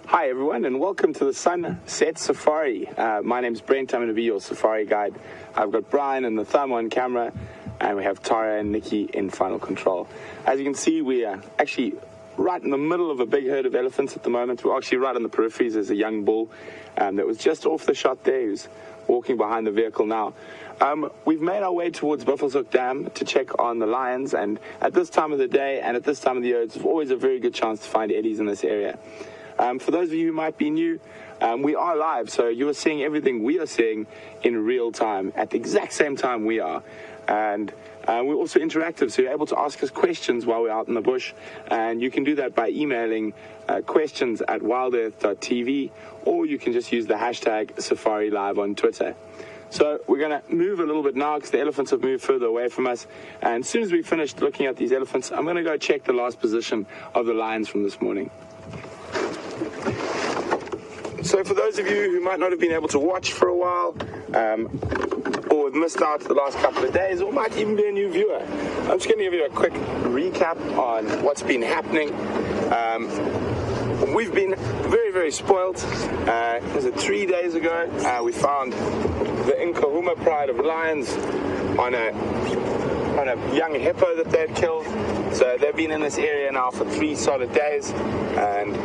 Hi everyone, and welcome to the Sunset Safari. My name's Brent. I'm going to be your safari guide. I've got Brian and the thumb on camera, and we have Tara and Nikki in final control. As you can see, we are actually right in the middle of a big herd of elephants at the moment. We're actually right on the peripheries. There's a young bull that was just off the shot there, who's walking behind the vehicle now. We've made our way towards Buffelshoek Dam to check on the lions, and at this time of the day and at this time of the year, it's always a very good chance to find ellies in this area. For those of you who might be new, we are live, so you are seeing everything we are seeing in real time at the exact same time we are. And we're also interactive, so you're able to ask us questions while we're out in the bush, and you can do that by emailing questions at wildearth.tv, or you can just use the hashtag Safari Live on Twitter. So we're going to move a little bit now because the elephants have moved further away from us, and as soon as we finished looking at these elephants, I'm going to go check the last position of the lions from this morning. So for those of you who might not have been able to watch for a while, or have missed out the last couple of days, or might even be a new viewer, I'm just going to give you a quick recap on what's been happening. We've been very, very spoiled. Was it 3 days ago? We found the Nkuhuma Pride of lions on a young hippo that they'd killed. So they've been in this area now for 3 solid days, and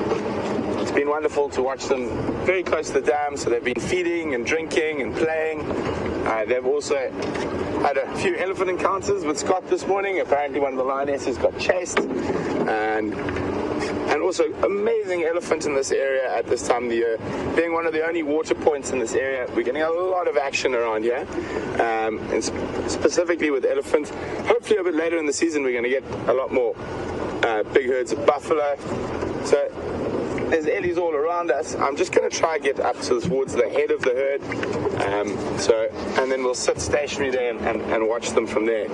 it's been wonderful to watch them very close to the dam. So they've been feeding and drinking and playing. They've also had a few elephant encounters with Scott this morning. Apparently one of the lionesses got chased, and also amazing elephant in this area at this time of the year. Being one of the only water points in this area, we're getting a lot of action around here, and specifically with elephants. Hopefully a bit later in the season we're going to get a lot more big herds of buffalo. So there's ellies all around us. I'm just going to try and get up towards the head of the herd, and then we'll sit stationary there and watch them from there.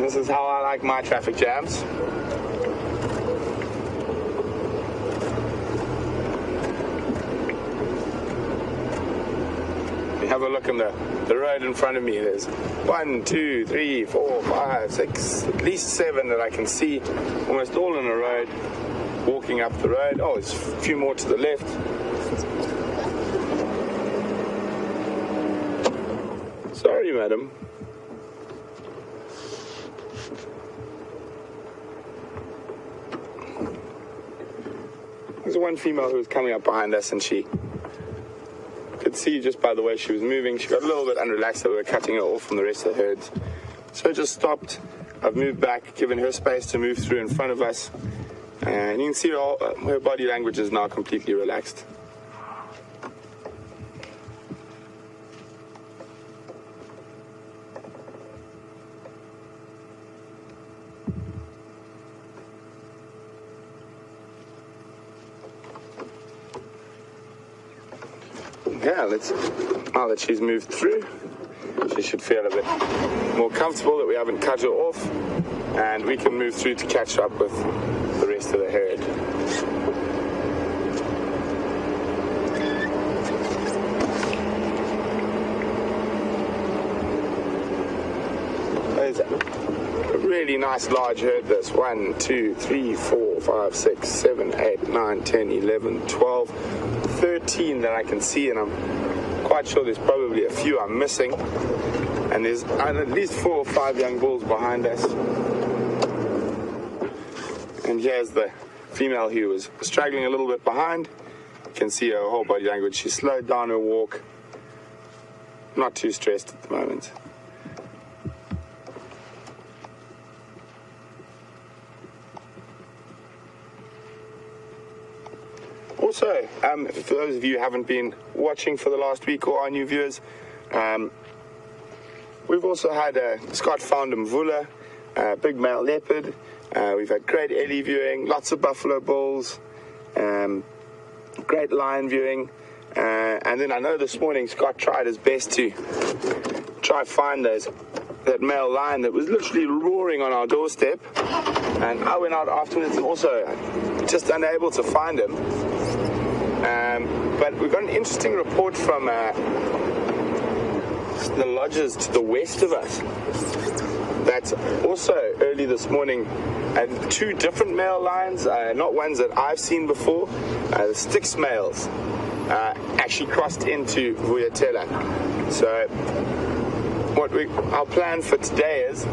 This is how I like my traffic jams. Have a look on the road in front of me. There's 1, 2, 3, 4, 5, 6, at least 7 that I can see, almost all in a road, walking up the road. Oh, there's a few more to the left. Sorry, madam. There's one female who was coming up behind us, and she could see just by the way she was moving, she got a little bit unrelaxed that we were cutting her off from the rest of the herds. So I just stopped. I've moved back, given her space to move through in front of us, and you can see her body language is now completely relaxed. Yeah, now that she's moved through, she should feel a bit more comfortable that we haven't cut her off, and we can move through to catch up with the rest of the herd. There's a really nice large herd, this 1, 2, 3, 4, 5, 6, 7, 8, 9, 10, 11, 12, 13 that I can see, and I'm quite sure there's probably a few I'm missing, and there's at least 4 or 5 young bulls behind us. And here's the female who was straggling a little bit behind. You can see her whole body language. She slowed down her walk, not too stressed at the moment. Also, for those of you who haven't been watching for the last week or are new viewers, we've also had Scott found a mvula, big male leopard. We've had great ellie viewing, lots of buffalo bulls, great lion viewing, and then I know this morning Scott tried his best to try find that male lion that was literally roaring on our doorstep, and I went out afterwards and also just unable to find him. But we got an interesting report from the lodges to the west of us. That's also early this morning, and two different male lions, not ones that I've seen before. The Styx males actually crossed into Vuyatela. So what our plan for today is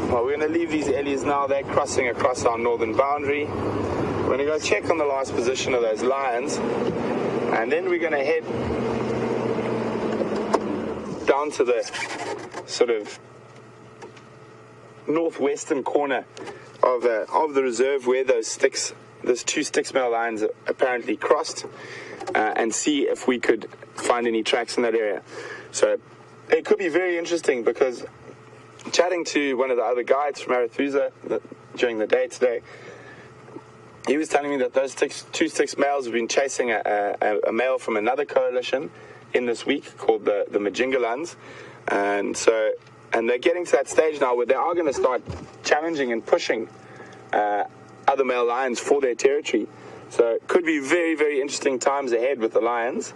well, we're going to leave these ellies now. They're crossing across our northern boundary. We're going to go check on the last position of those lions, and then we're going to head down to the sort of northwestern corner of the reserve where those two Styx male lions apparently crossed, and see if we could find any tracks in that area. So it could be very interesting, because chatting to one of the other guides from Arathusa during the day today, he was telling me that those two Styx males have been chasing a male from another coalition in this week called the Majingalans, and they're getting to that stage now where they are going to start challenging and pushing other male lions for their territory. So it could be very, very interesting times ahead with the lions.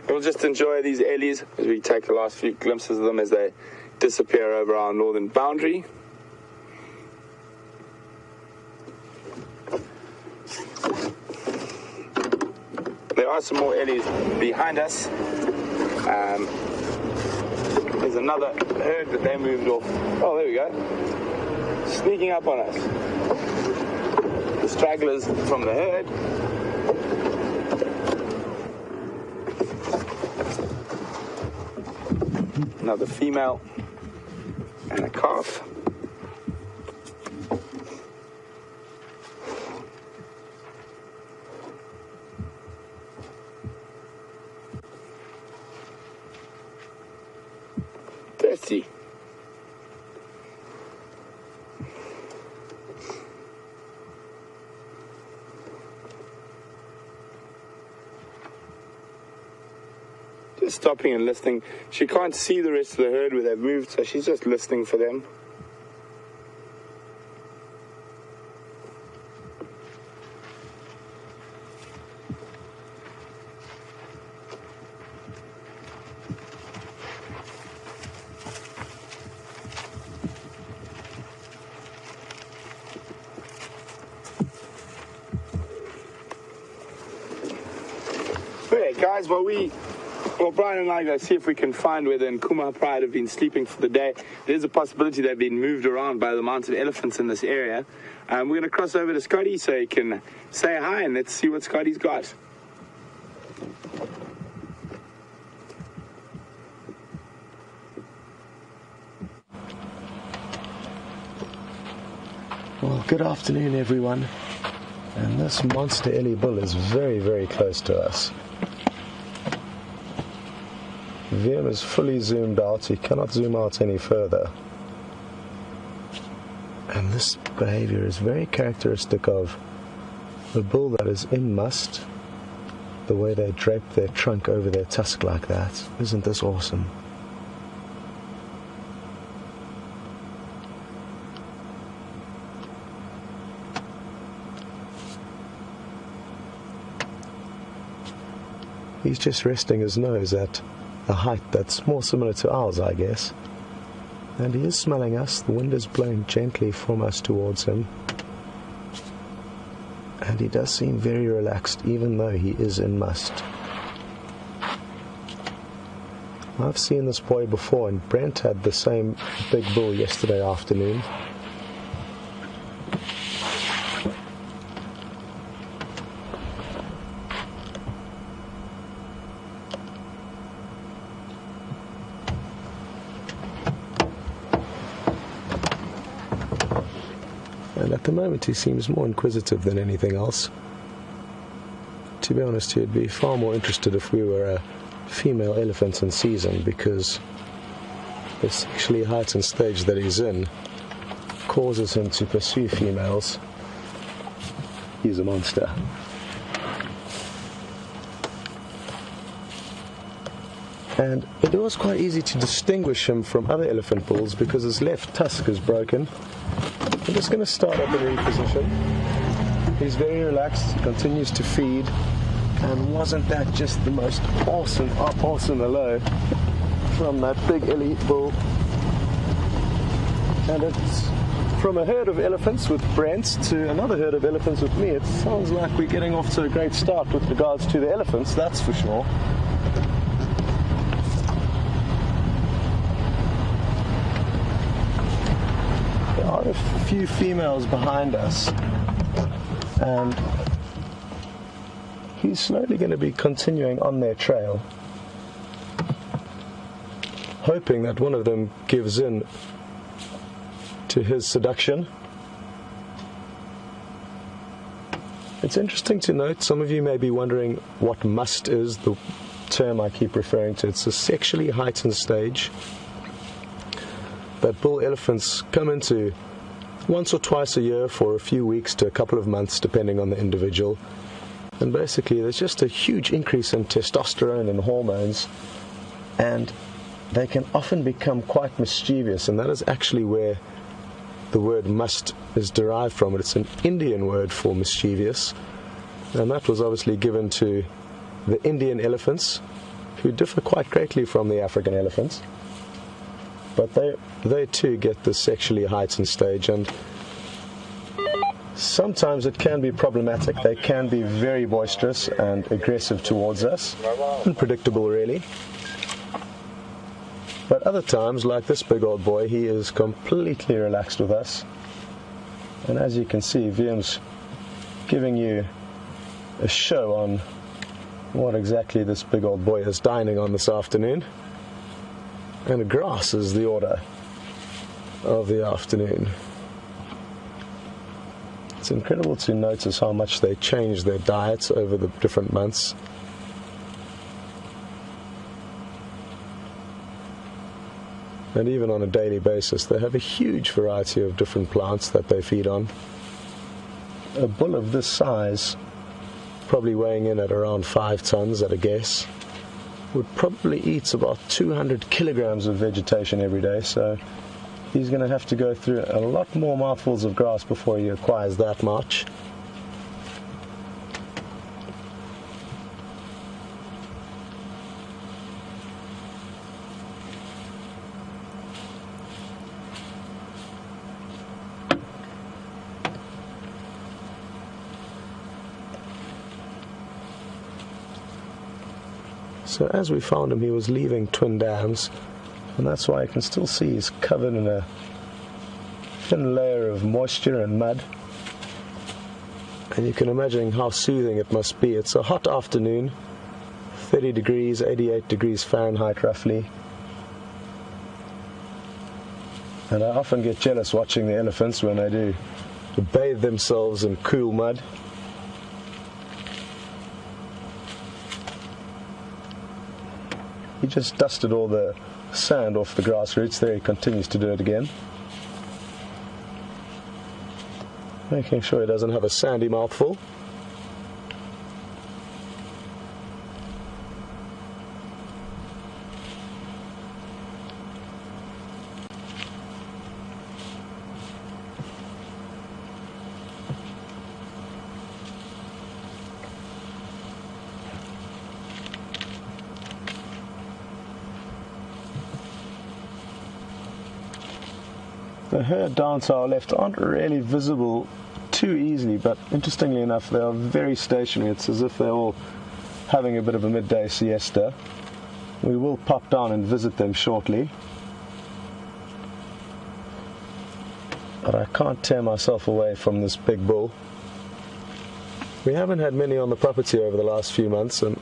We'll just enjoy these ellies as we take the last few glimpses of them as they disappear over our northern boundary. There are some more ellies behind us. There's another herd that they moved off. Oh, there we go. Sneaking up on us. The stragglers from the herd. Another female and a calf. Thirsty. Just stopping and listening. She can't see the rest of the herd where they've moved, so she's just listening for them. Okay, guys, well, Brian and I go see if we can find where the Nkuhuma Pride have been sleeping for the day. There's a possibility they've been moved around by the amount of elephants in this area. We're going to cross over to Scotty so he can say hi, and let's see what Scotty's got. Well, good afternoon, everyone. And this monster ellie bull is very, very close to us. VM is fully zoomed out, he cannot zoom out any further. And this behavior is very characteristic of the bull that is in must, the way they drape their trunk over their tusk like that. Isn't this awesome? He's just resting his nose at a height that's more similar to ours, I guess. And he is smelling us. The wind is blowing gently from us towards him. And he does seem very relaxed, even though he is in must. I've seen this boy before, and Brent had the same big bull yesterday afternoon. And at the moment he seems more inquisitive than anything else. To be honest, he'd be far more interested if we were a female elephant in season, because the sexually heightened stage that he's in causes him to pursue females. He's a monster. And it was quite easy to distinguish him from other elephant bulls because his left tusk is broken. I'm just going to start up and reposition. He's very relaxed, he continues to feed, and wasn't that just the most awesome up-pulse in the low from that big ellie bull. And it's from a herd of elephants with Brent to another herd of elephants with me. It sounds like we're getting off to a great start with regards to the elephants, that's for sure. There are a few females behind us, and he's slowly going to be continuing on their trail, hoping that one of them gives in to his seduction. It's interesting to note, some of you may be wondering what must is, the term I keep referring to. It's a sexually heightened stage that bull elephants come into once or twice a year for a few weeks to a couple of months, depending on the individual. And basically there's just a huge increase in testosterone and hormones, and they can often become quite mischievous, and that is actually where the word must is derived from. It's an Indian word for mischievous, and that was obviously given to the Indian elephants, who differ quite greatly from the African elephants. But they too get the sexually heightened stage, and sometimes it can be problematic. They can be very boisterous and aggressive towards us, unpredictable really. But other times, like this big old boy, he is completely relaxed with us. And as you can see, Viem's giving you a show on what exactly this big old boy is dining on this afternoon. And grass is the order of the afternoon. It's incredible to notice how much they change their diets over the different months. And even on a daily basis, they have a huge variety of different plants that they feed on. A bull of this size, probably weighing in at around 5 tons at a guess, would probably eat about 200 kilograms of vegetation every day, so he's going to have to go through a lot more mouthfuls of grass before he acquires that much. So as we found him, he was leaving twin dams, and that's why you can still see he's covered in a thin layer of moisture and mud. And you can imagine how soothing it must be. It's a hot afternoon, 30 degrees, 88 degrees Fahrenheit roughly. And I often get jealous watching the elephants when they do bathe themselves in cool mud. He just dusted all the sand off the grass roots. There he continues to do it again, making sure he doesn't have a sandy mouthful. The herd down to our left aren't really visible too easily, but interestingly enough, they are very stationary. It's as if they're all having a bit of a midday siesta. We will pop down and visit them shortly, but I can't tear myself away from this big bull. We haven't had many on the property over the last few months, and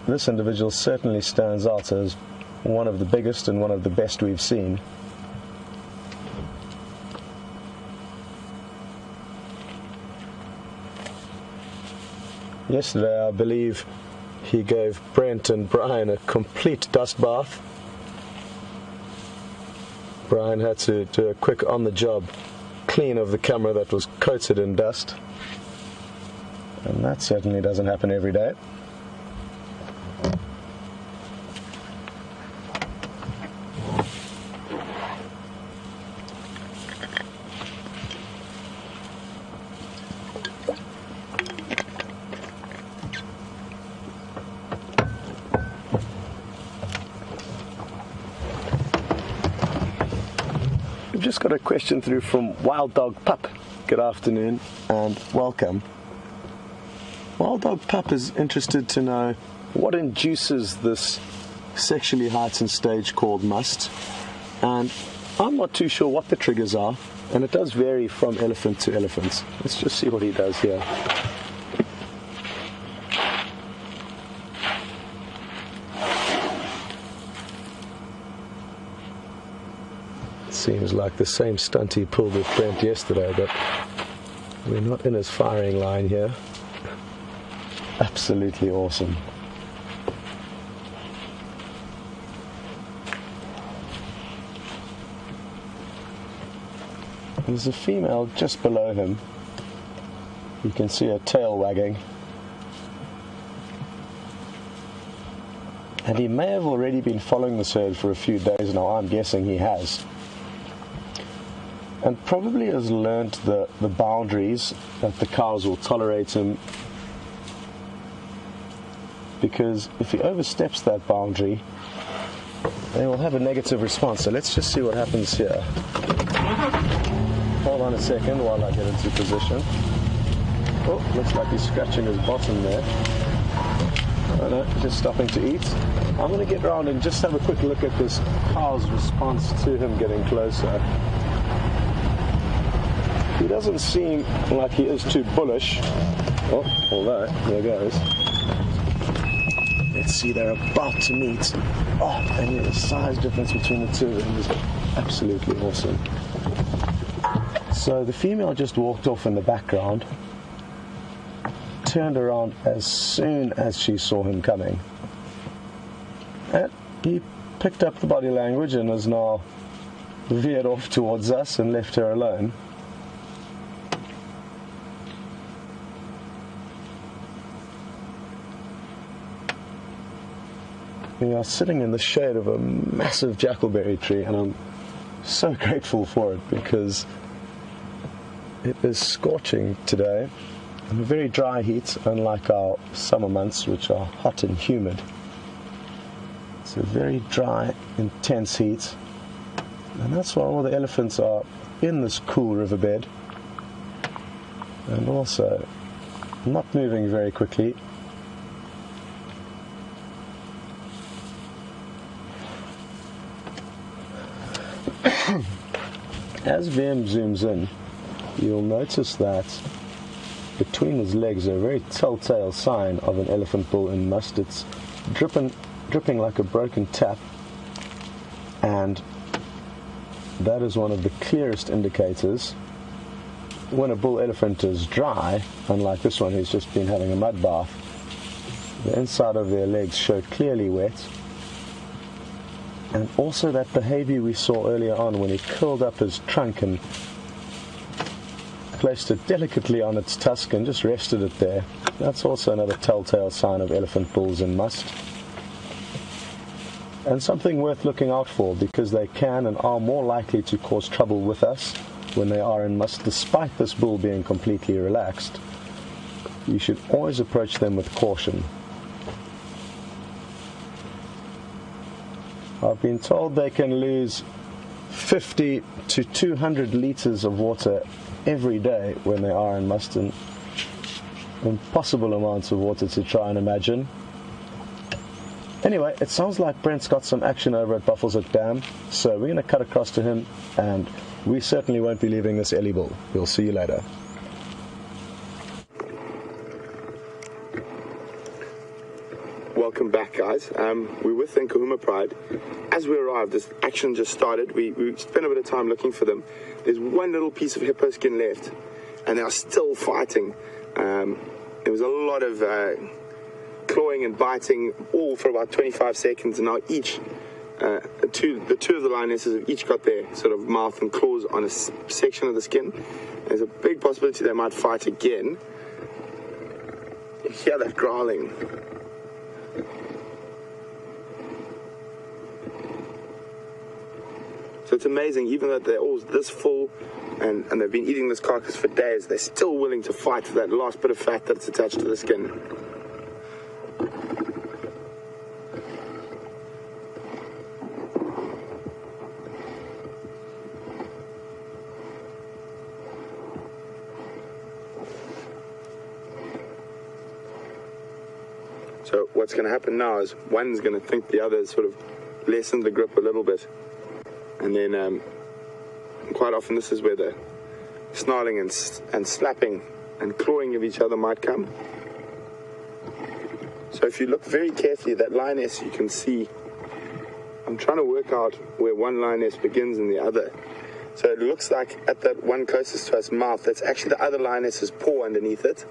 this individual certainly stands out as one of the biggest and one of the best we've seen. Yesterday, I believe, he gave Brent and Brian a complete dust bath. Brian had to do a quick on-the-job clean of the camera that was coated in dust, and that certainly doesn't happen every day. We've just got a question through from Wild Dog Pup. Good afternoon and welcome. Wild Dog Pup is interested to know what induces this sexually heightened stage called must, and I'm not too sure what the triggers are, and it does vary from elephant to elephant. Let's just see what he does here. Seems like the same stunt he pulled with Brent yesterday, but we're not in his firing line here. Absolutely awesome. There's a female just below him. You can see her tail wagging. And he may have already been following this herd for a few days now. I'm guessing he has. And probably has learnt the boundaries that the cows will tolerate him, because if he oversteps that boundary, they will have a negative response. So let's just see what happens here. Hold on a second while I get into position. Oh, looks like he's scratching his bottom there. Oh no, just stopping to eat. I'm going to get around and just have a quick look at this cow's response to him getting closer. He doesn't seem like he is too bullish. Oh, although, there goes. Let's see, they're about to meet. Oh, and the size difference between the two of them is absolutely awesome. So the female just walked off in the background, turned around as soon as she saw him coming. And he picked up the body language and has now veered off towards us and left her alone. We are sitting in the shade of a massive jackalberry tree, and I'm so grateful for it because it is scorching today and a very dry heat, unlike our summer months, which are hot and humid. It's a very dry, intense heat, and that's why all the elephants are in this cool riverbed and also not moving very quickly. As VM zooms in, you'll notice that between his legs a very telltale sign of an elephant bull in must. It's dripping like a broken tap, and that is one of the clearest indicators. When a bull elephant is dry, unlike this one who's just been having a mud bath, the inside of their legs show clearly wet. And also that behavior we saw earlier on when he curled up his trunk and placed it delicately on its tusk and just rested it there. That's also another telltale sign of elephant bulls in must. And something worth looking out for, because they can and are more likely to cause trouble with us when they are in must, despite this bull being completely relaxed. You should always approach them with caution. I've been told they can lose 50 to 200 litres of water every day when they are in must, and impossible amounts of water to try and imagine. Anyway, it sounds like Brent's got some action over at Buffelshoek Dam, so we're going to cut across to him, and we certainly won't be leaving this ellie bull. We'll see you later. Welcome back, guys. We're with Nkuhuma Pride. As we arrived, this action just started. We spent a bit of time looking for them. There's one little piece of hippo skin left, and they are still fighting. There was a lot of clawing and biting, all for about 25 seconds, and now each, the two of the lionesses have each got their sort of mouth and claws on a section of the skin. There's a big possibility they might fight again. You hear that growling. So it's amazing, even though they're all this full and they've been eating this carcass for days, they're still willing to fight for that last bit of fat that's attached to the skin. So what's going to happen now is one's going to think the other has sort of lessened the grip a little bit. And then quite often this is where the snarling and slapping and clawing of each other might come. So if you look very carefully at that lioness, you can see I'm trying to work out where one lioness begins and the other. So it looks like at that one closest to us mouth, that's actually the other lioness's paw underneath it.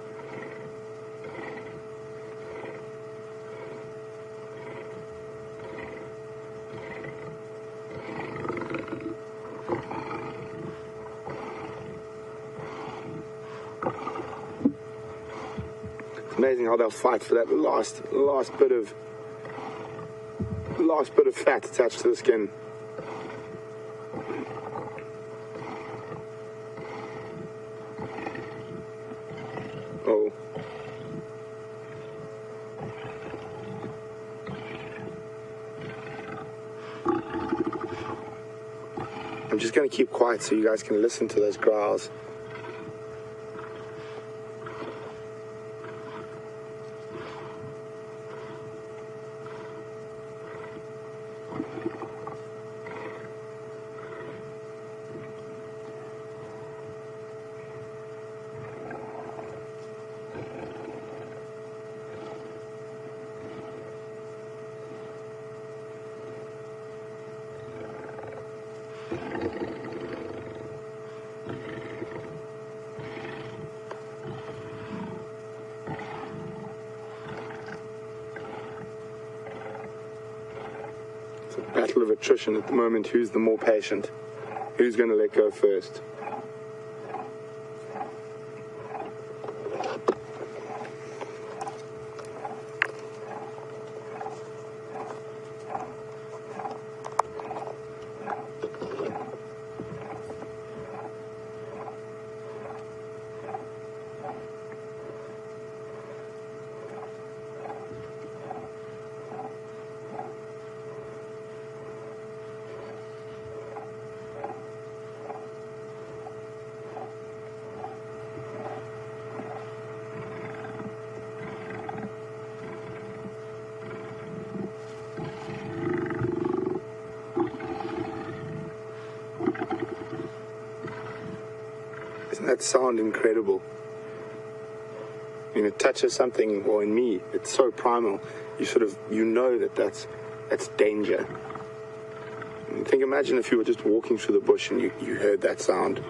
It's amazing how they'll fight for that last bit of fat attached to the skin. Oh. I'm just going to keep quiet so you guys can listen to those growls. It's a battle of attrition at the moment. Who's the more patient? Who's going to let go first? Isn't that sound incredible? It touches something, or in me, it's so primal. You know that's danger. And imagine if you were just walking through the bush and you heard that sound.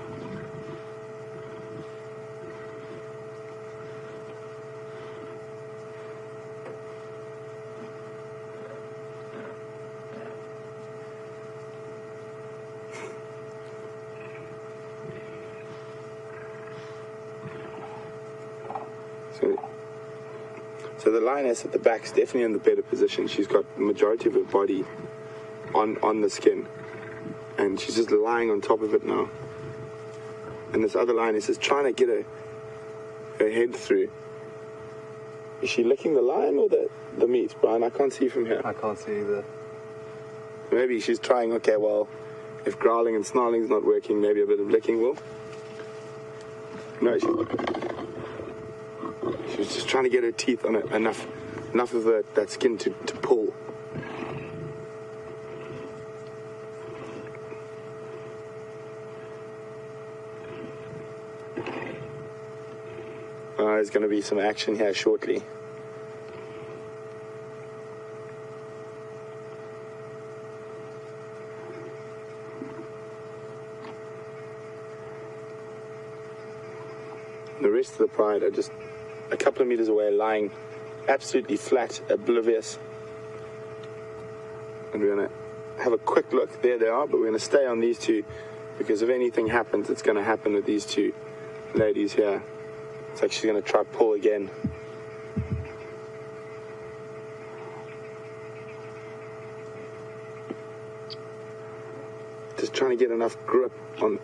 So the lioness at the back is definitely in the better position. She's got the majority of her body on the skin, and she's just lying on top of it now. And this other lioness is trying to get her head through. Is she licking the lion or the meat, Brian? I can't see from here. I can't see either. Maybe she's trying, okay, well, if growling and snarling is not working, maybe a bit of licking will. No, she was just trying to get her teeth on it, enough of that skin to pull. There's going to be some action here shortly. The rest of the pride are just a couple of meters away, lying absolutely flat, oblivious. And we're going to have a quick look. There they are, but we're going to stay on these two, because if anything happens, it's going to happen with these two ladies here. It's like she's going to try pull again. Just trying to get enough grip on.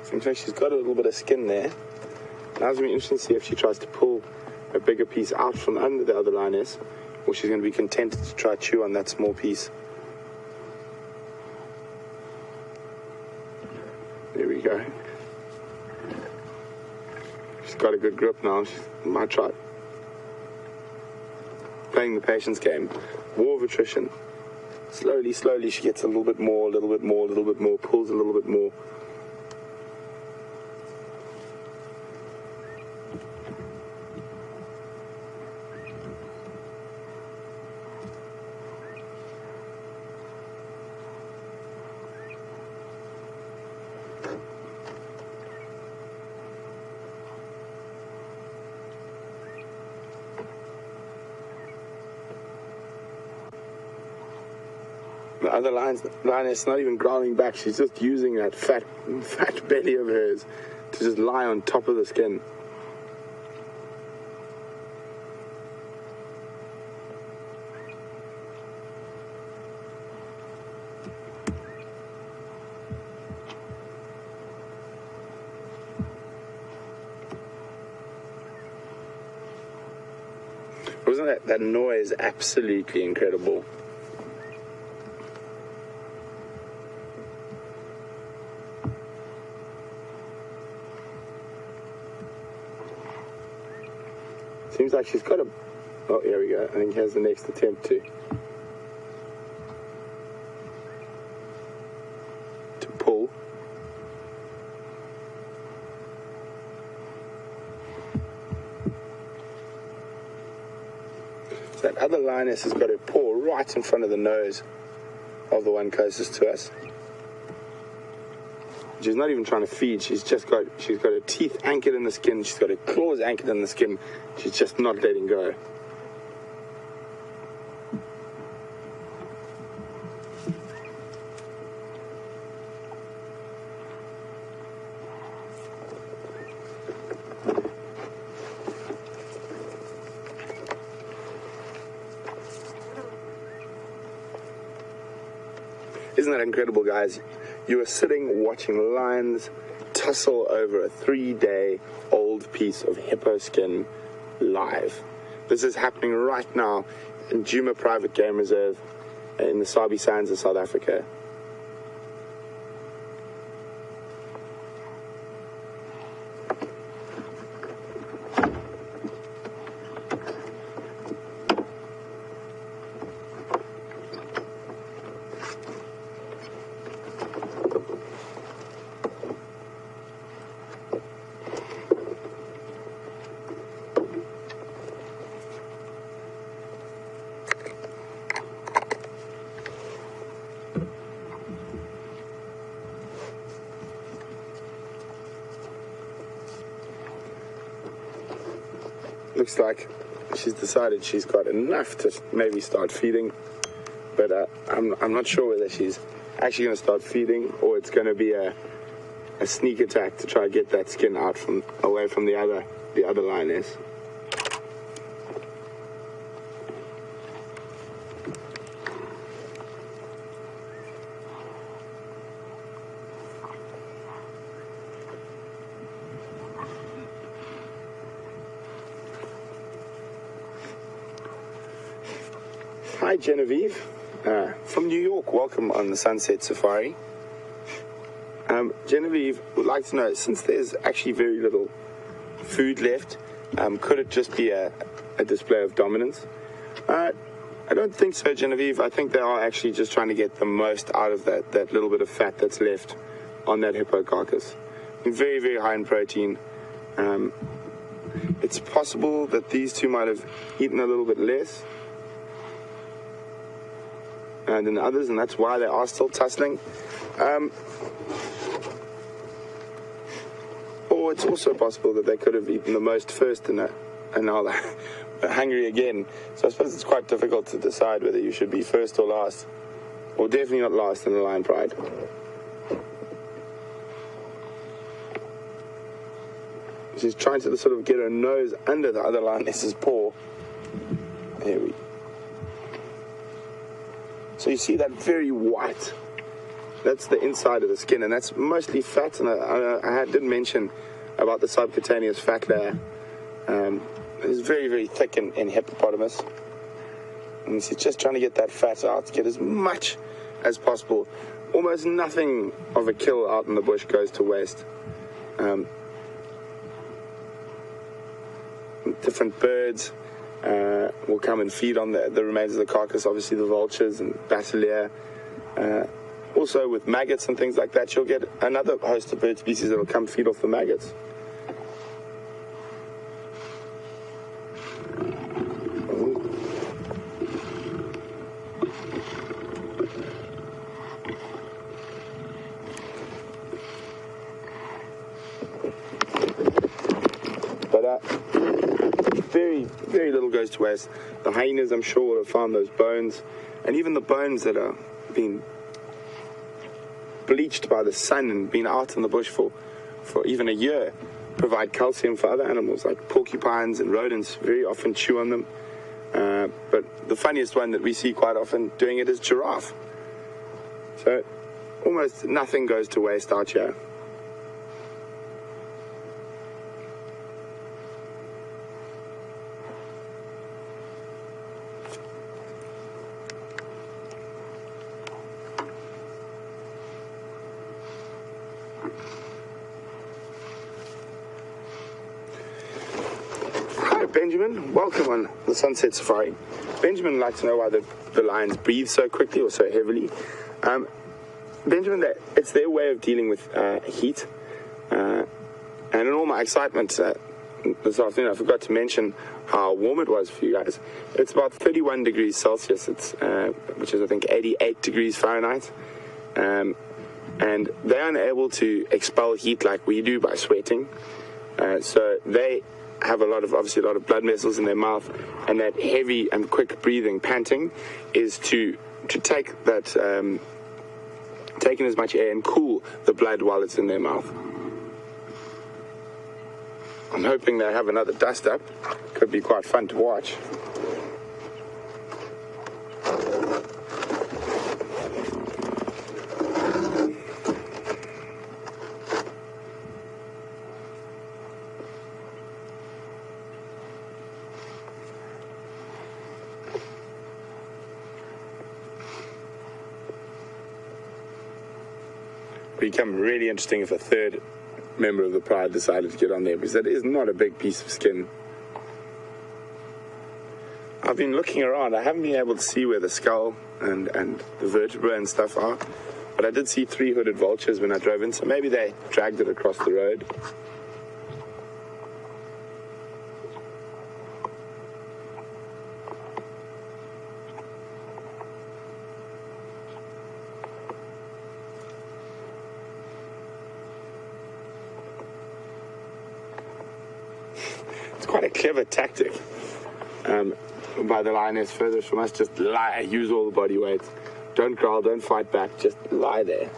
Seems like she's got a little bit of skin there. Now it's going to be interesting to see if she tries to pull a bigger piece out from under the other lioness, or she's going to be content to try chew on that small piece. There we go. She's got a good grip now. She might try playing the patience game. War of attrition. Slowly, slowly she gets a little bit more, a little bit more, a little bit more, pulls a little bit more. The other lioness not even growling back. She's just using that fat belly of hers to just lie on top of the skin. Wasn't that noise absolutely incredible? Seems like she's got a... Oh, here we go. I think here's the next attempt to pull. So that other lioness has got her paw right in front of the nose of the one closest to us. She's not even trying to feed. She's got her teeth anchored in the skin. She's got her claws anchored in the skin. She's just not letting go. Isn't that incredible, guys? You are sitting watching lions tussle over a 3-day-old piece of hippo skin live. This is happening right now in Nkuhuma Private Game Reserve in the Sabi Sands of South Africa. Looks like she's decided she's got enough to maybe start feeding, but I'm not sure whether she's actually going to start feeding or it's going to be a sneak attack to try to get that skin out away from the other lioness. Hi Genevieve, from New York, welcome on the Sunset Safari. Genevieve would like to know, since there's actually very little food left, could it just be a display of dominance? I don't think so, Genevieve. I think they are actually just trying to get the most out of that little bit of fat that's left on that hippo carcass. Very, very high in protein. It's possible that these two might have eaten a little bit less than the others, and that's why they are still tussling. Or it's also possible that they could have eaten the most first and now they're hungry again. So I suppose it's quite difficult to decide whether you should be first or last, or definitely not last in the Lion Pride. She's trying to sort of get her nose under the other lioness's paw. There we go. So you see that very white, that's the inside of the skin, and that's mostly fat. And I did mention about the subcutaneous fat layer is very, very thick in hippopotamus. And he's just trying to get that fat out, get as much as possible. Almost nothing of a kill out in the bush goes to waste. Different birds will come and feed on the remains of the carcass, obviously the vultures and basilia. Also with maggots and things like that, you'll get another host of bird species that will come feed off the maggots. But very, very little goes to waste. The hyenas, I'm sure, will have found those bones, and even the bones that are being bleached by the sun and been out in the bush for even a year, provide calcium for other animals like porcupines and rodents. Very often chew on them. But the funniest one that we see quite often doing it is giraffe. So almost nothing goes to waste out here. Benjamin, welcome on the Sunset Safari. Benjamin would like to know why the lions breathe so quickly or so heavily. Benjamin, it's their way of dealing with heat. And in all my excitement this afternoon, I forgot to mention how warm it was for you guys. It's about 31 degrees Celsius, which is I think 88 degrees Fahrenheit. And they're unable to expel heat like we do by sweating. So they have obviously a lot of blood vessels in their mouth, and that heavy and quick breathing, panting, is to take that, taking as much air and cool the blood while it's in their mouth. I'm hoping they have another dust up. Could be quite fun to watch. Become really interesting if a third member of the Pride decided to get on there, because that is not a big piece of skin. I've been looking around. I haven't been able to see where the skull and the vertebrae and stuff are, but I did see 3 hooded vultures when I drove in, so maybe they dragged it across the road. Quite a clever tactic by the lioness furthest from us. Just lie, use all the body weight. Don't growl, don't fight back, just lie there.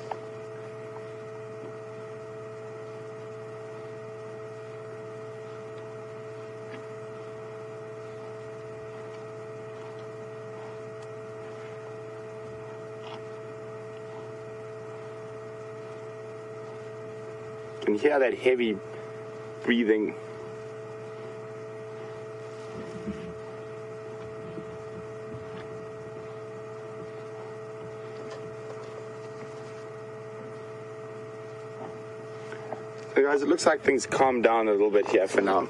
You can hear that heavy breathing. So guys, it looks like things calmed down a little bit here for now.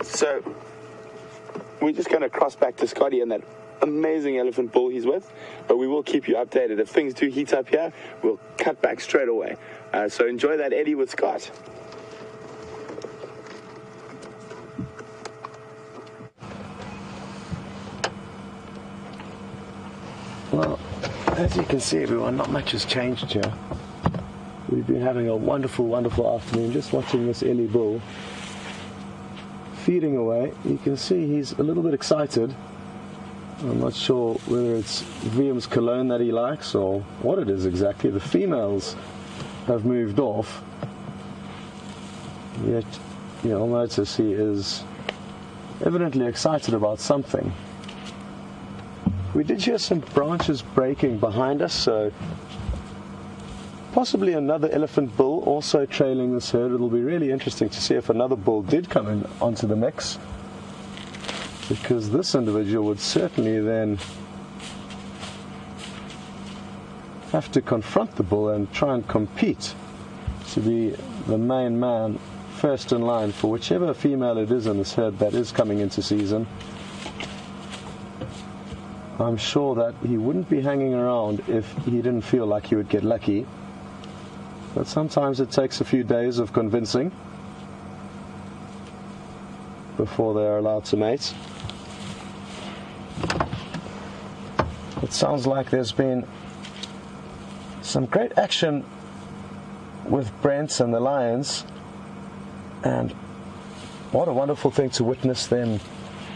So we're just going to cross back to Scotty and that amazing elephant bull he's with, but we will keep you updated. If things do heat up here, we'll cut back straight away. So enjoy that Eddie with Scott. Well, as you can see, everyone, not much has changed here. We've been having a wonderful, wonderful afternoon just watching this Ellie bull feeding away. You can see he's a little bit excited. I'm not sure whether it's Viam's cologne that he likes or what it is exactly. The females have moved off. Yet, you'll notice he is evidently excited about something. We did hear some branches breaking behind us, so possibly another elephant bull also trailing this herd. It'll be really interesting to see if another bull did come in onto the mix, because this individual would certainly then have to confront the bull and try and compete to be the main man first in line for whichever female it is in this herd that is coming into season. I'm sure that he wouldn't be hanging around if he didn't feel like he would get lucky, but sometimes it takes a few days of convincing before they are allowed to mate. It sounds like there's been some great action with Brent and the lions, and what a wonderful thing to witness them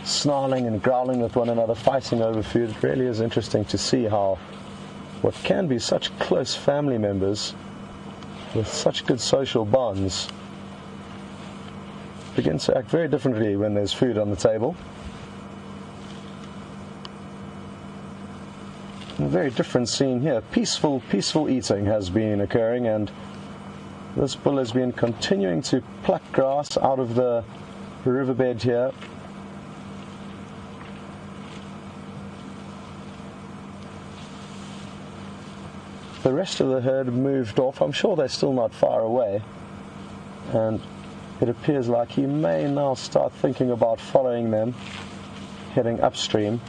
snarling and growling with one another, fighting over food. It really is interesting to see how what can be such close family members with such good social bonds begin to act very differently when there's food on the table. A very different scene here. Peaceful eating has been occurring, and this bull has been continuing to pluck grass out of the riverbed here. The rest of the herd moved off. I'm sure they're still not far away, and it appears like he may now start thinking about following them, heading upstream.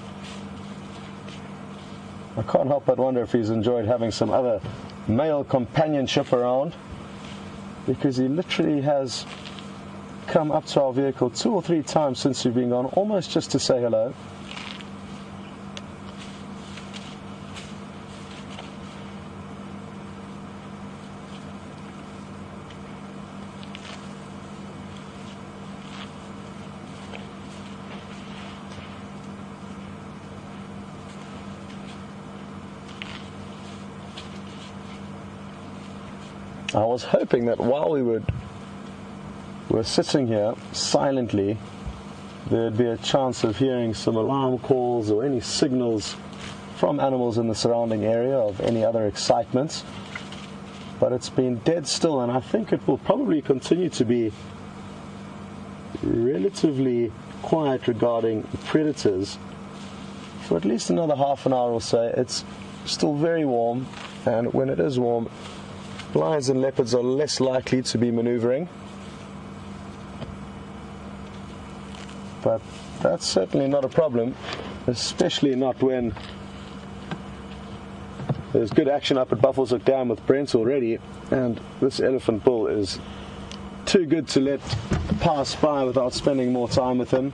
I can't help but wonder if he's enjoyed having some other male companionship around, because he literally has come up to our vehicle 2 or 3 times since we've been gone, almost just to say hello. I was hoping that while we were sitting here silently, there'd be a chance of hearing some alarm calls or any signals from animals in the surrounding area of any other excitement. But it's been dead still, and I think it will probably continue to be relatively quiet regarding predators for at least another half an hour or so. It's still very warm, and when it is warm, lions and leopards are less likely to be maneuvering. But that's certainly not a problem, especially not when there's good action up at Buffelshoek Dam with Brent already, and this elephant bull is too good to let pass by without spending more time with him.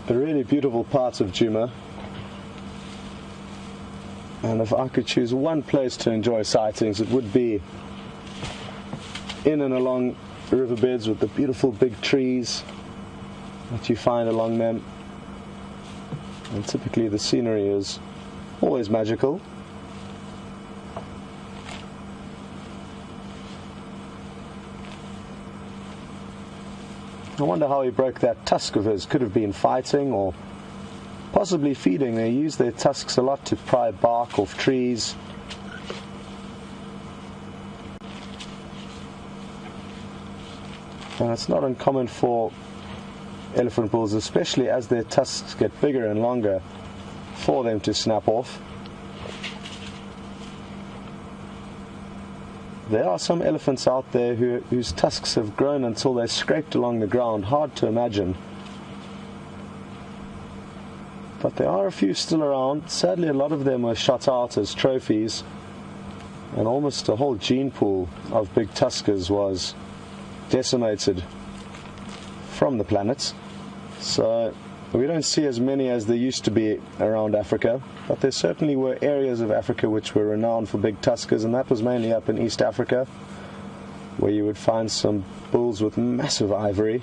A really beautiful part of Nkuhuma. And if I could choose one place to enjoy sightings, it would be in and along riverbeds with the beautiful big trees that you find along them. And typically the scenery is always magical. I wonder how he broke that tusk of his. Could have been fighting or possibly feeding. They use their tusks a lot to pry bark off trees. And it's not uncommon for elephant bulls, especially as their tusks get bigger and longer, for them to snap off. There are some elephants out there whose tusks have grown until they're scraped along the ground. Hard to imagine. But there are a few still around. Sadly, a lot of them were shot out as trophies, and almost a whole gene pool of big tuskers was decimated from the planet. So we don't see as many as there used to be around Africa, but there certainly were areas of Africa which were renowned for big tuskers, and that was mainly up in East Africa, where you would find some bulls with massive ivory.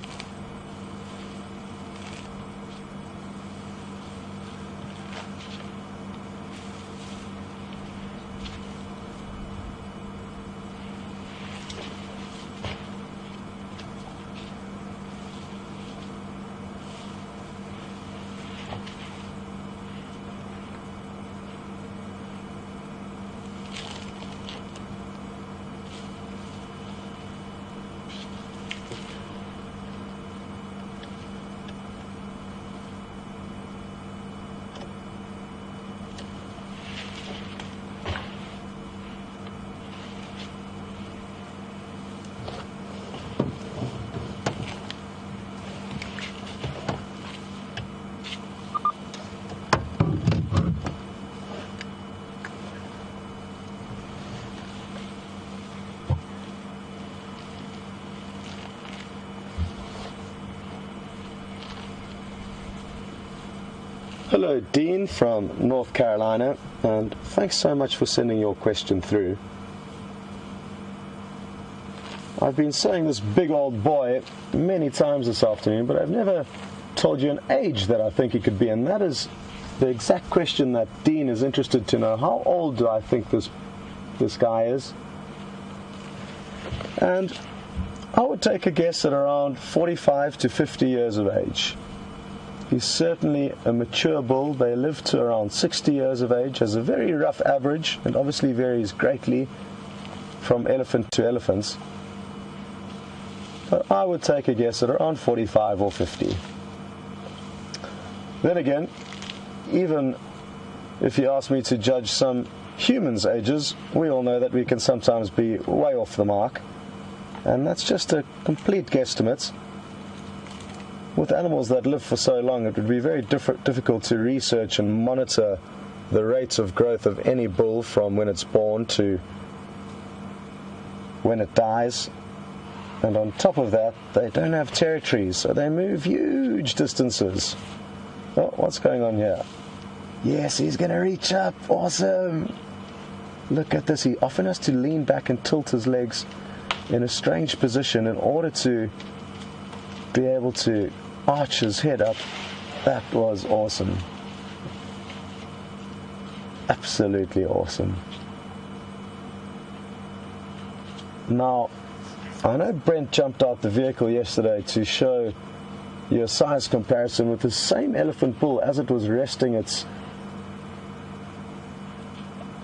Hello, Dean from North Carolina, and thanks so much for sending your question through. I've been saying this big old boy many times this afternoon, but I've never told you an age that I think he could be, and that is the exact question that Dean is interested to know. How old do I think this guy is? And I would take a guess at around 45 to 50 years of age. He's certainly a mature bull. They live to around 60 years of age, has a very rough average, and obviously varies greatly from elephant to elephants. But I would take a guess at around 45 or 50. Then again, even if you ask me to judge some humans' ages, we all know that we can sometimes be way off the mark. And that's just a complete guesstimate. With animals that live for so long, it would be very difficult to research and monitor the rates of growth of any bull from when it's born to when it dies. And on top of that, they don't have territories, so they move huge distances. Oh, what's going on here? Yes, he's going to reach up. Awesome. Look at this. He often has to lean back and tilt his legs in a strange position in order to be able to arch his head up. That was awesome. Absolutely awesome. Now, I know Brent jumped out the vehicle yesterday to show you a size comparison with the same elephant bull as it was resting its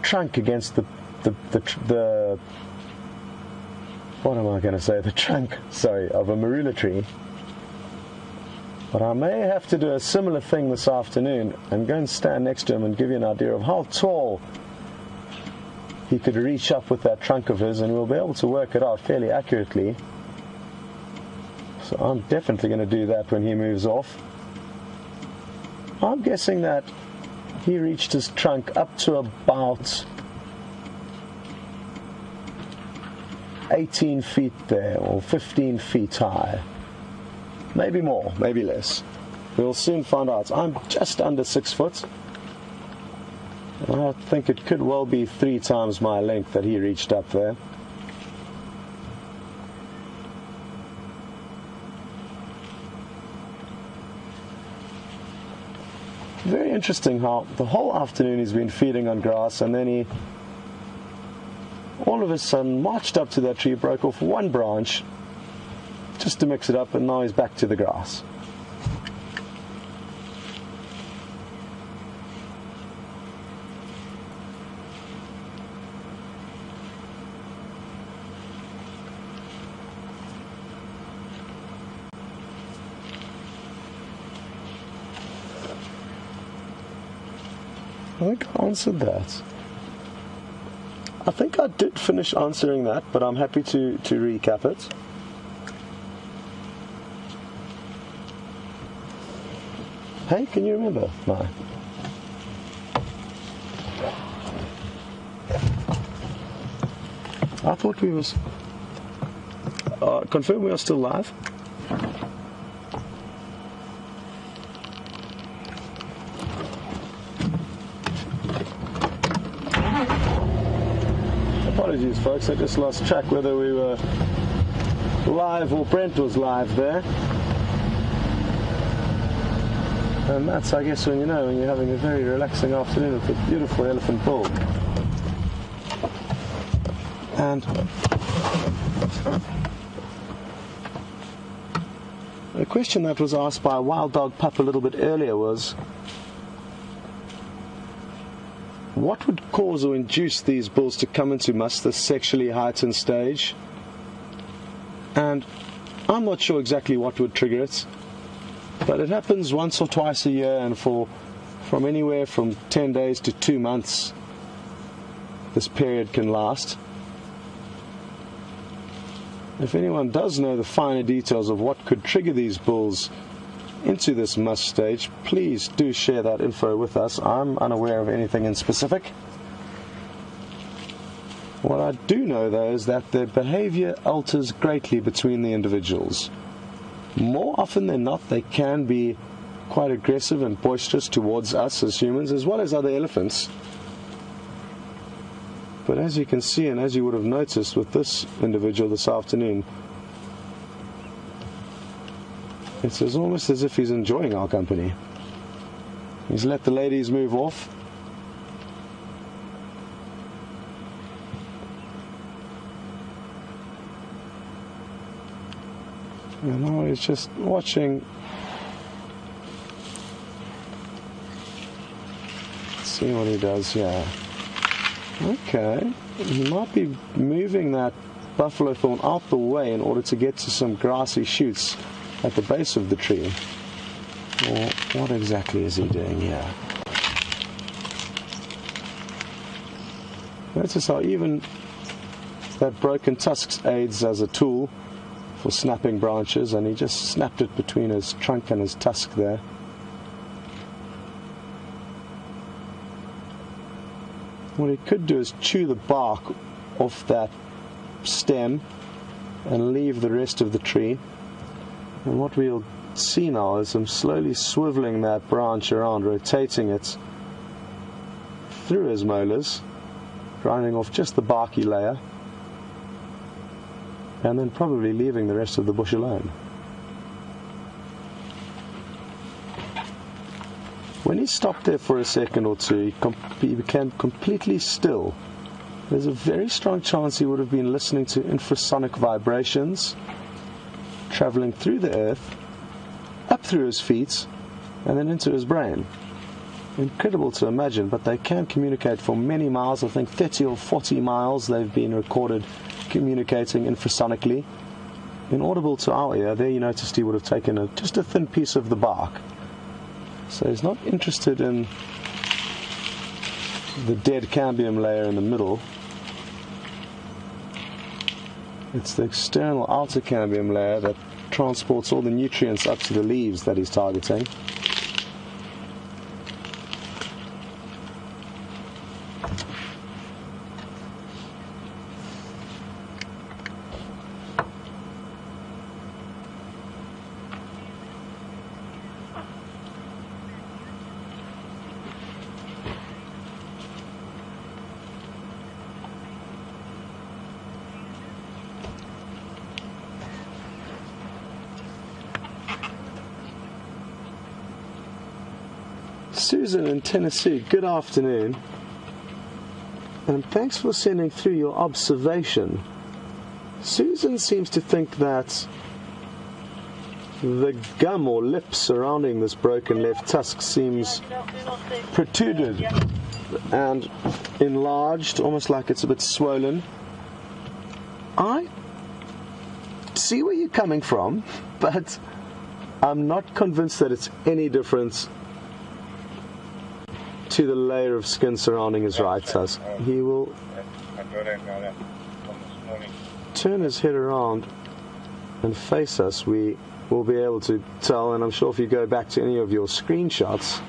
trunk against the what am I going to say? The trunk, sorry, of a marula tree. But I may have to do a similar thing this afternoon and go and stand next to him and give you an idea of how tall he could reach up with that trunk of his, and we'll be able to work it out fairly accurately. So I'm definitely going to do that when he moves off. I'm guessing that he reached his trunk up to about 18 feet there, or 15 feet high. Maybe more, maybe less. We'll soon find out. I'm just under 6 foot. I think it could well be 3 times my length that he reached up there. Very interesting how the whole afternoon he's been feeding on grass, and then he all of a sudden marched up to that tree, broke off one branch just to mix it up, and now he's back to the grass. I think I answered that. I think I did finish answering that, but I'm happy to recap it. Hey, can you remember? No. I thought we was... confirm we are still live? Apologies, folks, I just lost track whether we were live or Brent was live there. And that's, I guess, when you know, when you're having a very relaxing afternoon with a beautiful elephant bull. And a question that was asked by a wild dog pup a little bit earlier was, what would cause or induce these bulls to come into musk, this sexually heightened stage? And I'm not sure exactly what would trigger it, but it happens once or twice a year, and from anywhere from 10 days to 2 months this period can last. If anyone does know the finer details of what could trigger these bulls into this musk stage, please do share that info with us. I'm unaware of anything in specific. What I do know, though, is that their behavior alters greatly between the individuals. More often than not, they can be quite aggressive and boisterous towards us as humans, as well as other elephants. But as you can see, and as you would have noticed with this individual this afternoon, it's almost as if he's enjoying our company. He's let the ladies move off. And now he's just watching. Let's see what he does here. Okay, he might be moving that buffalo thorn out the way in order to get to some grassy shoots at the base of the tree. Or what exactly is he doing here? Notice how even that broken tusk aids as a tool for snapping branches, and he just snapped it between his trunk and his tusk there. What he could do is chew the bark off that stem and leave the rest of the tree. And what we'll see now is him slowly swiveling that branch around, rotating it through his molars, grinding off just the barky layer, and then probably leaving the rest of the bush alone. When he stopped there for a second or two, he became completely still. There's a very strong chance he would have been listening to infrasonic vibrations traveling through the earth, up through his feet, and then into his brain. Incredible to imagine, but they can communicate for many miles. I think 30 or 40 miles they've been recorded communicating infrasonically. Inaudible to our ear. There you noticed he would have taken just a thin piece of the bark. So he's not interested in the dead cambium layer in the middle. It's the external outer cambium layer that transports all the nutrients up to the leaves that he's targeting. Susan in Tennessee, good afternoon, and thanks for sending through your observation. Susan seems to think that the gum or lip surrounding this broken left tusk seems protruded and enlarged, almost like it's a bit swollen. I see where you're coming from, but I'm not convinced that it's any different to the layer of skin surrounding his right tusk. He will turn his head around and face us. We will be able to tell, and I'm sure if you go back to any of your screenshots,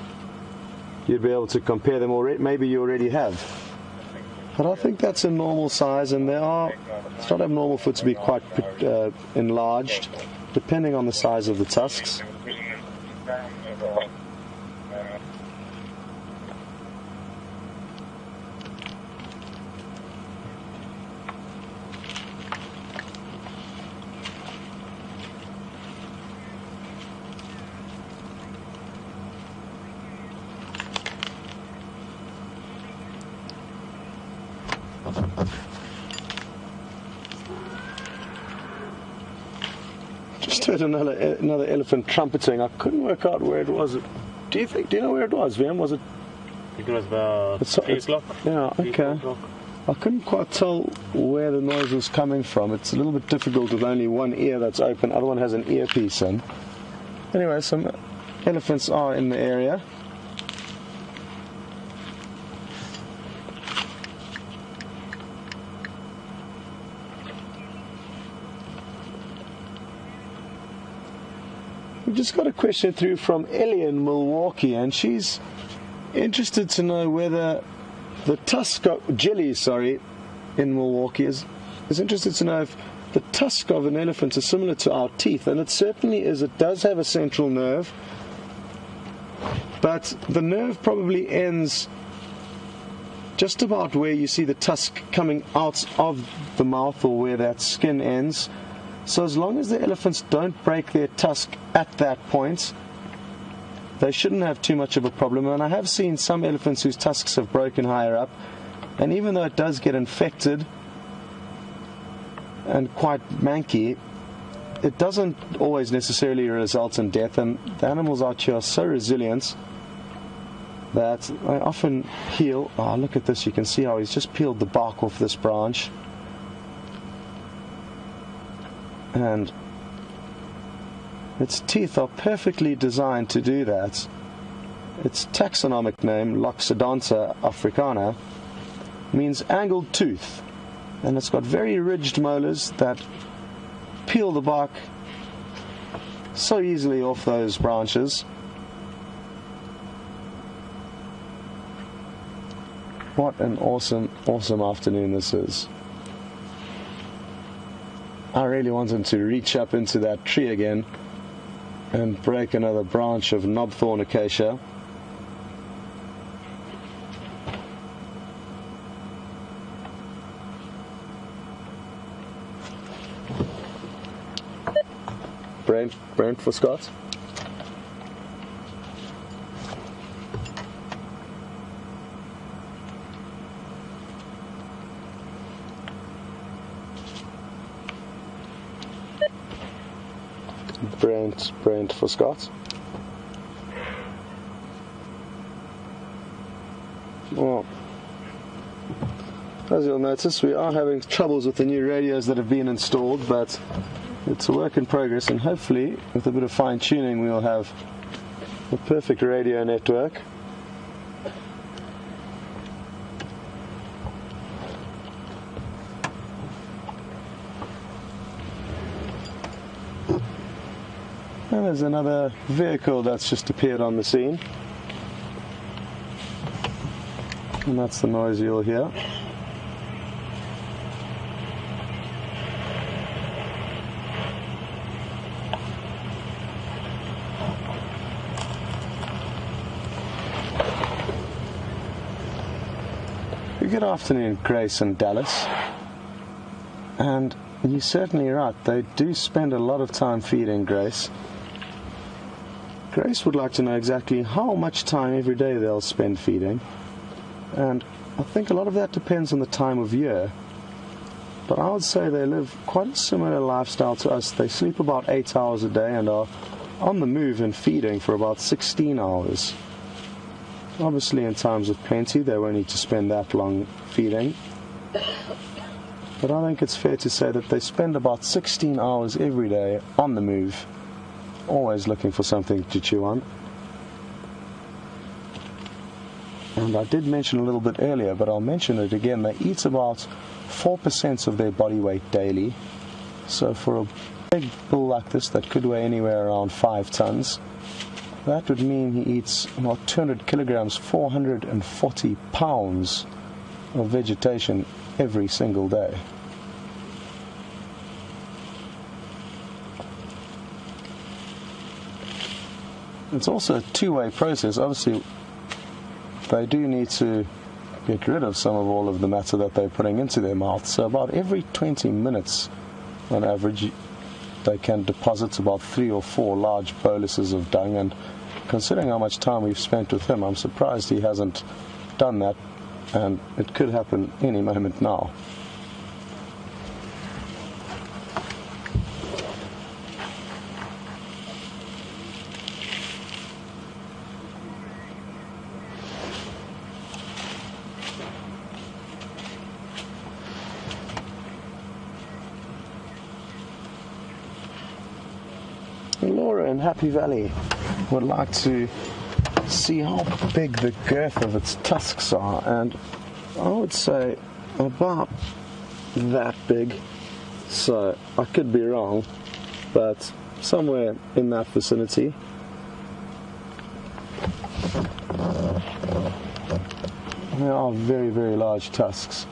you'd be able to compare them already. Maybe you already have. But I think that's a normal size, and it's not abnormal for it to be quite enlarged, depending on the size of the tusks. Just heard another elephant trumpeting. I couldn't work out where it was. Do you know where it was, VM? Was it? I think it was about 3 o'clock. Yeah, okay. I couldn't quite tell where the noise was coming from. It's a little bit difficult with only one ear that's open. Other one has an earpiece in. Anyway, some elephants are in the area. We've just got a question through from Ellie in Milwaukee, and she's interested to know whether the tusk of Jelly, in Milwaukee is interested to know if the tusk of an elephant is similar to our teeth, and it certainly is. It does have a central nerve, but the nerve probably ends just about where you see the tusk coming out of the mouth, or where that skin ends. So as long as the elephants don't break their tusk at that point, they shouldn't have too much of a problem. And I have seen some elephants whose tusks have broken higher up, and even though it does get infected and quite manky, it doesn't always necessarily result in death. And the animals out here are so resilient that they often heal. Oh, look at this, you can see how he's just peeled the bark off this branch. And its teeth are perfectly designed to do that. Its taxonomic name, Loxodonta africana, means angled tooth, and it's got very ridged molars that peel the bark so easily off those branches. What an awesome afternoon this is. I really wanted to reach up into that tree again and break another branch of knobthorn acacia. Brent for Scott. Brent for Scott. Well, as you'll notice, we are having troubles with the new radios that have been installed, but it's a work in progress, and hopefully with a bit of fine tuning we'll have a perfect radio network. And there's another vehicle that's just appeared on the scene, and that's the noise you'll hear. Good afternoon, Grace and Dallas. And you're certainly right, they do spend a lot of time feeding, Grace. Grace would like to know exactly how much time every day they'll spend feeding, and I think a lot of that depends on the time of year. But I would say they live quite a similar lifestyle to us. They sleep about 8 hours a day and are on the move and feeding for about 16 hours. Obviously, in times of plenty, they won't need to spend that long feeding. But I think it's fair to say that they spend about 16 hours every day on the move, always looking for something to chew on. And I did mention a little bit earlier, but I'll mention it again, they eat about 4% of their body weight daily. So for a big bull like this that could weigh anywhere around 5 tons, that would mean he eats about 200 kilograms, 440 pounds of vegetation every single day. It's also a two-way process. Obviously, they do need to get rid of some of all of the matter that they're putting into their mouth. So about every 20 minutes, on average, they can deposit about 3 or 4 large boluses of dung, and considering how much time we've spent with him, I'm surprised he hasn't done that, and it could happen any moment now. Laura in Happy Valley would like to see how big the girth of its tusks are, and I would say about that big, so I could be wrong, but somewhere in that vicinity. They are very, very large tusks.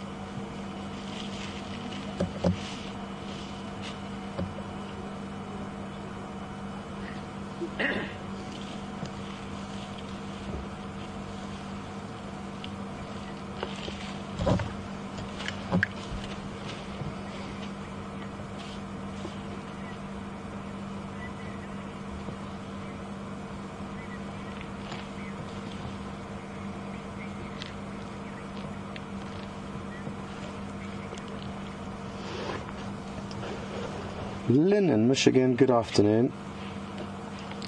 Lynn in Michigan, good afternoon.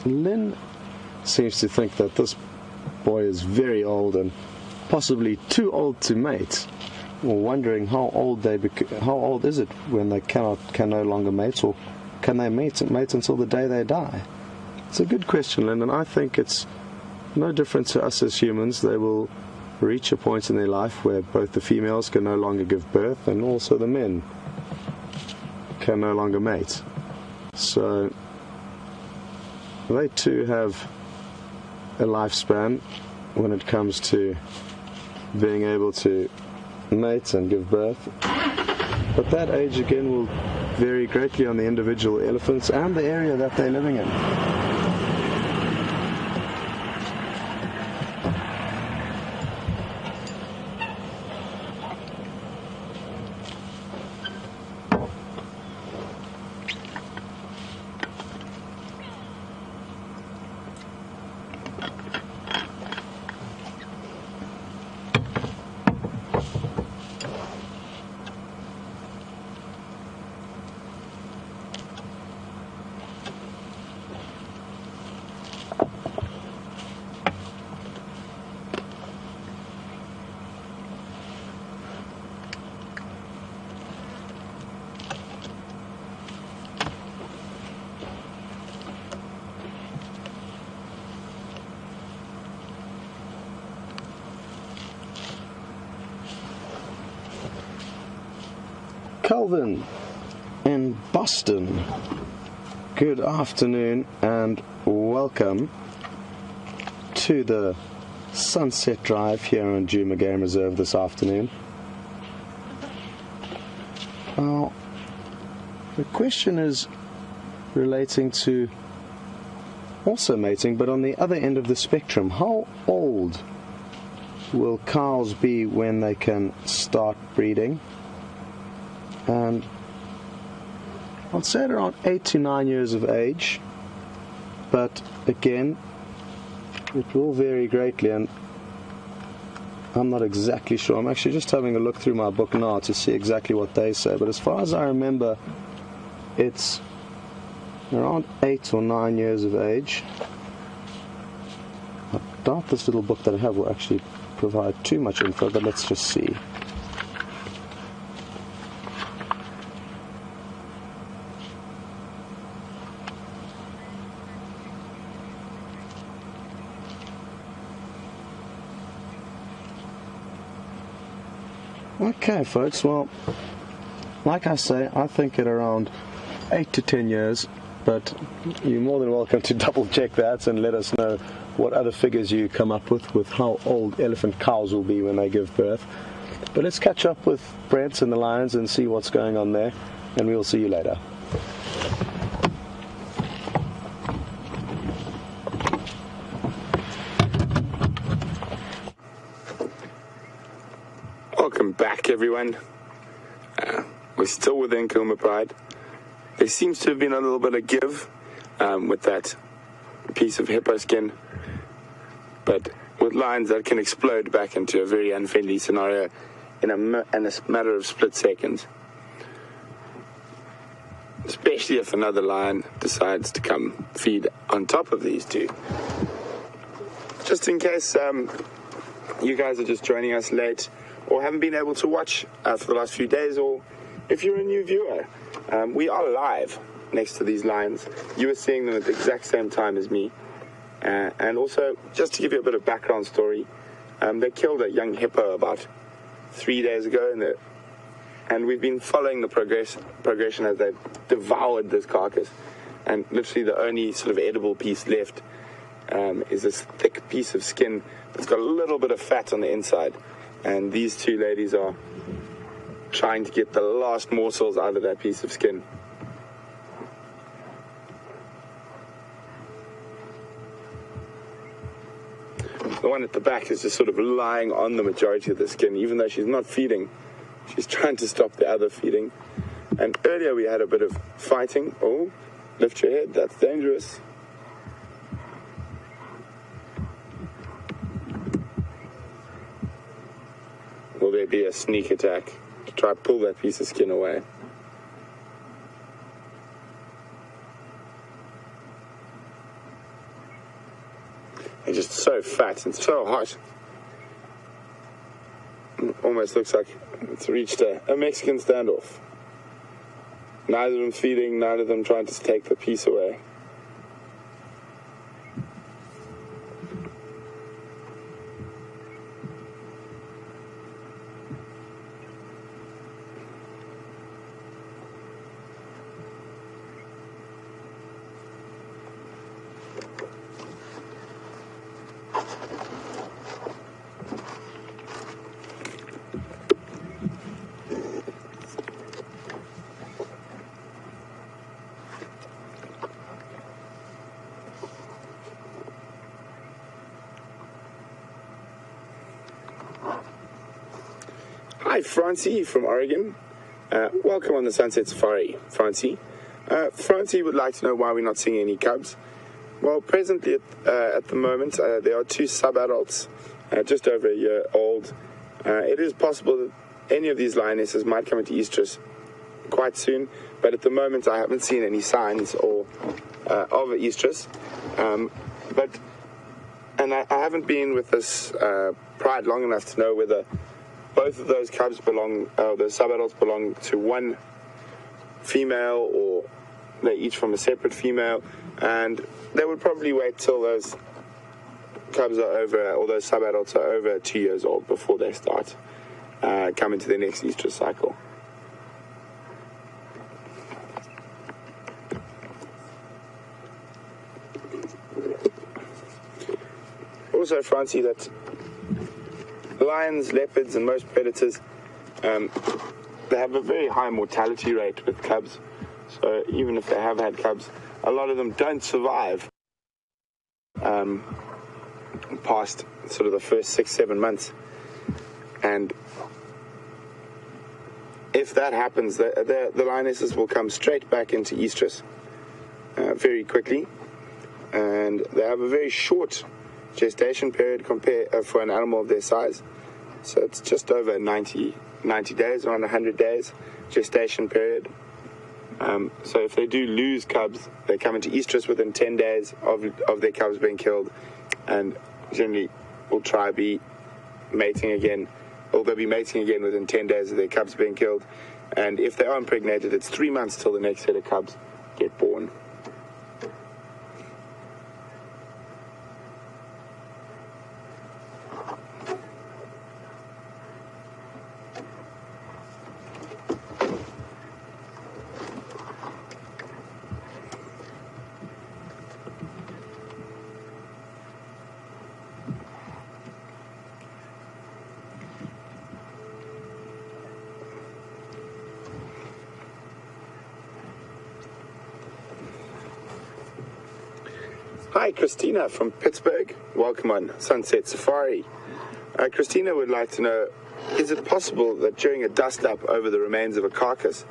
Lynn seems to think that this boy is very old and possibly too old to mate. Or wondering how old is it when they can no longer mate, or can they mate until the day they die? It's a good question, Lynn, and I think it's no different to us as humans. They will reach a point in their life where both the females can no longer give birth and also the men can no longer mate. So they too have a lifespan when it comes to being able to mate and give birth. But that age again will vary greatly on the individual elephants and the area that they're living in. Calvin in Boston, good afternoon and welcome to the Sunset Drive here on Nkuhuma Game Reserve this afternoon. Now, the question is relating to also mating, but on the other end of the spectrum. How old will cows be when they can start breeding? And I'd say at around 8 to 9 years of age, but again, it will vary greatly, and I'm not exactly sure. I'm actually just having a look through my book now to see exactly what they say, but as far as I remember, it's around 8 or 9 years of age. I doubt this little book that I have will actually provide too much info, but let's just see. Okay, folks, well, like I say, I think at around 8 to 10 years, but you're more than welcome to double check that and let us know what other figures you come up with how old elephant cows will be when they give birth. But let's catch up with Brent and the lions and see what's going on there, and we'll see you later. Welcome back, everyone. We're still with Nkuhuma Pride. There seems to have been a little bit of give with that piece of hippo skin, but with lions that can explode back into a very unfriendly scenario in a matter of split seconds. Especially if another lion decides to come feed on top of these two. Just in case you guys are just joining us late or haven't been able to watch for the last few days, or if you're a new viewer, we are live next to these lions. You are seeing them at the exact same time as me. And also, just to give you a bit of background story, they killed a young hippo about 3 days ago, and we've been following the progression as they've devoured this carcass. And literally the only sort of edible piece left is this thick piece of skin that's got a little bit of fat on the inside. And these two ladies are trying to get the last morsels out of that piece of skin. The one at the back is just sort of lying on the majority of the skin, even though she's not feeding. She's trying to stop the other feeding. And earlier we had a bit of fighting. Oh, lift your head, that's dangerous. Will there be a sneak attack to try to pull that piece of skin away? so fat and so hot. Almost looks like it's reached a Mexican standoff. Neither of them feeding, neither of them trying to take the piece away. Hi, Francie from Oregon. Welcome on the Sunset Safari, Francie. Francie would like to know why we're not seeing any cubs. Well, presently at the moment, there are 2 sub-adults, just over a year old. It is possible that any of these lionesses might come into estrus quite soon, but at the moment I haven't seen any signs of estrus. I haven't been with this pride long enough to know whether both of those cubs the sub-adults belong to one female or they're each from a separate female, and they would probably wait till those cubs are over, or those sub-adults are over 2 years old before they start coming to their next estrus cycle. Also, Francie, that lions, leopards, and most predators, they have a very high mortality rate with cubs. So even if they have had cubs, a lot of them don't survive past sort of the first 6-7 months. And if that happens, the lionesses will come straight back into estrus very quickly, and they have a very short gestation period for an animal of their size. So it's just over 90 days, around 100 days gestation period. So if they do lose cubs, they come into estrus within 10 days of their cubs being killed, and generally will try be mating again, or they'll be mating again within 10 days of their cubs being killed. And if they are impregnated, it's 3 months till the next set of cubs get born. Hi, Christina from Pittsburgh. Welcome on Sunset Safari. Christina would like to know, is it possible that during a dust-up over the remains of a carcass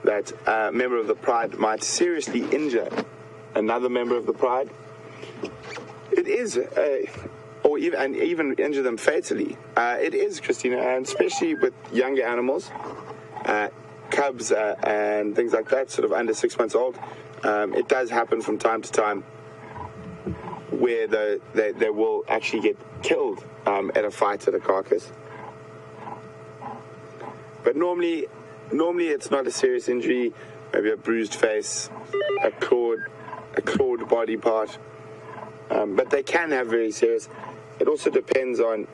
that a member of the pride might seriously injure another member of the pride? It is, or even injure them fatally. It is, Christina, and especially with younger animals, cubs and things like that, sort of under 6 months old. It does happen from time to time, where they will actually get killed at a fight at a carcass. But normally it's not a serious injury, maybe a bruised face, a clawed body part. But they can have very serious. It also depends on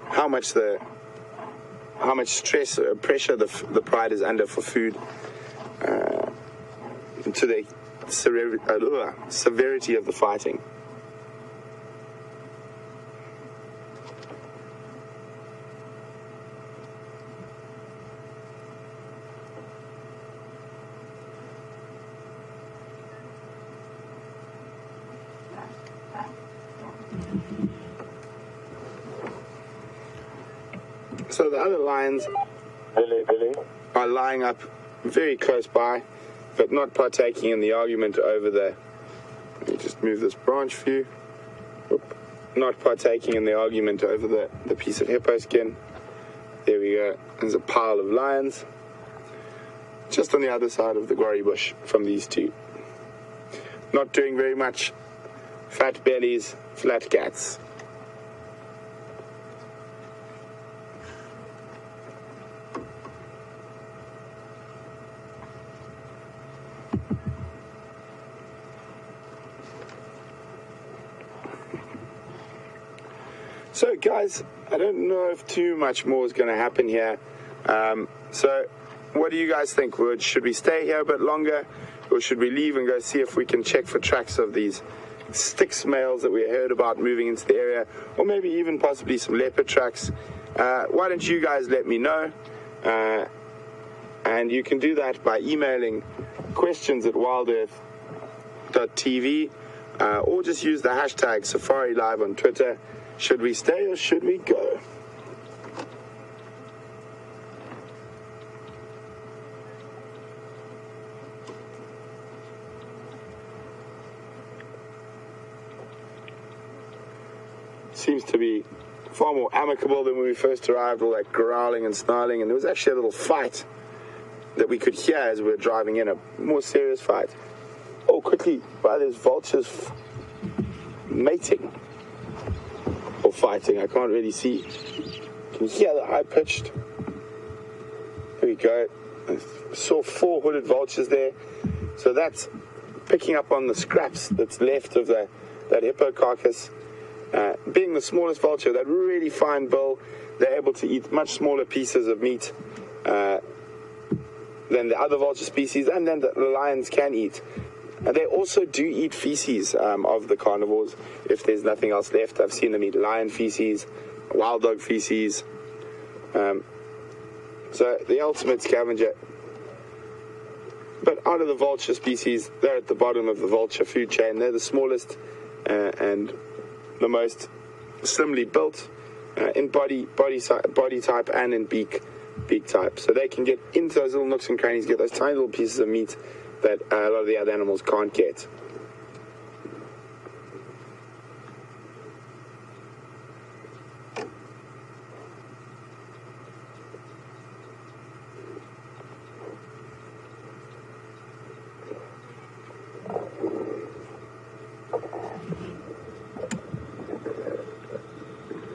how much stress or pressure the pride is under for food, to the severity of the fighting. So the other lions are lying up very close by, but not partaking in the argument over the... Let me just move this branch for you. Not partaking in the argument over the piece of hippo skin. There we go. There's a pile of lions just on the other side of the guarri bush from these two. Not doing very much fat bellies, flat cats. So guys, I don't know if too much more is going to happen here. So what do you guys think? Should we stay here a bit longer, or should we leave and go see if we can check for tracks of these Styx males that we heard about moving into the area, or maybe even possibly some leopard tracks? Why don't you guys let me know? And you can do that by emailing questions@wildearth.tv, or just use the hashtag Safari Live on Twitter. Should we stay or should we go? Seems to be far more amicable than when we first arrived, all that growling and snarling, and there was actually a little fight that we could hear as we were driving in, a more serious fight. Oh, quickly, there's vultures mating. Or fighting, I can't really see. Can you hear the high-pitched? There we go. I saw 4 hooded vultures there. So that's picking up on the scraps that's left of that hippo carcass. Being the smallest vulture, that really fine bill, they're able to eat much smaller pieces of meat than the other vulture species, and then the lions can eat. They also do eat feces of the carnivores if there's nothing else left. I've seen them eat lion feces, wild dog feces. So the ultimate scavenger. But out of the vulture species, they're at the bottom of the vulture food chain. They're the smallest and the most slimly built in body type and in beak type. So they can get into those little nooks and crannies, get those tiny little pieces of meat that a lot of the other animals can't get.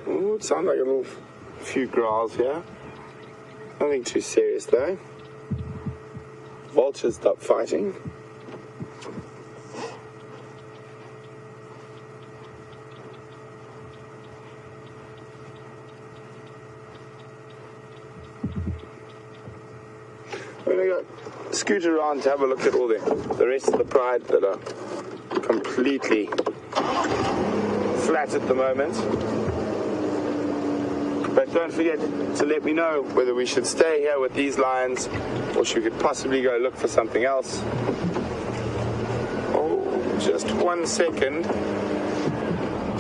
Oh, it sounds like a few growls here. Nothing too serious though. Vultures stop fighting. We're going to go scoot around to have a look at all the rest of the pride that are completely flat at the moment. But don't forget to let me know whether we should stay here with these lions or should we could possibly go look for something else. Oh, just 1 second.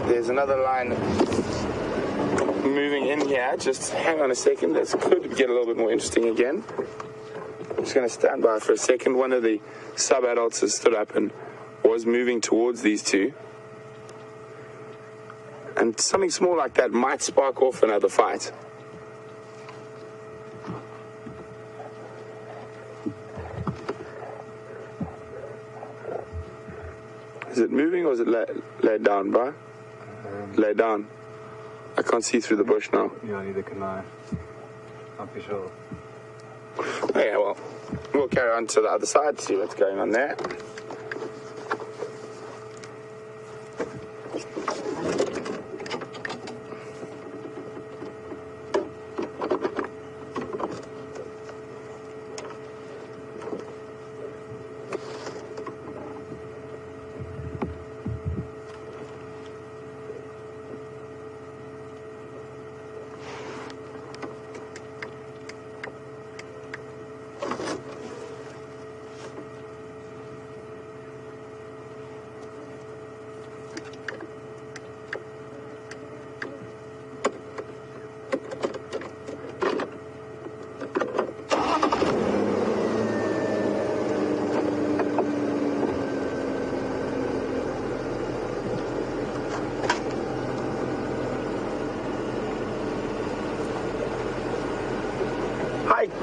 There's another lion moving in here. Just hang on a second. This could get a little bit more interesting again. I'm just going to stand by for a second. One of the sub-adults has stood up and was moving towards these two. And something small like that might spark off another fight. Is it moving or is it laid down, bro? Laid down. I can't see through the bush now. Yeah, neither can I. Can't be sure. Okay, well, we'll carry on to the other side, see what's going on there.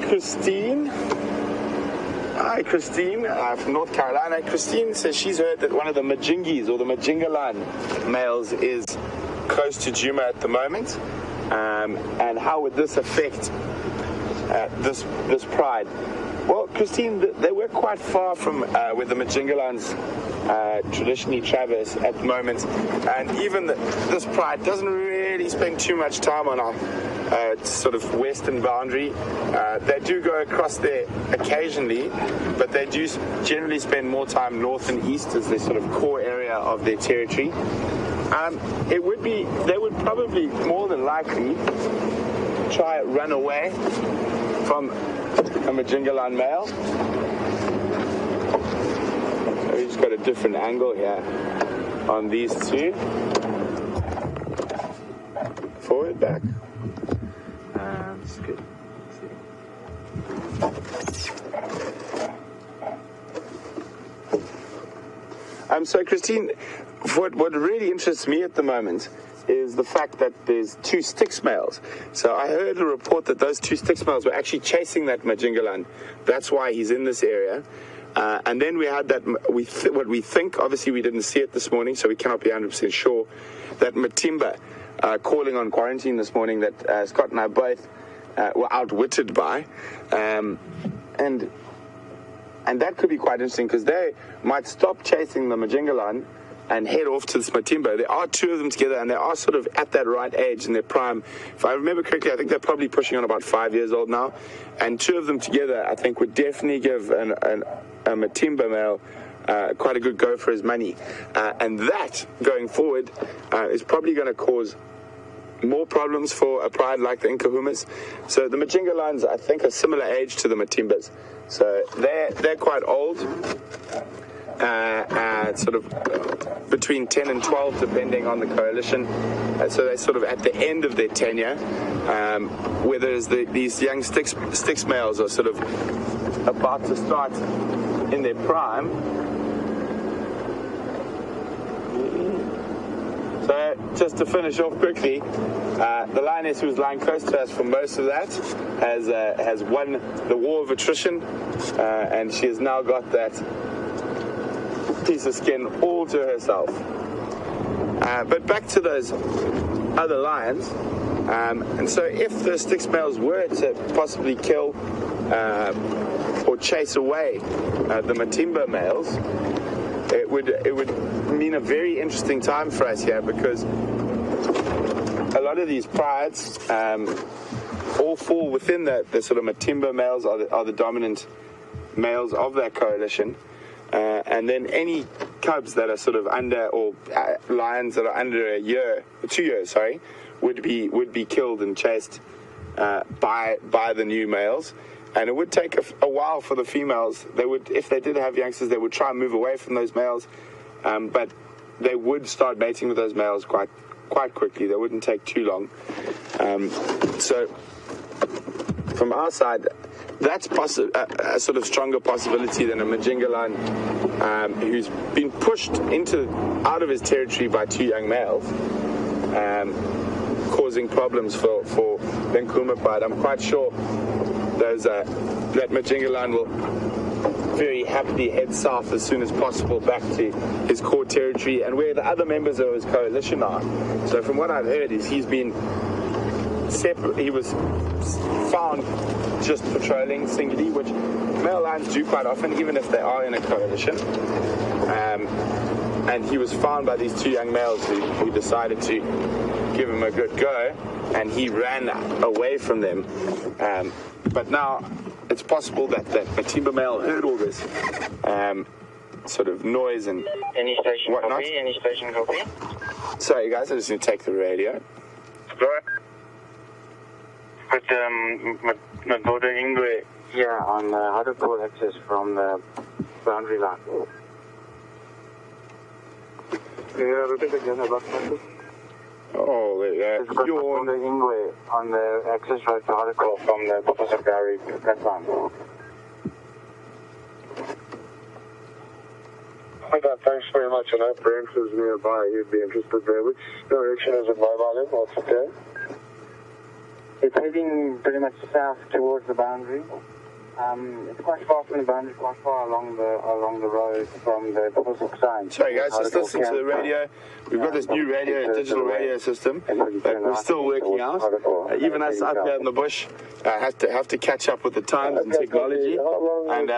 Christine. Hi, Christine from North Carolina. Christine says she's heard that one of the Majingis or the Majingalan males is close to Nkuhuma at the moment. And how would this affect this pride? Well, Christine, they were quite far from where the Majingalans traditionally traverse at the moment, and even this pride doesn't really spend too much time on our sort of western boundary. They do go across there occasionally, but they do generally spend more time north and east as their sort of core area of their territory. They would probably more than likely try run away from a Majingalan male. So we just got a different angle here on these two. Forward, back. That's good. So Christine, what really interests me at the moment is the fact that there's two Styx males. So I heard a report that those two Styx males were actually chasing that Majingalan. That's why he's in this area. And then we had that, what we think, obviously we didn't see it this morning, so we cannot be 100% sure, that Matimba calling on quarantine this morning that Scott and I both were outwitted by. And that could be quite interesting because they might stop chasing the Majingalan and head off to this Matimba. There are two of them together, and they are sort of at that right age in their prime. If I remember correctly, I think they're probably pushing on about 5 years old now. And two of them together, I think, would definitely give a Matimba male quite a good go for his money. And that, going forward, is probably going to cause more problems for a pride like the Nkuhumas. So the Majingalans, I think, are similar age to the Matimbas. So they're quite old. Sort of between 10 and 12 depending on the coalition, so they're sort of at the end of their tenure, whereas these young Styx males are sort of about to start in their prime. So just to finish off quickly, the lioness who was lying close to us for most of that has won the war of attrition, and she has now got that piece of skin all to herself. But back to those other lions, and so if the Styx males were to possibly kill or chase away the Matimba males, it would mean a very interesting time for us here, because a lot of these prides all fall within the sort of Matimba males are the dominant males of that coalition. And then any cubs that are sort of under, or lions that are under 2 years, would be killed and chased by the new males. And it would take a while for the females. They would, if they did have youngsters, they would try and move away from those males, but they would start mating with those males quite quickly. They wouldn't take too long. So from our side, that's a sort of stronger possibility than a Majingalan who's been pushed out of his territory by two young males, causing problems for the Nkuhuma Pride. I'm quite sure that Majingalan will very happily head south as soon as possible back to his core territory and where the other members of his coalition are. So from what I've heard is he's been separate. He was found just patrolling singly, which male lions do quite often, even if they are in a coalition. And he was found by these two young males who decided to give him a good go, and he ran away from them. But now it's possible that Matimba male heard all this sort of noise and any station whatnot. Copy? Any station copy? Sorry, guys, I just need to take the radio. With Magoda Ingwe here on how to call access from the boundary line. Oh, you're the Ingwe on the access road to Hardekel from the Buffelshoek Dam platform. Okay, thanks very much. I know Brent is nearby. He'd be interested there. Which direction is it mobile in? What's it there? It's heading pretty much south towards the boundary. It's quite far from the boundary, quite far along the road from the Buffelshoek sign. Sorry guys, just listen to the radio. We've got this new radio, digital radio system that we're still working out. Even us up here in the bush have to catch up with the times and technology. And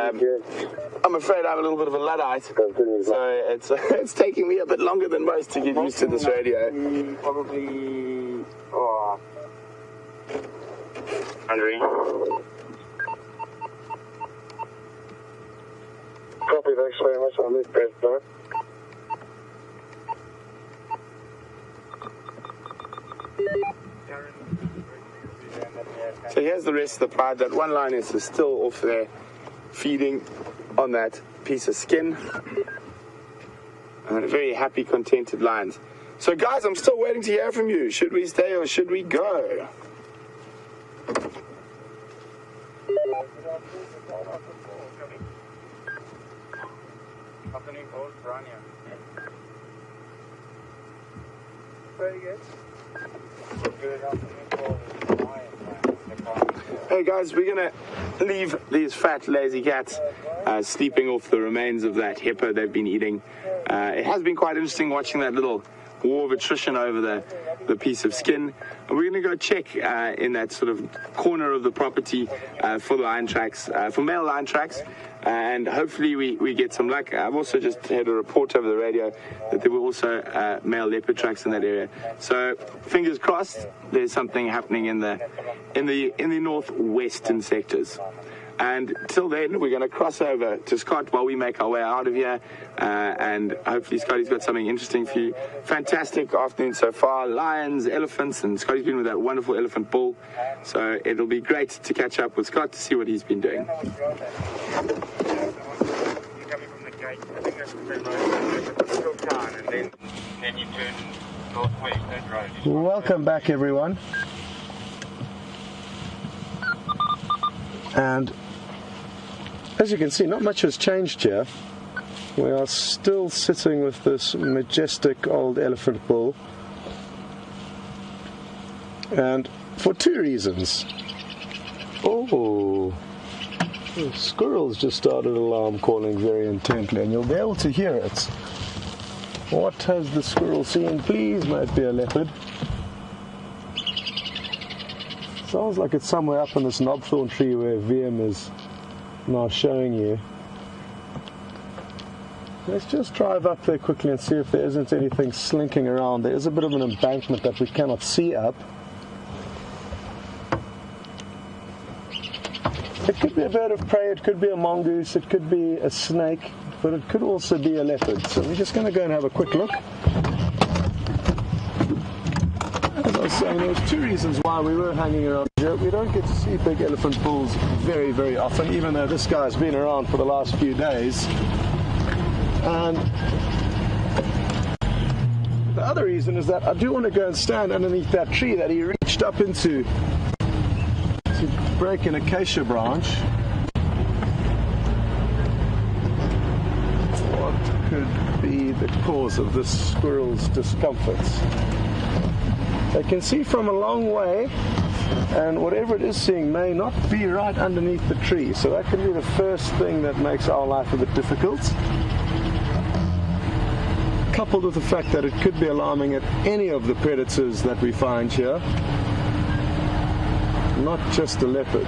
I'm afraid I'm a little bit of a Luddite, so it's taking me a bit longer than most to get used to this radio. Probably, Henry. Copy, thanks very much. I'll leave Brent know. So here's the rest of the pride. That one lioness is still off there feeding on that piece of skin. And very happy, contented lions. So guys, I'm still waiting to hear from you. Should we stay or should we go? Hey guys, we're going to leave these fat lazy cats sleeping off the remains of that hippo they've been eating. It has been quite interesting watching that little war of attrition over the piece of skin. And we're going to go check in that sort of corner of the property for lion tracks, for male lion tracks, and hopefully we get some luck. I've also just had a report over the radio that there were also male leopard tracks in that area. So fingers crossed, there's something happening in the northwestern sectors. And till then, we're going to cross over to Scott while we make our way out of here. And hopefully Scotty's got something interesting for you. Fantastic afternoon so far. Lions, elephants, and Scotty's been with that wonderful elephant bull. So it'll be great to catch up with Scott to see what he's been doing. Welcome back, everyone. And as you can see, not much has changed here. We are still sitting with this majestic old elephant bull, and for two reasons. Oh, the squirrels just started alarm calling very intently, and you'll be able to hear it. What has the squirrel seen? Please, might be a leopard. Sounds like it's somewhere up in this knobthorn tree where VM is now showing you. Let's just drive up there quickly and see if there isn't anything slinking around. There is a bit of an embankment that we cannot see up. It could be a bird of prey, it could be a mongoose, it could be a snake, but it could also be a leopard. So we're just going to go and have a quick look. As I was saying, there's two reasons why we were hanging around here. We don't get to see big elephant bulls very, very often, even though this guy's been around for the last few days. And the other reason is that I do want to go and stand underneath that tree that he reached up into to break an acacia branch. What could be the cause of this squirrel's discomforts? They can see from a long way, and whatever it is seeing may not be right underneath the tree. So that can be the first thing that makes our life a bit difficult. Coupled with the fact that it could be alarming at any of the predators that we find here, not just the leopard.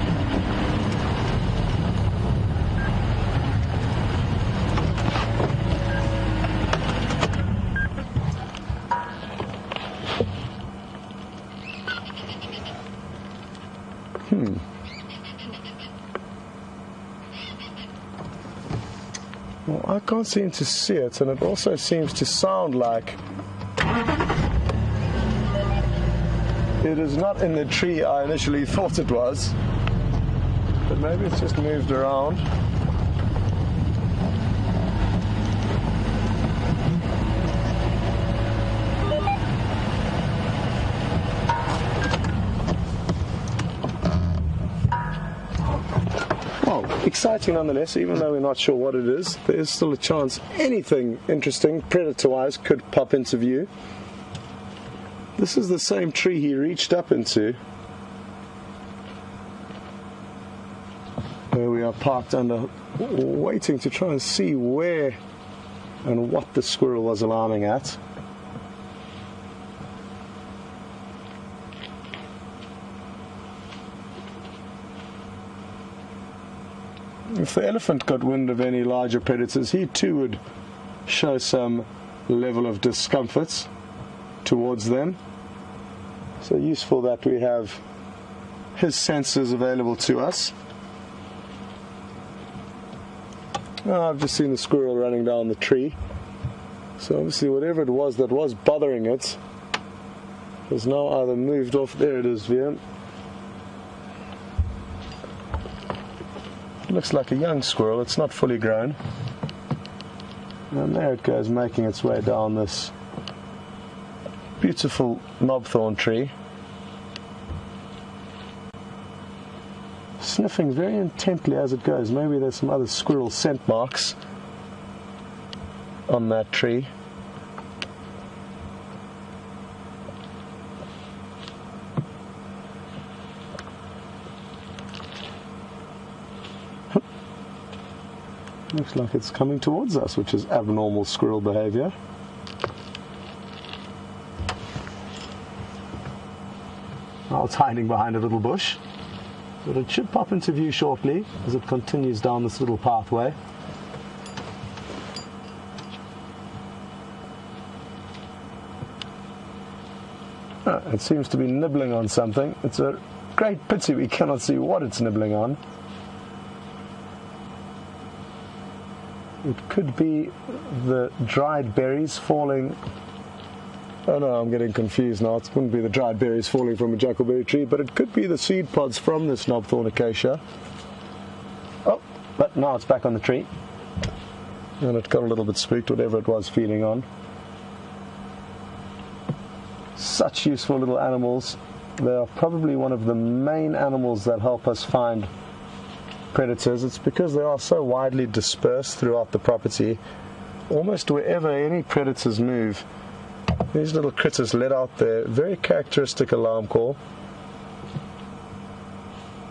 Well, I can't seem to see it, and it also seems to sound like it is not in the tree I initially thought it was, but maybe it's just moved around. Exciting nonetheless, even though we're not sure what it is. There is still a chance anything interesting, predator-wise, could pop into view. This is the same tree he reached up into. where we are parked under, waiting to try and see where and what the squirrel was alarming at. If the elephant got wind of any larger predators, he too would show some level of discomfort towards them. So useful that we have his senses available to us. Oh, I've just seen the squirrel running down the tree. So obviously whatever it was that was bothering it has now either moved off. There it is, Vian. Looks like a young squirrel, it's not fully grown. And there it goes, making its way down this beautiful knobthorn tree. Sniffing very intently as it goes. Maybe there's some other squirrel scent marks on that tree. Looks like it's coming towards us, which is abnormal squirrel behavior. Now it's hiding behind a little bush, but it should pop into view shortly as it continues down this little pathway. It seems to be nibbling on something. It's a great pity we cannot see what it's nibbling on. It could be the dried berries falling. Oh no, I'm getting confused now. It wouldn't be the dried berries falling from a jackalberry tree, but it could be the seed pods from this knobthorn acacia. Oh, but now it's back on the tree. And it got a little bit spooked, whatever it was feeding on. Such useful little animals. They are probably one of the main animals that help us find predators. It's because they are so widely dispersed throughout the property. Almost wherever any predators move, these little critters let out their very characteristic alarm call,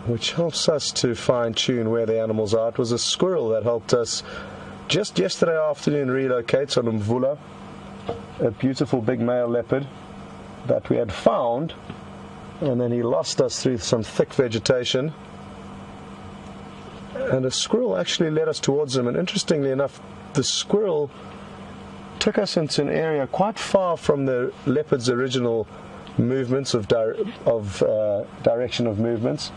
which helps us to fine-tune where the animals are. It was a squirrel that helped us just yesterday afternoon relocate on Mvula, a beautiful big male leopard that we had found, and then he lost us through some thick vegetation. And a squirrel actually led us towards him, and interestingly enough, the squirrel took us into an area quite far from the leopard's original movements of direction of movements.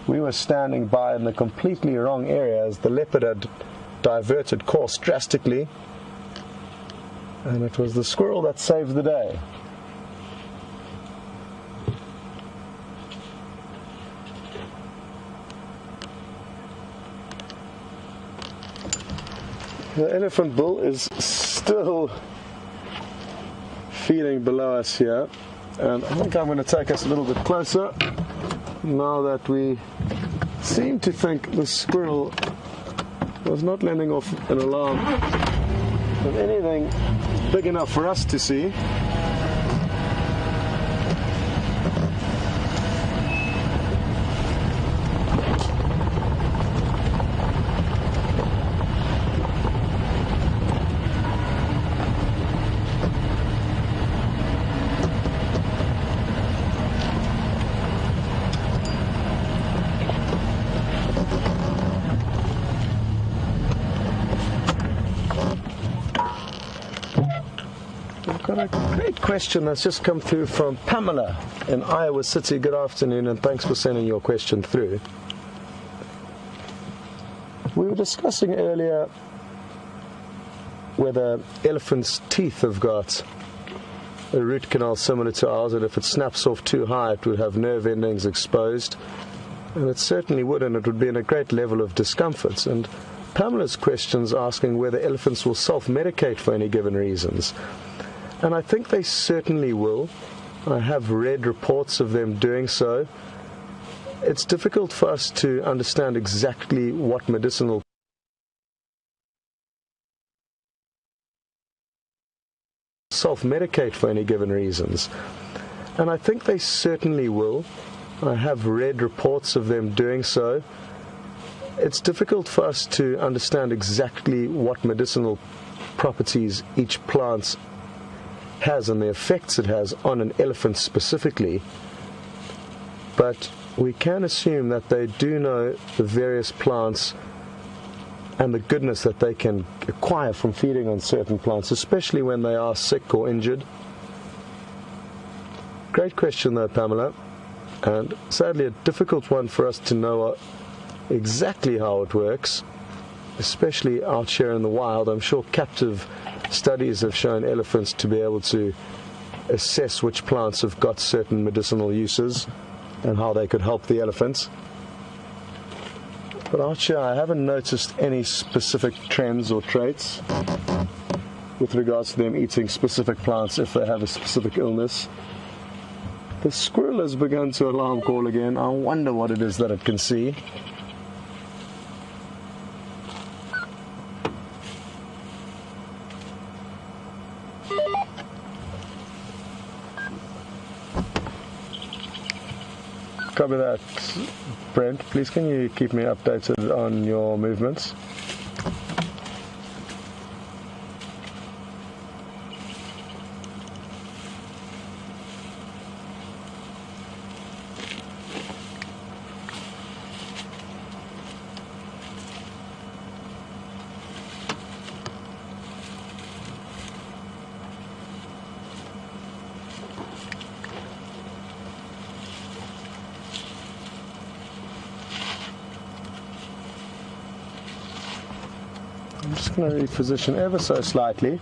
We were standing by in the completely wrong area as the leopard had diverted course drastically, and it was the squirrel that saved the day. The elephant bull is still feeding below us here, and I think I'm going to take us a little bit closer now that we seem to think the squirrel was not letting off an alarm of anything big enough for us to see. Got a great question that's just come through from Pamela in Iowa City. Good afternoon, and thanks for sending your question through. We were discussing earlier whether elephants' teeth have got a root canal similar to ours, and if it snaps off too high it would have nerve endings exposed, and it certainly would, and it would be in a great level of discomfort. And Pamela's question's asking whether elephants will self-medicate for any given reasons. And I think they certainly will. I have read reports of them doing so. It's difficult for us to understand exactly what medicinal self-medicate for any given reasons. And I think they certainly will. I have read reports of them doing so. it's difficult for us to understand exactly what medicinal properties each plant has and the effects it has on an elephant specifically, but we can assume that they do know the various plants and the goodness that they can acquire from feeding on certain plants, especially when they are sick or injured. Great question though, Pamela, and sadly a difficult one for us to know exactly how it works, especially out here in the wild. I'm sure captive studies have shown elephants to be able to assess which plants have got certain medicinal uses and how they could help the elephants. But out here I haven't noticed any specific trends or traits with regards to them eating specific plants if they have a specific illness. The squirrel has begun to alarm call again. I wonder what it is that it can see. Copy that, Brent. Please can you keep me updated on your movements? I'm just going to reposition ever so slightly.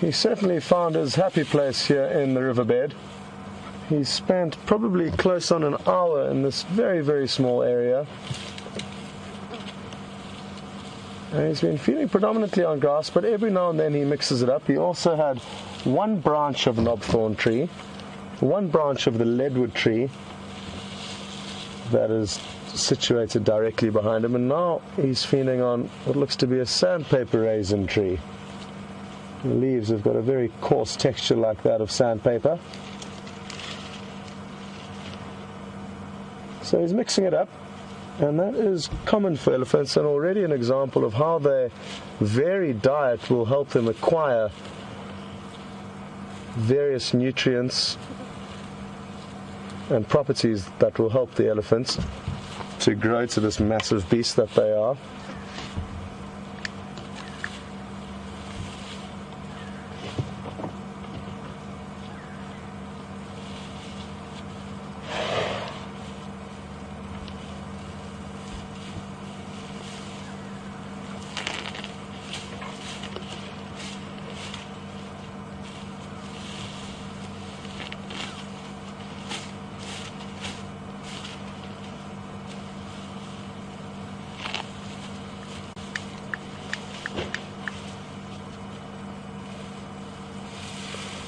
He certainly found his happy place here in the riverbed. He spent probably close on an hour in this very, very small area. And he's been feeding predominantly on grass, but every now and then he mixes it up. He also had one branch of knobthorn tree, one branch of the leadwood tree that is situated directly behind him, and now he's feeding on what looks to be a sandpaper raisin tree. The leaves have got a very coarse texture like that of sandpaper. So he's mixing it up. And that is common for elephants, and already an example of how their varied diet will help them acquire various nutrients and properties that will help the elephants to grow to this massive beast that they are.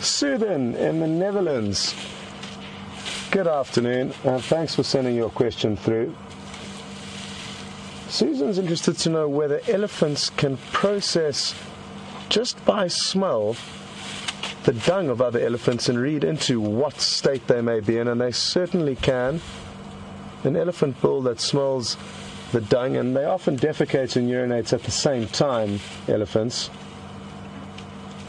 Sudan in the Netherlands. Good afternoon, thanks for sending your question through. Susan's interested to know whether elephants can process, just by smell, the dung of other elephants and read into what state they may be in, and they certainly can. An elephant bull that smells the dung, and they often defecate and urinate at the same time, elephants.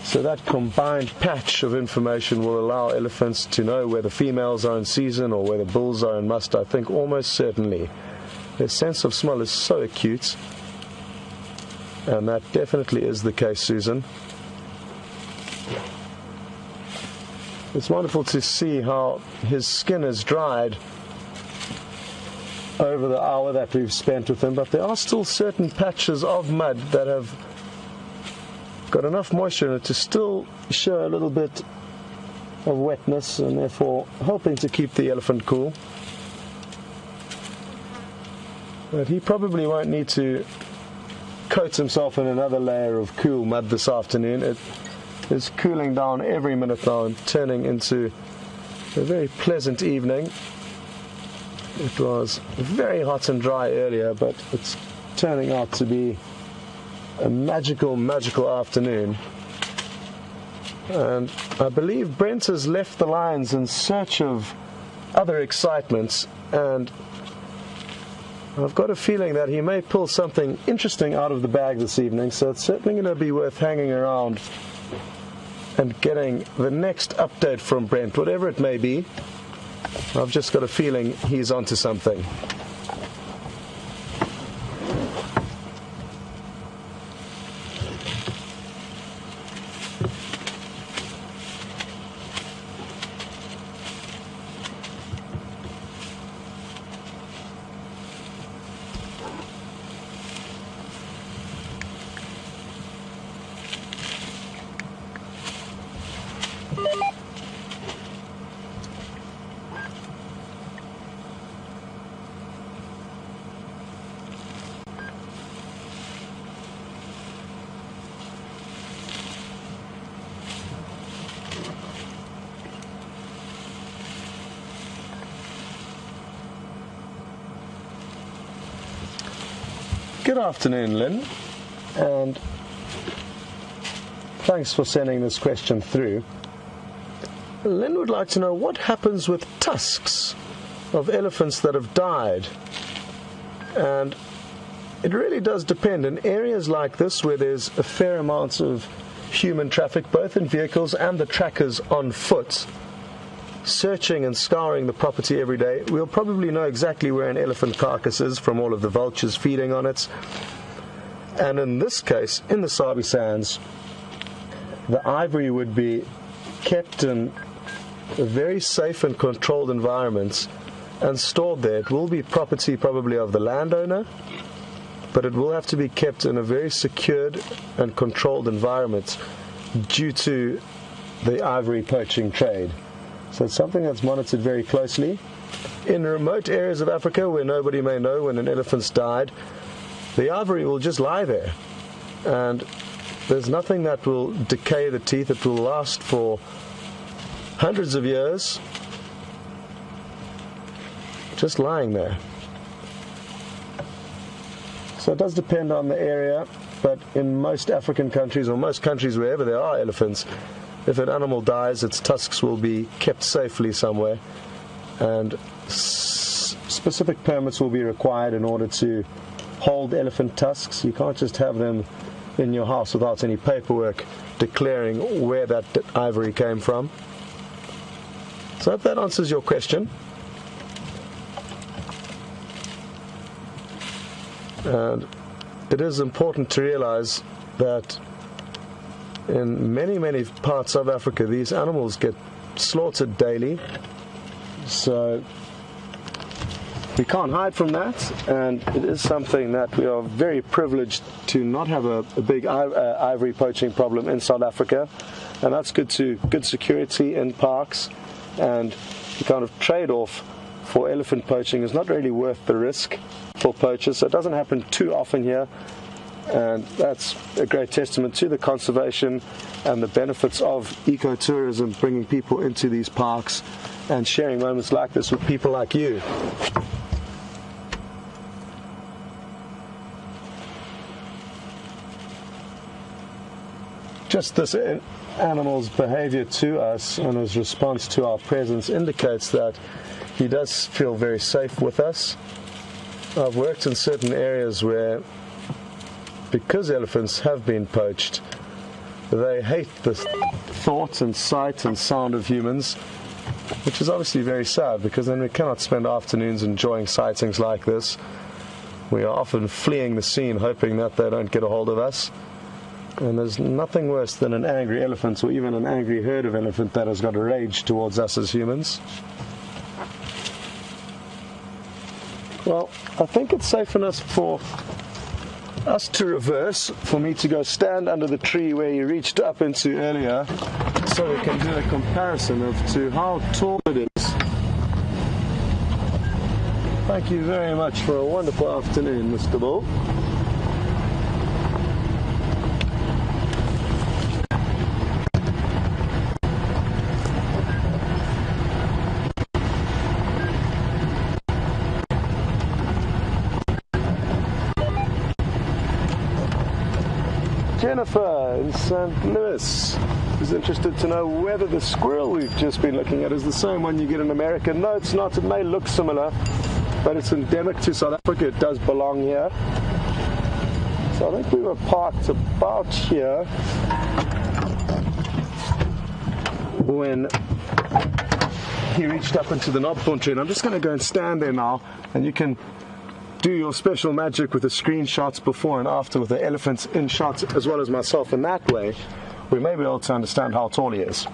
So that combined patch of information will allow elephants to know whether females are in season or whether bulls are in must, I think, almost certainly. Their sense of smell is so acute, and that definitely is the case, Susan. It's wonderful to see how his skin has dried over the hour that we've spent with him, but there are still certain patches of mud that have got enough moisture in it to still show a little bit of wetness, and therefore helping to keep the elephant cool. But he probably won't need to coat himself in another layer of cool mud this afternoon. It is cooling down every minute now and turning into a very pleasant evening. It was very hot and dry earlier, but it's turning out to be a magical, magical afternoon. And I believe Brent has left the lines in search of other excitements, and I've got a feeling that he may pull something interesting out of the bag this evening, so it's certainly going to be worth hanging around and getting the next update from Brent, whatever it may be. I've just got a feeling he's onto something. Good afternoon, Lynn, and thanks for sending this question through. Lynn would like to know what happens with tusks of elephants that have died. And it really does depend. In areas like this where there's a fair amount of human traffic, both in vehicles and the trackers on foot, searching and scouring the property every day, we'll probably know exactly where an elephant carcass is from all of the vultures feeding on it. And in this case, in the Sabi Sands, the ivory would be kept in a very safe and controlled environment and stored there. It will be property probably of the landowner, but it will have to be kept in a very secured and controlled environment due to the ivory poaching trade. So it's something that's monitored very closely. In remote areas of Africa where nobody may know when an elephant's died, the ivory will just lie there. And there's nothing that will decay the teeth. It will last for hundreds of years, just lying there. So it does depend on the area, but in most African countries, or most countries wherever there are elephants, if an animal dies, its tusks will be kept safely somewhere, and specific permits will be required in order to hold elephant tusks. You can't just have them in your house without any paperwork declaring where that ivory came from. So I hope that answers your question. And it is important to realize that in many, many parts of Africa, these animals get slaughtered daily. So we can't hide from that, and it is something that we are very privileged to not have a big ivory poaching problem in South Africa, and that's good security in parks, and the kind of trade-off for elephant poaching is not really worth the risk for poachers, so it doesn't happen too often here. And that's a great testament to the conservation and the benefits of ecotourism, bringing people into these parks and sharing moments like this with people like you. Just this animal's behavior to us and his response to our presence indicates that he does feel very safe with us. I've worked in certain areas where, because elephants have been poached, they hate the thought and sight and sound of humans, which is obviously very sad, because then we cannot spend afternoons enjoying sightings like this. We are often fleeing the scene hoping that they don't get a hold of us. And there's nothing worse than an angry elephant, or even an angry herd of elephant that has got a rage towards us as humans. Well, I think it's safe enough for us to reverse, for me to go stand under the tree where you reached up into earlier, so we can do a comparison of to how tall it is. Thank you very much for a wonderful afternoon, Mr. Bull. Jennifer in St. Louis is interested to know whether the squirrel we've just been looking at is the same one you get in America. No, it's not. It may look similar, but it's endemic to South Africa. It does belong here. So I think we were parked about here when he reached up into the knobthorn tree. And I'm just going to go and stand there now, and you can do your special magic with the screenshots before and after with the elephants in shots as well as myself. In that way, we may be able to understand how tall he is.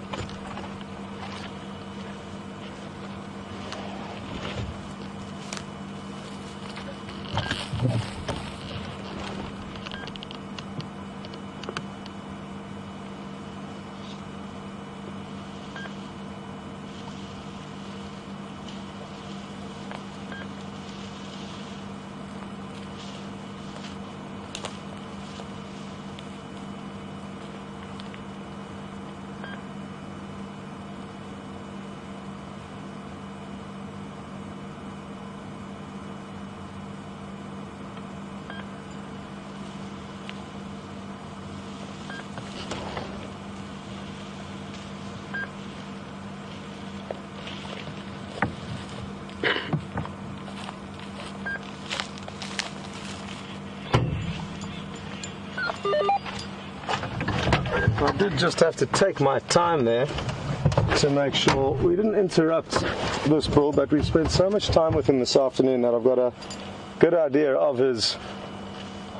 I did just have to take my time there to make sure we didn't interrupt this bull, but we spent so much time with him this afternoon that I've got a good idea of his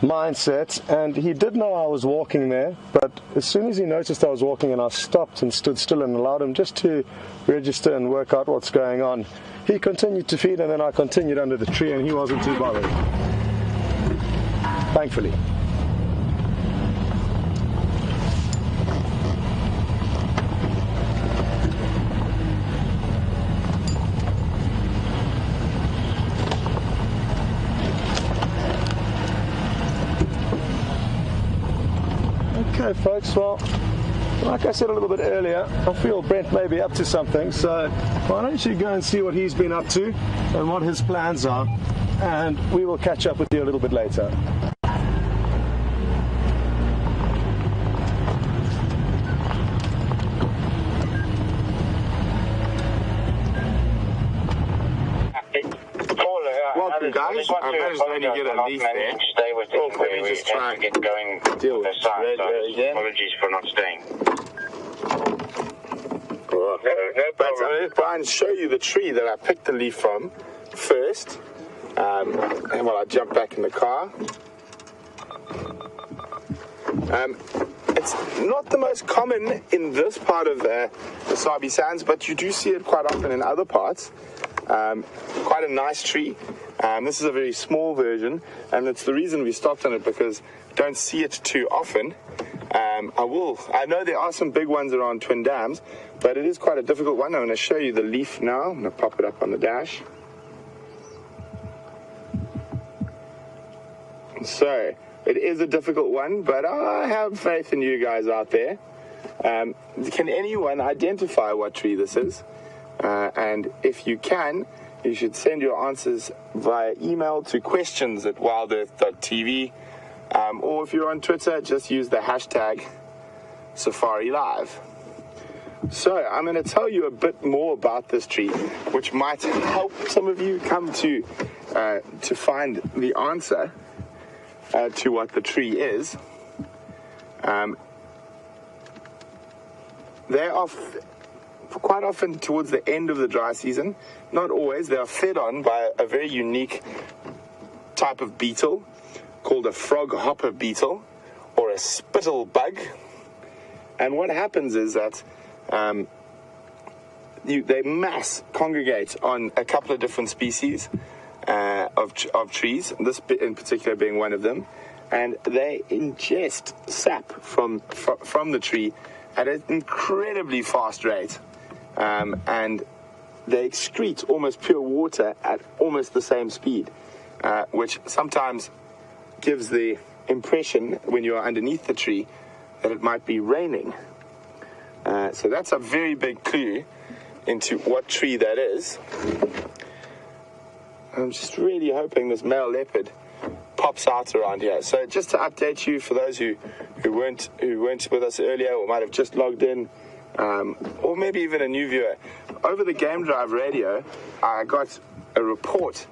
mindset. And he did know I was walking there, but as soon as he noticed I was walking and I stopped and stood still and allowed him just to register and work out what's going on, he continued to feed, and then I continued under the tree and he wasn't too bothered, thankfully. Okay, folks, well, like I said a little bit earlier, I feel Brent may be up to something, so why don't you go and see what he's been up to and what his plans are, and we will catch up with you a little bit later. Welcome, guys. I managed to only get a leaf there. Stay with it. Let me just try to get going. Deal with red again. Apologies for not staying. But I'm going to try and show you the tree that I picked the leaf from first. And while I jump back in the car. It's not the most common in this part of the Sabi Sands, but you do see it quite often in other parts. Quite a nice tree. This is a very small version, and it's the reason we stopped on it, because we don't see it too often. I know there are some big ones around Twin Dams, but it is quite a difficult one. I'm going to show you the leaf now. I'm going to pop it up on the dash. So, it is a difficult one, but I have faith in you guys out there. Can anyone identify what tree this is? And if you can, you should send your answers via email to questions@wildearth.tv, or if you're on Twitter, just use the hashtag Safari Live. So I'm going to tell you a bit more about this tree, which might help some of you come to find the answer to what the tree is. They are quite often towards the end of the dry season, not always, they are fed on by a very unique type of beetle called a frog hopper beetle or a spittle bug. And what happens is that they mass congregate on a couple of different species of trees, this in particular being one of them, and they ingest sap from the tree at an incredibly fast rate. And they excrete almost pure water at almost the same speed, which sometimes gives the impression when you're underneath the tree that it might be raining. So that's a very big clue into what tree that is. I'm just really hoping this male leopard pops out around here. So just to update you, for those who weren't with us earlier or might have just logged in, or maybe even a new viewer, over the Game Drive radio, I got a report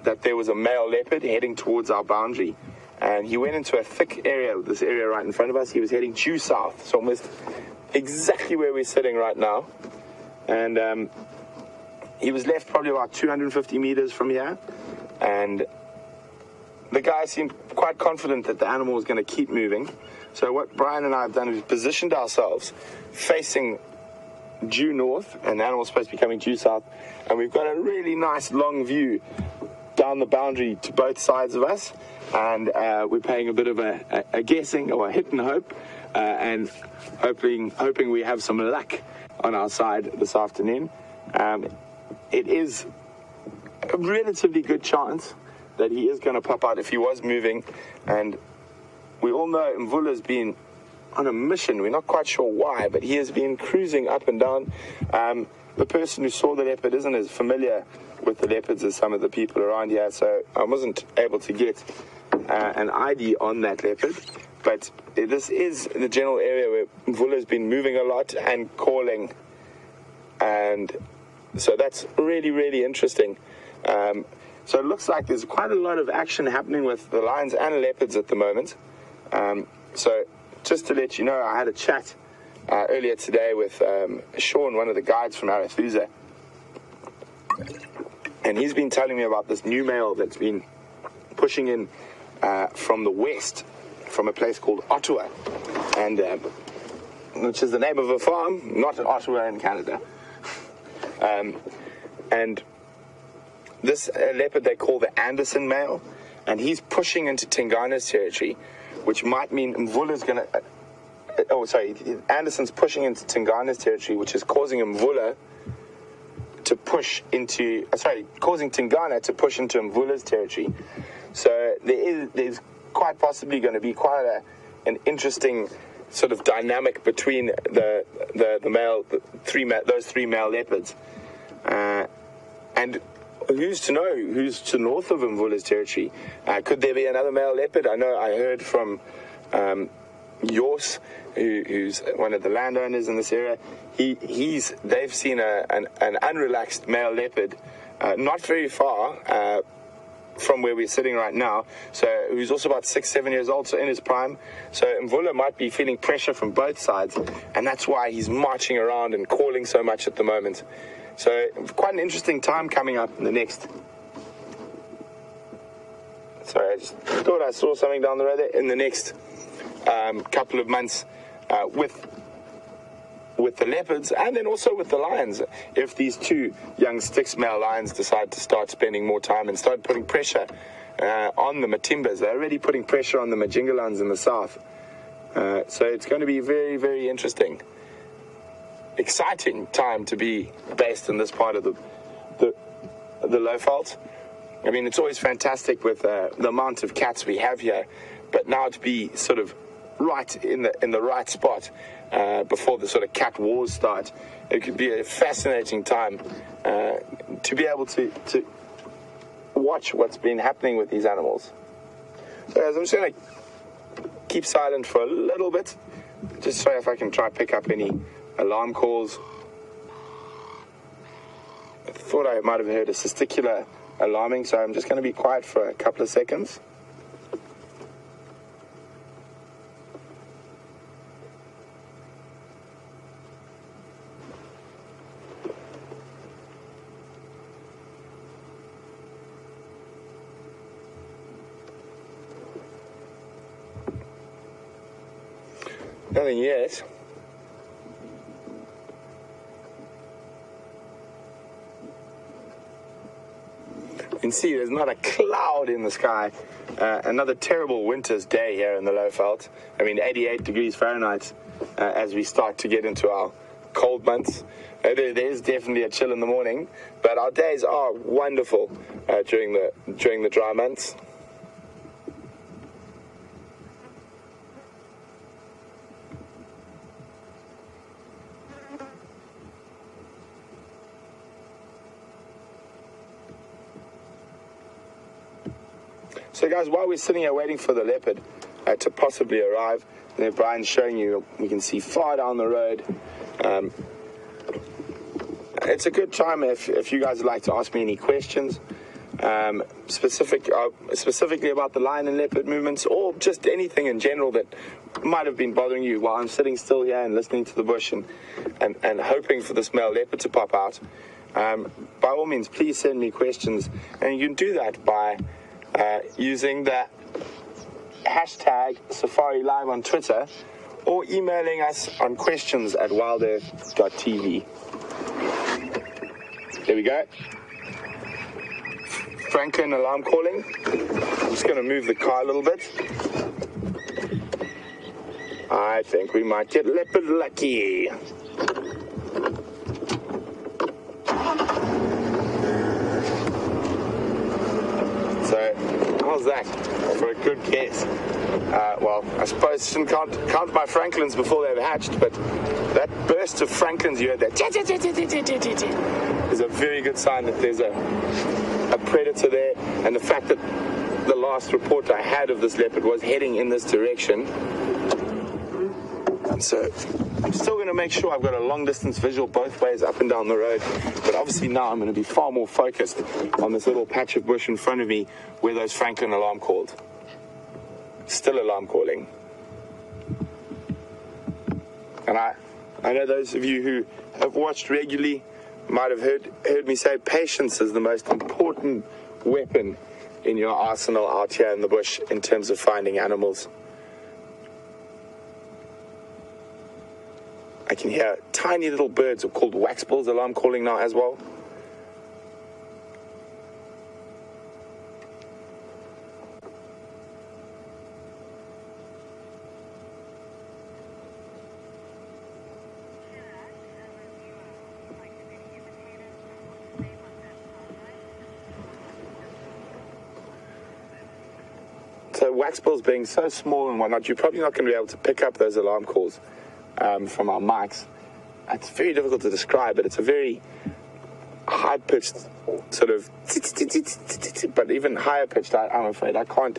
that there was a male leopard heading towards our boundary, and he went into a thick area, this area right in front of us. He was heading due south, so almost exactly where we're sitting right now, and he was left probably about 250 meters from here, and the guy seemed quite confident that the animal was going to keep moving. So what Brian and I have done is positioned ourselves facing due north, and the animal's supposed to be coming due south, and we've got a really nice long view down the boundary to both sides of us, and we're paying a bit of a guessing or a hit and hope, and hoping we have some luck on our side this afternoon. It is a relatively good chance that he is going to pop out if he was moving, and we all know Mvula's been on a mission. We're not quite sure why, but he has been cruising up and down. The person who saw the leopard isn't as familiar with the leopards as some of the people around here, so I wasn't able to get an ID on that leopard, but this is the general area where Mvula's been moving a lot and calling, and so that's really, really interesting. So it looks like there's quite a lot of action happening with the lions and leopards at the moment. So just to let you know, I had a chat earlier today with Sean, one of the guides from Arathusa, and he's been telling me about this new male that's been pushing in from the west, from a place called Ottawa, and which is the name of a farm, not in Ottawa in Canada. And this leopard they call the Anderson male, and he's pushing into Tingana's territory, which might mean Mvula's going to... Anderson's pushing into Tingana's territory, which is causing Mvula to push into... causing Tingana to push into Mvula's territory. So there's quite possibly going to be quite an interesting sort of dynamic between the male, those three male leopards. And who's to know who's to north of Mvula's territory? Could there be another male leopard? I know I heard from Yors, who's one of the landowners in this area. They've seen an unrelaxed male leopard not very far from where we're sitting right now, so who's also about 6-7 years old, so in his prime. So Mvula might be feeling pressure from both sides, and that's why he's marching around and calling so much at the moment. So quite an interesting time coming up in the next... Sorry, I just thought I saw something down the road there. In the next couple of months with the leopards, and then also with the lions, if these two young Styx male lions decide to start spending more time and start putting pressure on the Matimbas. They're already putting pressure on the Majingalans in the south. So it's going to be very, very interesting. Exciting time to be based in this part of the Lowveld. I mean, it's always fantastic with the amount of cats we have here, but now to be sort of right in the right spot before the sort of cat wars start, it could be a fascinating time to be able to watch what's been happening with these animals. So I'm just going to keep silent for a little bit, just so if I can try pick up any alarm calls. I thought I might have heard a testicular alarming, so I'm just going to be quiet for a couple of seconds. Nothing yet. You can see there's not a cloud in the sky. Another terrible winter's day here in the Lowveld. I mean, 88 degrees Fahrenheit as we start to get into our cold months. There's definitely a chill in the morning, but our days are wonderful during the dry months. So guys, while we're sitting here waiting for the leopard to possibly arrive, and then Brian's showing you, we can see far down the road. It's a good time if you guys would like to ask me any questions, specifically about the lion and leopard movements, or just anything in general that might have been bothering you while I'm sitting still here and listening to the bush and hoping for this male leopard to pop out. By all means, please send me questions, and you can do that by using the hashtag Safari Live on Twitter, or emailing us on questions@wildearth.tv. There we go. Franklin alarm calling. I'm just going to move the car a little bit. I think we might get leopard lucky. So, how's that for a good guess? Well, I suppose I shouldn't count my Franklins before they've hatched, but that burst of Franklins you heard, that is a very good sign that there's a predator there, and the fact that the last report I had of this leopard was heading in this direction. So I'm still going to make sure I've got a long distance visual both ways up and down the road, but obviously now I'm going to be far more focused on this little patch of bush in front of me where those Franklin alarm called. Still alarm calling. And I know those of you who have watched regularly might have heard me say patience is the most important weapon in your arsenal out here in the bush in terms of finding animals. I can hear tiny little birds called waxbills alarm calling now as well. So waxbills being so small and whatnot, you're probably not going to be able to pick up those alarm calls from our mics. It's very difficult to describe, but it's a very high-pitched sort of, but even higher-pitched, I'm afraid. I can't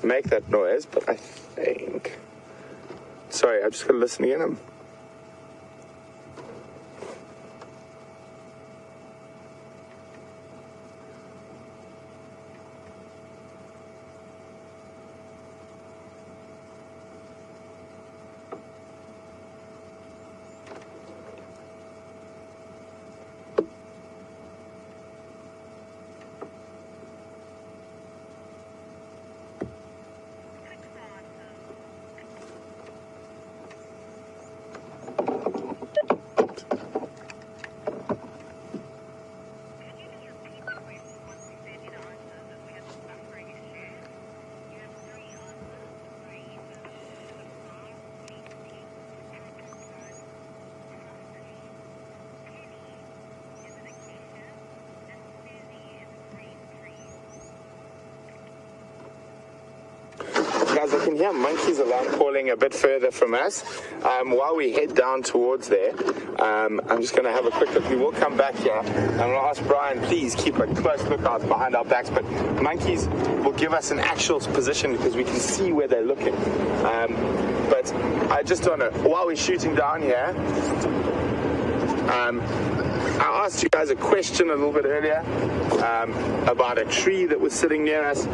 make that noise, but I think... Sorry, I'm just going to listen again. Guys, I can hear monkeys alarm calling a bit further from us. While we head down towards there, I'm just going to have a quick look. We will come back here. I'm going to ask Brian, please keep a close lookout behind our backs. But monkeys will give us an actual position because we can see where they're looking. But I just want to, while we're shooting down here, I asked you guys a question a little bit earlier about a tree that was sitting near us,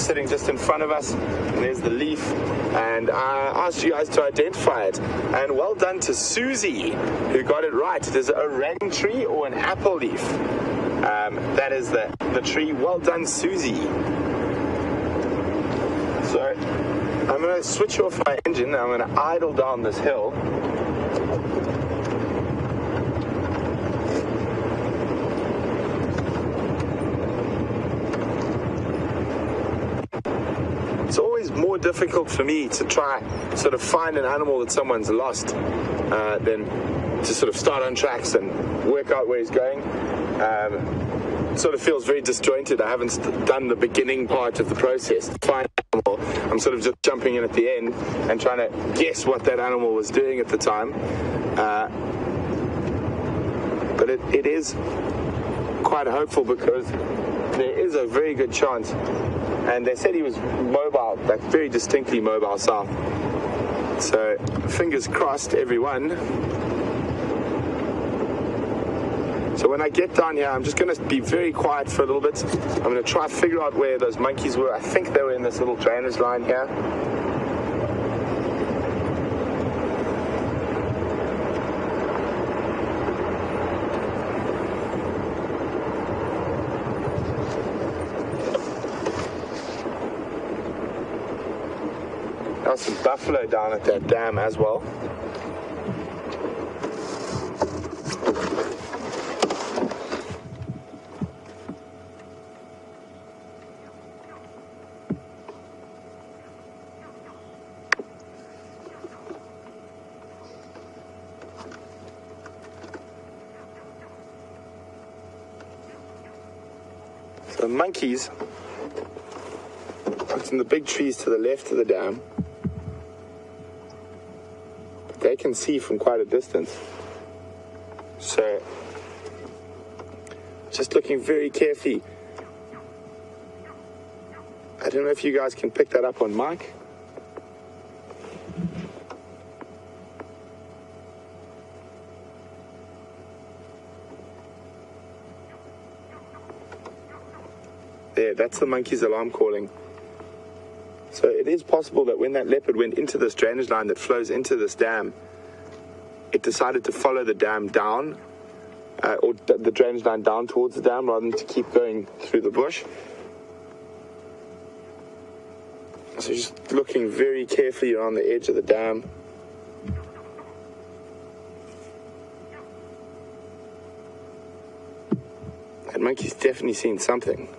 sitting just in front of us, and there's the leaf, and I asked you guys to identify it, and well done to Susie who got it right. It is a orang tree or an apple leaf. That is the tree. Well done, Susie. So I'm going to switch off my engine. I'm going to idle down this hill. It's always more difficult for me to try sort of find an animal that someone's lost than to sort of start on tracks and work out where he's going. It sort of feels very disjointed. I haven't done the beginning part of the process to find an animal. I'm sort of just jumping in at the end and trying to guess what that animal was doing at the time. But it is quite hopeful because there is a very good chance and they said he was mobile, like very distinctly mobile south. So fingers crossed, everyone. So when I get down here, I'm just going to be very quiet for a little bit. I'm going to try to figure out where those monkeys were. I think they were in this little drainage line here. There's some buffalo down at that dam as well. So the monkeys, it's in the big trees to the left of the dam. They can see from quite a distance. So, just looking very carefully. I don't know if you guys can pick that up on mic. There, that's the monkey's alarm calling. So it is possible that when that leopard went into this drainage line that flows into this dam, it decided to follow the dam down, or the drainage line down towards the dam rather than to keep going through the bush. So just looking very carefully around the edge of the dam. That monkey's definitely seen something.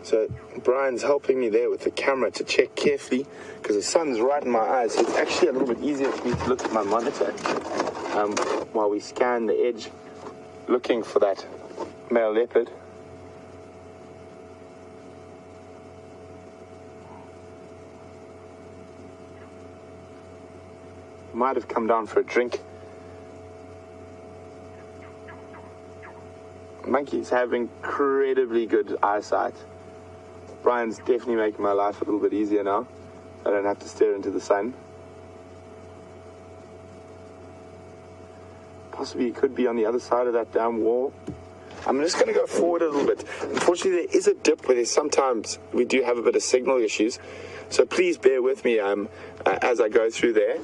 So Brian's helping me there with the camera to check carefully because the sun's right in my eyes. So it's actually a little bit easier for me to look at my monitor while we scan the edge looking for that male leopard. Might have come down for a drink. Monkeys have incredibly good eyesight. Brian's definitely making my life a little bit easier now. I don't have to stare into the sun. Possibly it could be on the other side of that dam wall. I'm just going to go forward a little bit. Unfortunately, there is a dip where sometimes we do have a bit of signal issues. So please bear with me as I go through there.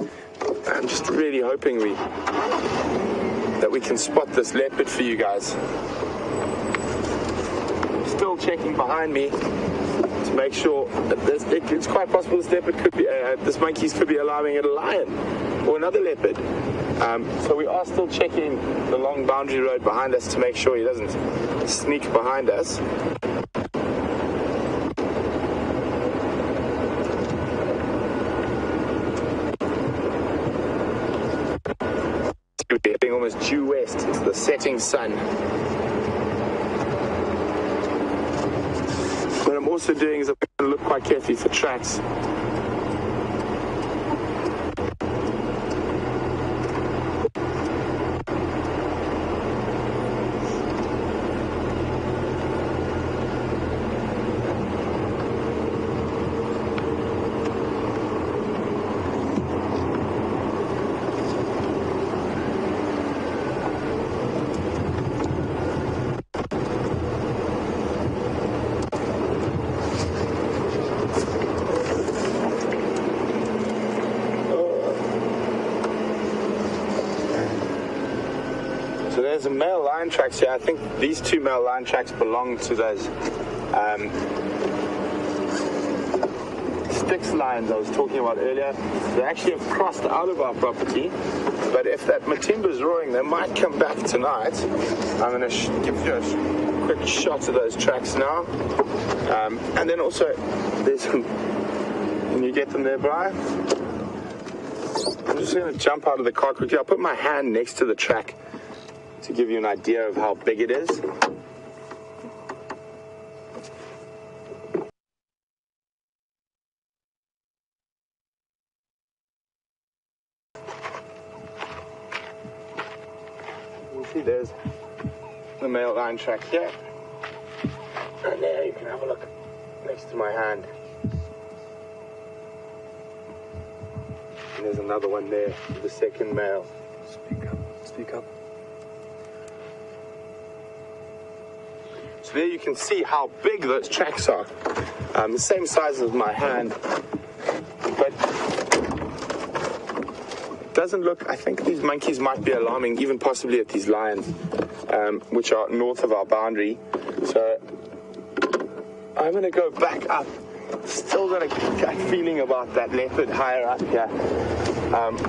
I'm just really hoping that we can spot this leopard for you guys. Still checking behind me to make sure that it's quite possible this leopard could be, this monkeys could be allowing it a lion or another leopard. So we are still checking the long boundary road behind us to make sure he doesn't sneak behind us. We're heading almost due west into the setting sun. What I'm also doing is I'm going to look quite carefully for tracks. So there's a male lion tracks here. I think these two male lion tracks belong to those Styx lions I was talking about earlier. They actually have crossed out of our property, but if that Matimba's roaring, they might come back tonight. I'm going to give you a quick shot of those tracks now. And then also, there's some... Can you get them there, Brian? I'm just going to jump out of the car quickly. I'll put my hand next to the track to give you an idea of how big it is. See, there's the male line track here. And there you can have a look next to my hand. And there's another one there, the second male. Speak up. Speak up. So there you can see how big those tracks are. The same size as my hand. But it doesn't look, I think these monkeys might be alarming, even possibly at these lions, which are north of our boundary. So I'm going to go back up. Still got a gut feeling about that leopard higher up here.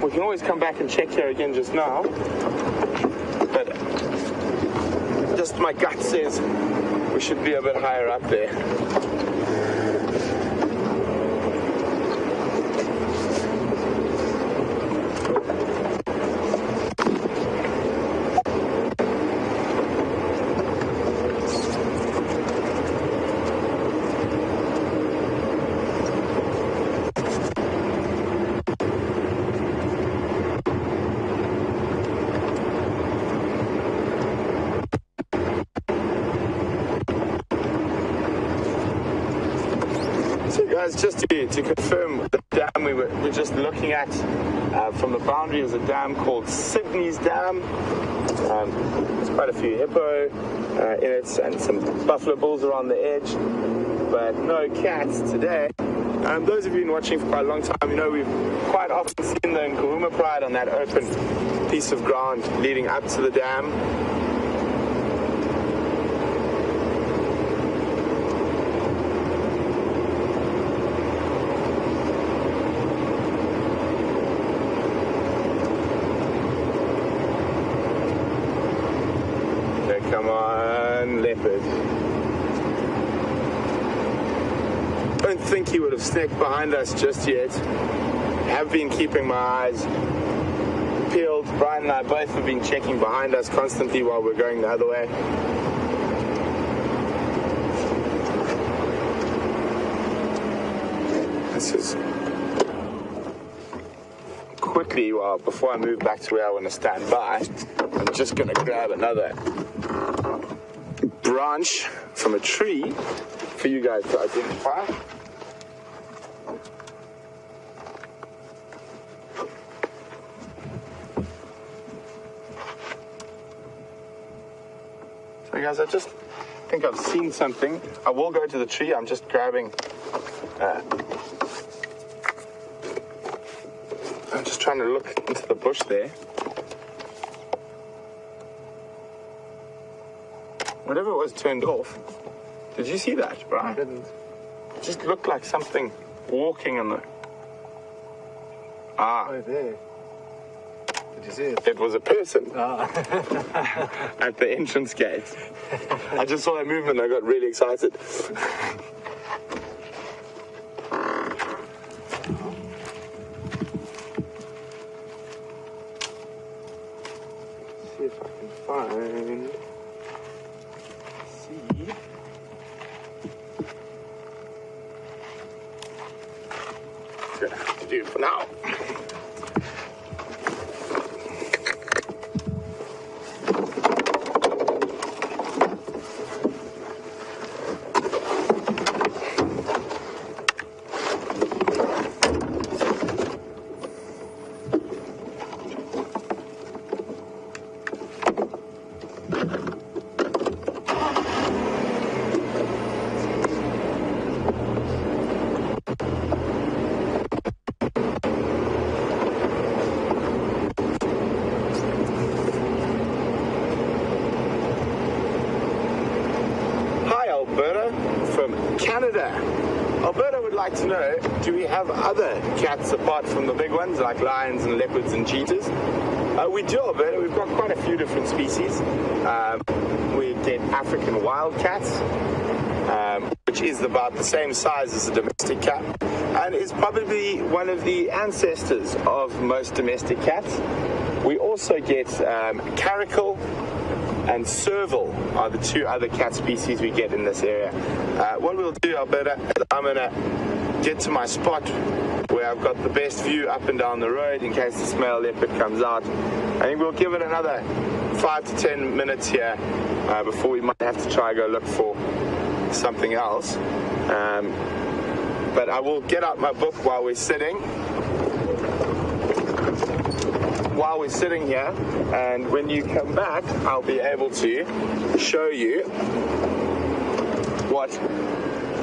We can always come back and check here again just now. But just my gut says we should be a bit higher up there. Guys, just to confirm, the dam we're just looking at from the boundary is a dam called Sydney's Dam. There's quite a few hippo in it and some buffalo bulls around the edge, but no cats today. Those of you who've been watching for quite a long time, you know we've quite often seen the Nkuhuma Pride on that open piece of ground leading up to the dam. Come on, leopard. Don't think he would have snuck behind us just yet. Have been keeping my eyes peeled. Brian and I both have been checking behind us constantly while we're going the other way. This is quickly, well, before I move back to where I want to stand by, I'm just going to grab another branch from a tree for you guys to identify. So guys, I just think I've seen something. I will go to the tree. I'm just grabbing I'm just trying to look into the bush there. Whatever it was turned off. Did you see that, Brian? I didn't. It just looked like something walking on the... Oh, there. Did you see it? It was a person at the entrance gate. I just saw that movement and I got really excited. See if I can find... Gonna have to do for now. Canada. Alberta would like to know, do we have other cats apart from the big ones like lions and leopards and cheetahs? We do, Alberta. We've got quite a few different species. We get African wild cats, which is about the same size as a domestic cat and is probably one of the ancestors of most domestic cats. We also get caracal and serval are the two other cat species we get in this area. What we'll do, Alberta, is I'm going to get to my spot where where I've got the best view up and down the road in case this male leopard comes out. I think we'll give it another 5 to 10 minutes here before we might have to try and go look for something else. But I will get out my book while we're sitting here, and when you come back I'll be able to show you what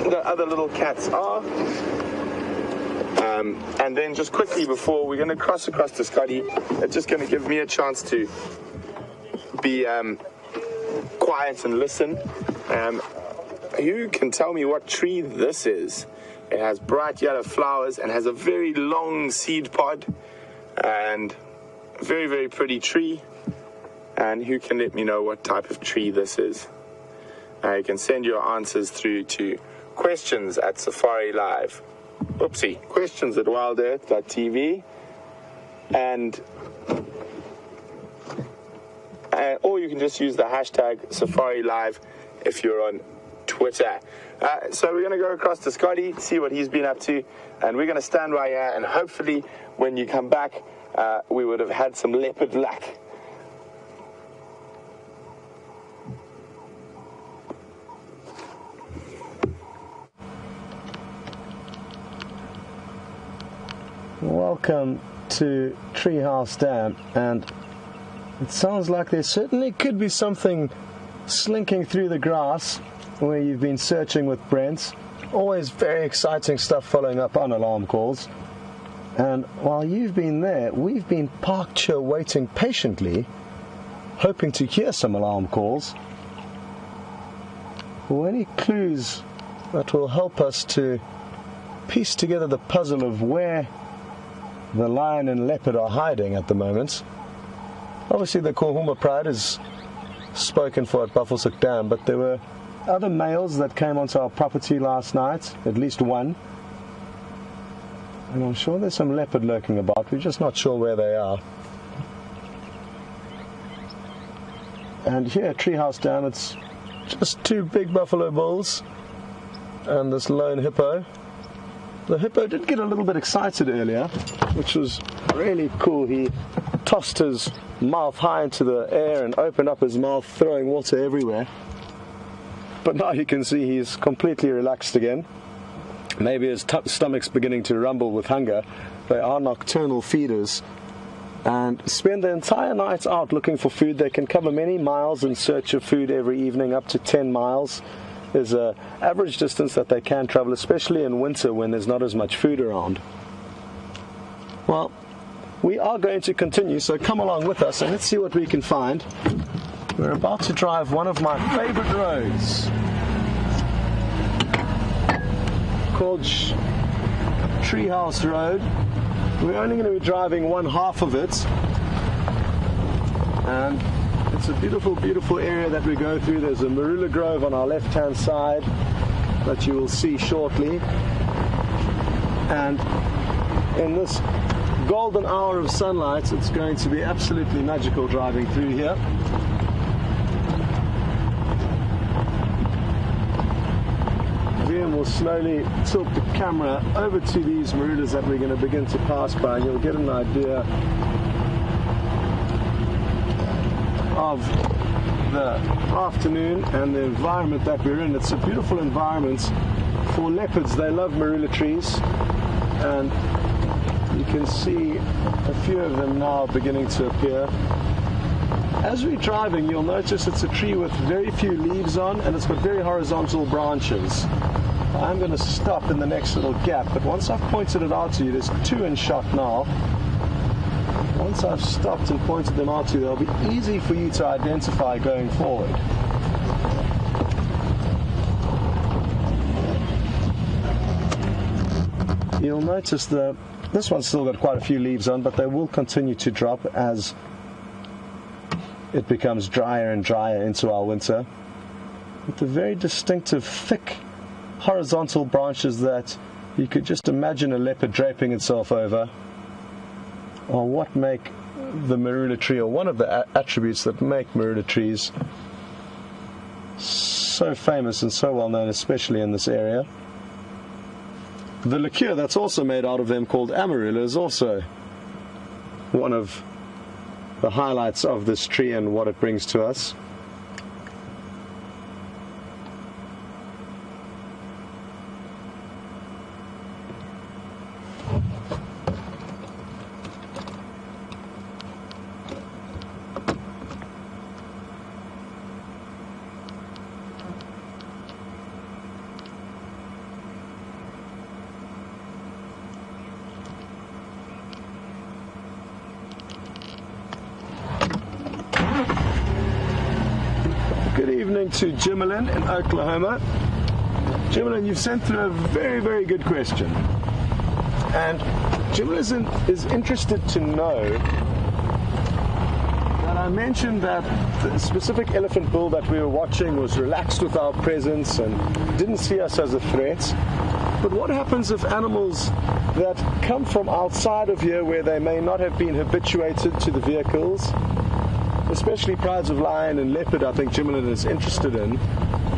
the other little cats are. And then just quickly before we're going to cross across to Scotty, it's just going to give me a chance to be quiet and listen. Who can tell me what tree this is? It has bright yellow flowers and has a very long seed pod, and a very, very pretty tree. And who can let me know what type of tree this is? You can send your answers through to questions@Safari Live. questions@wildearth.tv, and or you can just use the hashtag Safari Live if you're on Twitter. So we're going to go across to Scotty, see what he's been up to, and we're going to stand right here, and hopefully when you come back we would have had some leopard luck. Welcome to Treehouse Dam, and it sounds like there certainly could be something slinking through the grass where you've been searching with Brent. Always very exciting stuff following up on alarm calls. And while you've been there, we've been parked here waiting patiently, hoping to hear some alarm calls or any clues that will help us to piece together the puzzle of where the lion and leopard are hiding at the moment. Obviously the Nkuhuma Pride is spoken for at Buffelshoek Dam, but there were other males that came onto our property last night, at least one. And I'm sure there's some leopard lurking about, we're just not sure where they are. And here at Treehouse Dam, it's just 2 big buffalo bulls and this lone hippo. The hippo did get a little bit excited earlier, which was really cool. He tossed his mouth high into the air and opened up his mouth, throwing water everywhere. But now you can see he's completely relaxed again. Maybe his stomach's beginning to rumble with hunger. They are nocturnal feeders and spend the entire night out looking for food. They can cover many miles in search of food every evening, up to 10 miles. Is an average distance that they can travel, especially in winter when there's not as much food around. Well, we are going to continue, so come along with us and let's see what we can find. We're about to drive one of my favorite roads called Treehouse Road. We're only going to be driving one half of it, and it's a beautiful, beautiful area that we go through. There's a marula grove on our left-hand side that you will see shortly. And in this golden hour of sunlight, it's going to be absolutely magical driving through here. Liam will slowly tilt the camera over to these marulas that we're going to begin to pass by, and you'll get an idea of the afternoon and the environment that we're in. It's a beautiful environment for leopards. They love marula trees, and you can see a few of them now beginning to appear. As we're driving, you'll notice it's a tree with very few leaves on, and it's got very horizontal branches. I'm going to stop in the next little gap, but once I've pointed it out to you, there's 2 in shot now. Once I've stopped and pointed them out to you, they'll be easy for you to identify going forward. You'll notice that this one's still got quite a few leaves on, but they will continue to drop as it becomes drier and drier into our winter. With the very distinctive, thick, horizontal branches that you could just imagine a leopard draping itself over, or what make the marula tree, or one of the attributes that make marula trees so famous and so well known, especially in this area. the liqueur that's also made out of them, called amarula, is also one of the highlights of this tree and what it brings to us. Good evening to Jimelin in Oklahoma. Jimelin, you've sent through a very, very good question. And Jimelin is interested to know that I mentioned that the specific elephant bull that we were watching was relaxed with our presence and didn't see us as a threat. But what happens if animals that come from outside of here, where they may not have been habituated to the vehicles, especially prides of lion and leopard, I think Jimelin is interested in,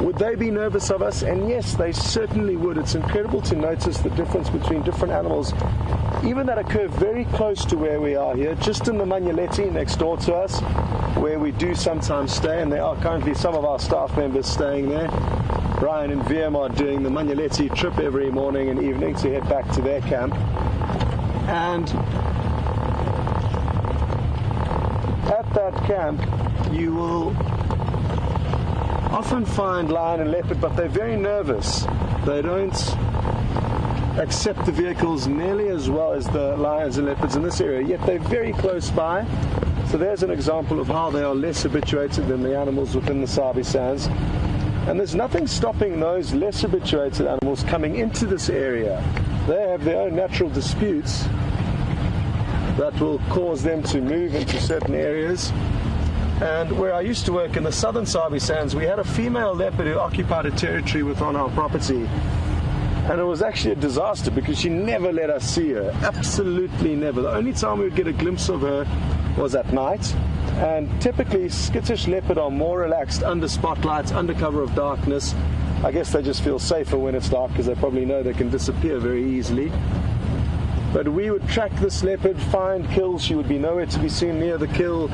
would they be nervous of us? And yes, they certainly would. It's incredible to notice the difference between different animals, even that occur very close to where we are here, just in the Manyeleti next door to us, where we do sometimes stay, and there are currently some of our staff members staying there. Brian and VM are doing the Manyeleti trip every morning and evening to head back to their camp. And at that camp, you will often find lion and leopard, but they're very nervous. They don't accept the vehicles nearly as well as the lions and leopards in this area, yet they're very close by. So there's an example of how they are less habituated than the animals within the Sabi Sands. And there's nothing stopping those less habituated animals coming into this area. They have their own natural disputes that will cause them to move into certain areas. And where I used to work in the southern Sabi Sands, we had a female leopard who occupied a territory within our property. And it was actually a disaster because she never let us see her. Absolutely never. The only time we would get a glimpse of her was at night. And typically, skittish leopard are more relaxed under spotlights, under cover of darkness. I guess they just feel safer when it's dark because they probably know they can disappear very easily. But we would track this leopard, find kills. She would be nowhere to be seen near the kill.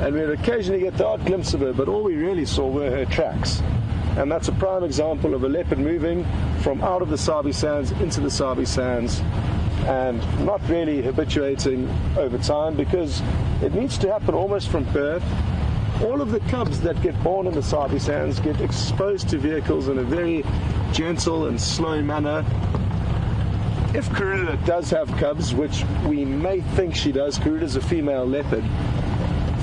And we would occasionally get the odd glimpse of her, but all we really saw were her tracks. And that's a prime example of a leopard moving from out of the Sabi Sands into the Sabi Sands and not really habituating over time, because it needs to happen almost from birth. All of the cubs that get born in the Sabi Sands get exposed to vehicles in a very gentle and slow manner. If Karula does have cubs, which we may think she does, Karula's a female leopard,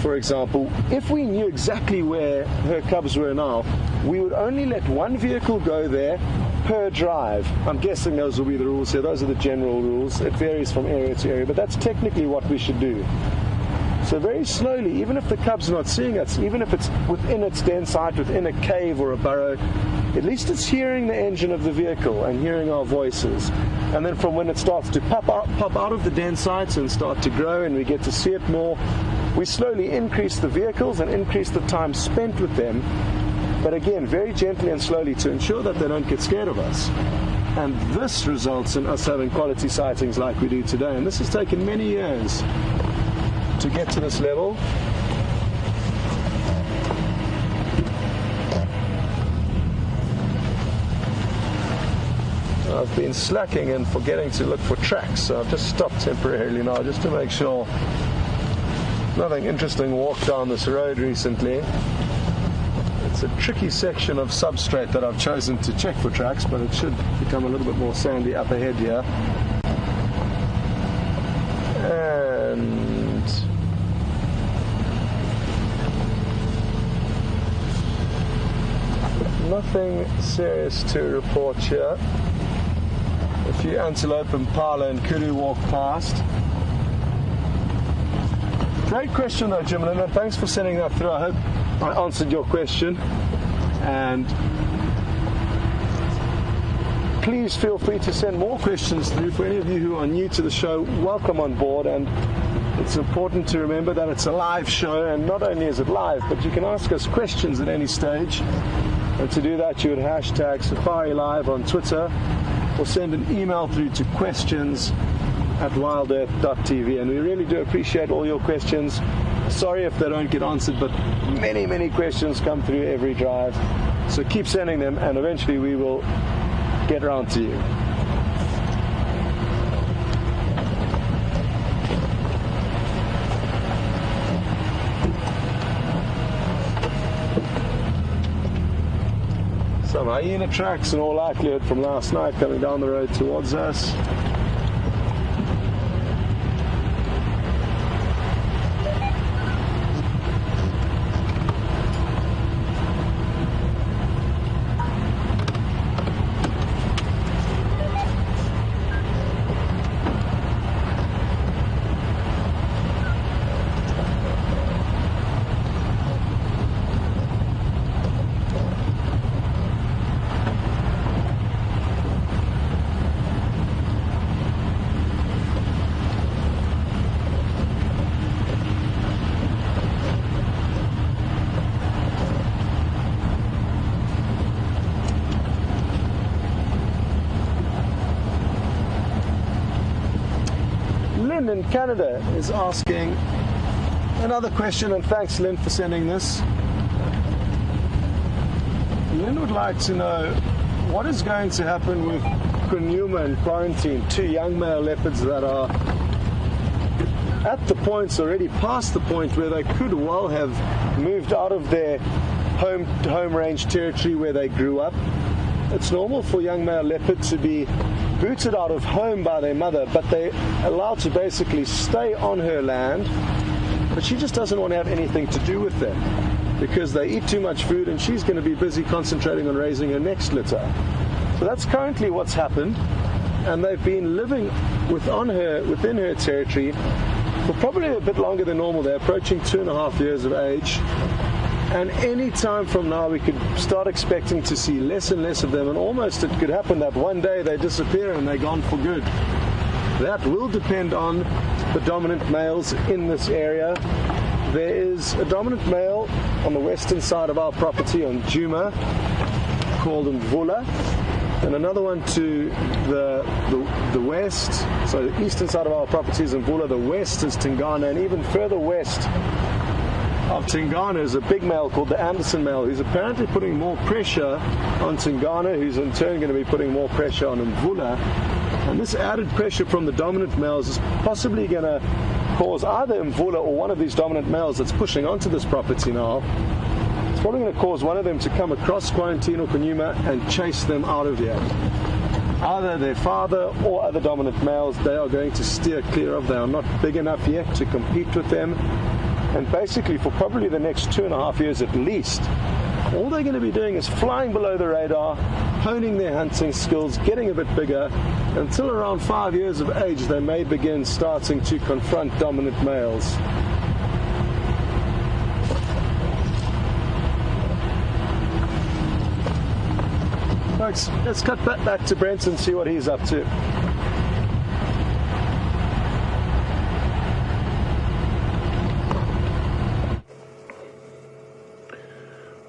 for example, if we knew exactly where her cubs were now, we would only let one vehicle go there per drive. I'm guessing those will be the rules here. Those are the general rules. It varies from area to area, but that's technically what we should do. So very slowly, even if the cub's not seeing us, even if it's within its den site, within a cave or a burrow, at least it's hearing the engine of the vehicle and hearing our voices. And then from when it starts to pop out of the den sites and start to grow and we get to see it more, we slowly increase the vehicles and increase the time spent with them, but again, very gently and slowly to ensure that they don't get scared of us. And this results in us having quality sightings like we do today. And this has taken many years to get to this level. I've been slacking and forgetting to look for tracks, so I've just stopped temporarily now just to make sure nothing interesting walked down this road recently. It's a tricky section of substrate that I've chosen to check for tracks, but it should become a little bit more sandy up ahead here. And nothing serious to report here. A few antelope, impala and kudu walk past. Great question though, Jimelin, and thanks for sending that through. I hope I answered your question. And please feel free to send more questions through. For any of you who are new to the show, welcome on board. And it's important to remember that it's a live show, and not only is it live, but you can ask us questions at any stage. And to do that, you would hashtag Safari Live on Twitter. or send an email through to questions@wildearth.tv. And we really do appreciate all your questions. Sorry if they don't get answered, but many questions come through every drive. So keep sending them, and eventually we will get around to you. Some hyena tracks in all likelihood from last night coming down the road towards us. In Canada is asking another question, and thanks Lynn for sending this. Lynn would like to know what is going to happen with Nkuhuma in quarantine, 2 young male leopards that are at the points, already past the point where they could well have moved out of their home range territory where they grew up. It's normal for young male leopards to be booted out of home by their mother, but they're allowed to basically stay on her land, but she just doesn't want to have anything to do with them because they eat too much food, and she's going to be busy concentrating on raising her next litter. So that's currently what's happened, and they've been living within her territory for probably a bit longer than normal. They're approaching 2.5 years of age. And any time from now, we could start expecting to see less and less of them, and almost it could happen that one day they disappear and they're gone for good. That will depend on the dominant males in this area. There is a dominant male on the western side of our property on Nkuhuma called Mvula, and another one to the west. So the eastern side of our property is Mvula, the west is Tingana, and even further west of Tingana is a big male called the Anderson male, who's apparently putting more pressure on Tingana, who's in turn going to be putting more pressure on Mvula. And this added pressure from the dominant males is possibly going to cause either Mvula or one of these dominant males that's pushing onto this property now. It's probably going to cause one of them to come across quarantine or Nkuhuma and chase them out of here. Either their father or other dominant males, they are going to steer clear of. They are not big enough yet to compete with them. And basically, for probably the next 2.5 years at least, all they're going to be doing is flying below the radar, honing their hunting skills, getting a bit bigger. Until around 5 years of age, they may begin starting to confront dominant males. Folks, let's cut back to Brent and see what he's up to.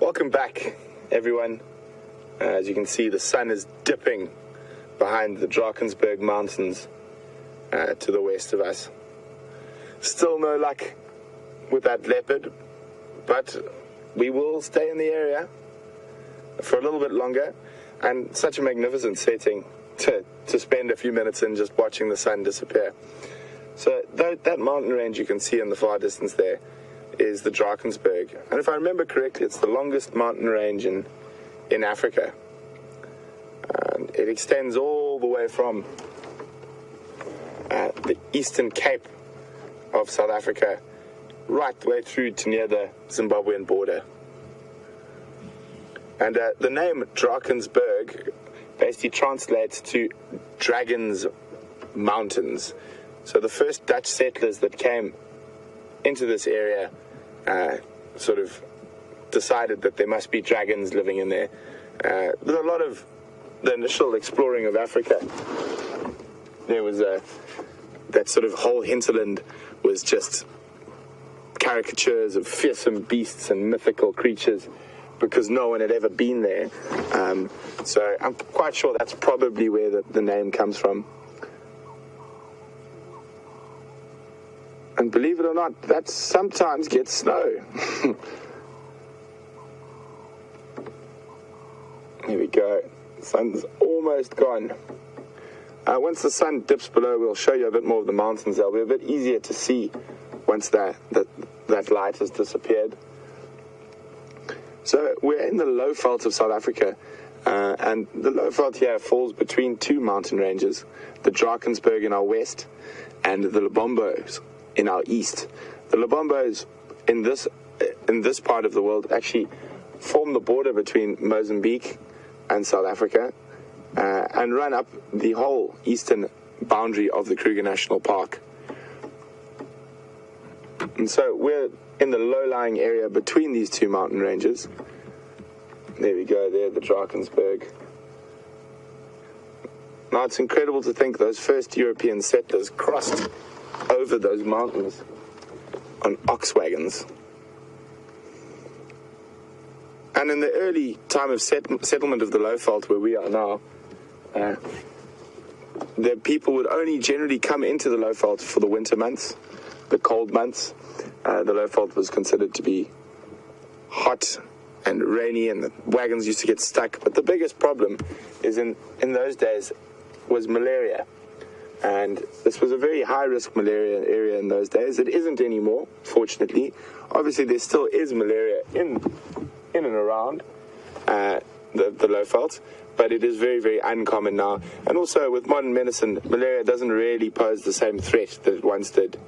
Welcome back, everyone. As you can see, the sun is dipping behind the Drakensberg Mountains to the west of us. Still no luck with that leopard, but we will stay in the area for a little bit longer. And such a magnificent setting to spend a few minutes in just watching the sun disappear. So that mountain range you can see in the far distance there is the Drakensberg. And if I remember correctly, it's the longest mountain range in Africa. And it extends all the way from the eastern cape of South Africa right the way through to near the Zimbabwean border. And the name Drakensberg basically translates to Dragon's Mountains. So the first Dutch settlers that came into this area sort of decided that there must be dragons living in there. With a lot of the initial exploring of Africa, there was that sort of whole hinterland was just caricatures of fearsome beasts and mythical creatures. because no one had ever been there. So I'm quite sure that's probably where the name comes from. And believe it or not, that sometimes gets snow. Here we go. Sun's almost gone. Once the sun dips below, we'll show you a bit more of the mountains. They'll be a bit easier to see once that light has disappeared. So we're in the low veld of South Africa, and the low veld here falls between two mountain ranges, the Drakensberg in our west and the Lebombos in our east. The Lebombos in this part of the world actually form the border between Mozambique and South Africa, and run up the whole eastern boundary of the Kruger National Park. And so we're in the low-lying area between these two mountain ranges. There we go, there, the Drakensberg. Now it's incredible to think those first European settlers crossed over those mountains on ox wagons. And in the early time of settlement of the Lowveld, where we are now, the people would only generally come into the Lowveld for the winter months, the cold months. The Lowveld was considered to be hot and rainy, and the wagons used to get stuck. But the biggest problem is in those days was malaria. And this was a very high-risk malaria area in those days. It isn't anymore, fortunately. Obviously, there still is malaria in and around the Lowveld, but it is very, very uncommon now. And also, with modern medicine, malaria doesn't really pose the same threat that it once did.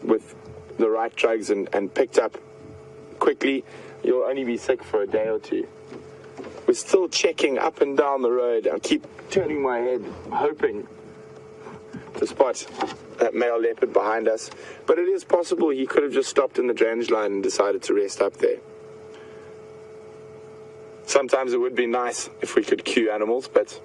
With the right drugs and picked up quickly, you'll only be sick for a day or two. We're still checking up and down the road. I keep turning my head, hoping to spot that male leopard behind us. But it is possible he could have just stopped in the drainage line and decided to rest up there. Sometimes it would be nice if we could cue animals, but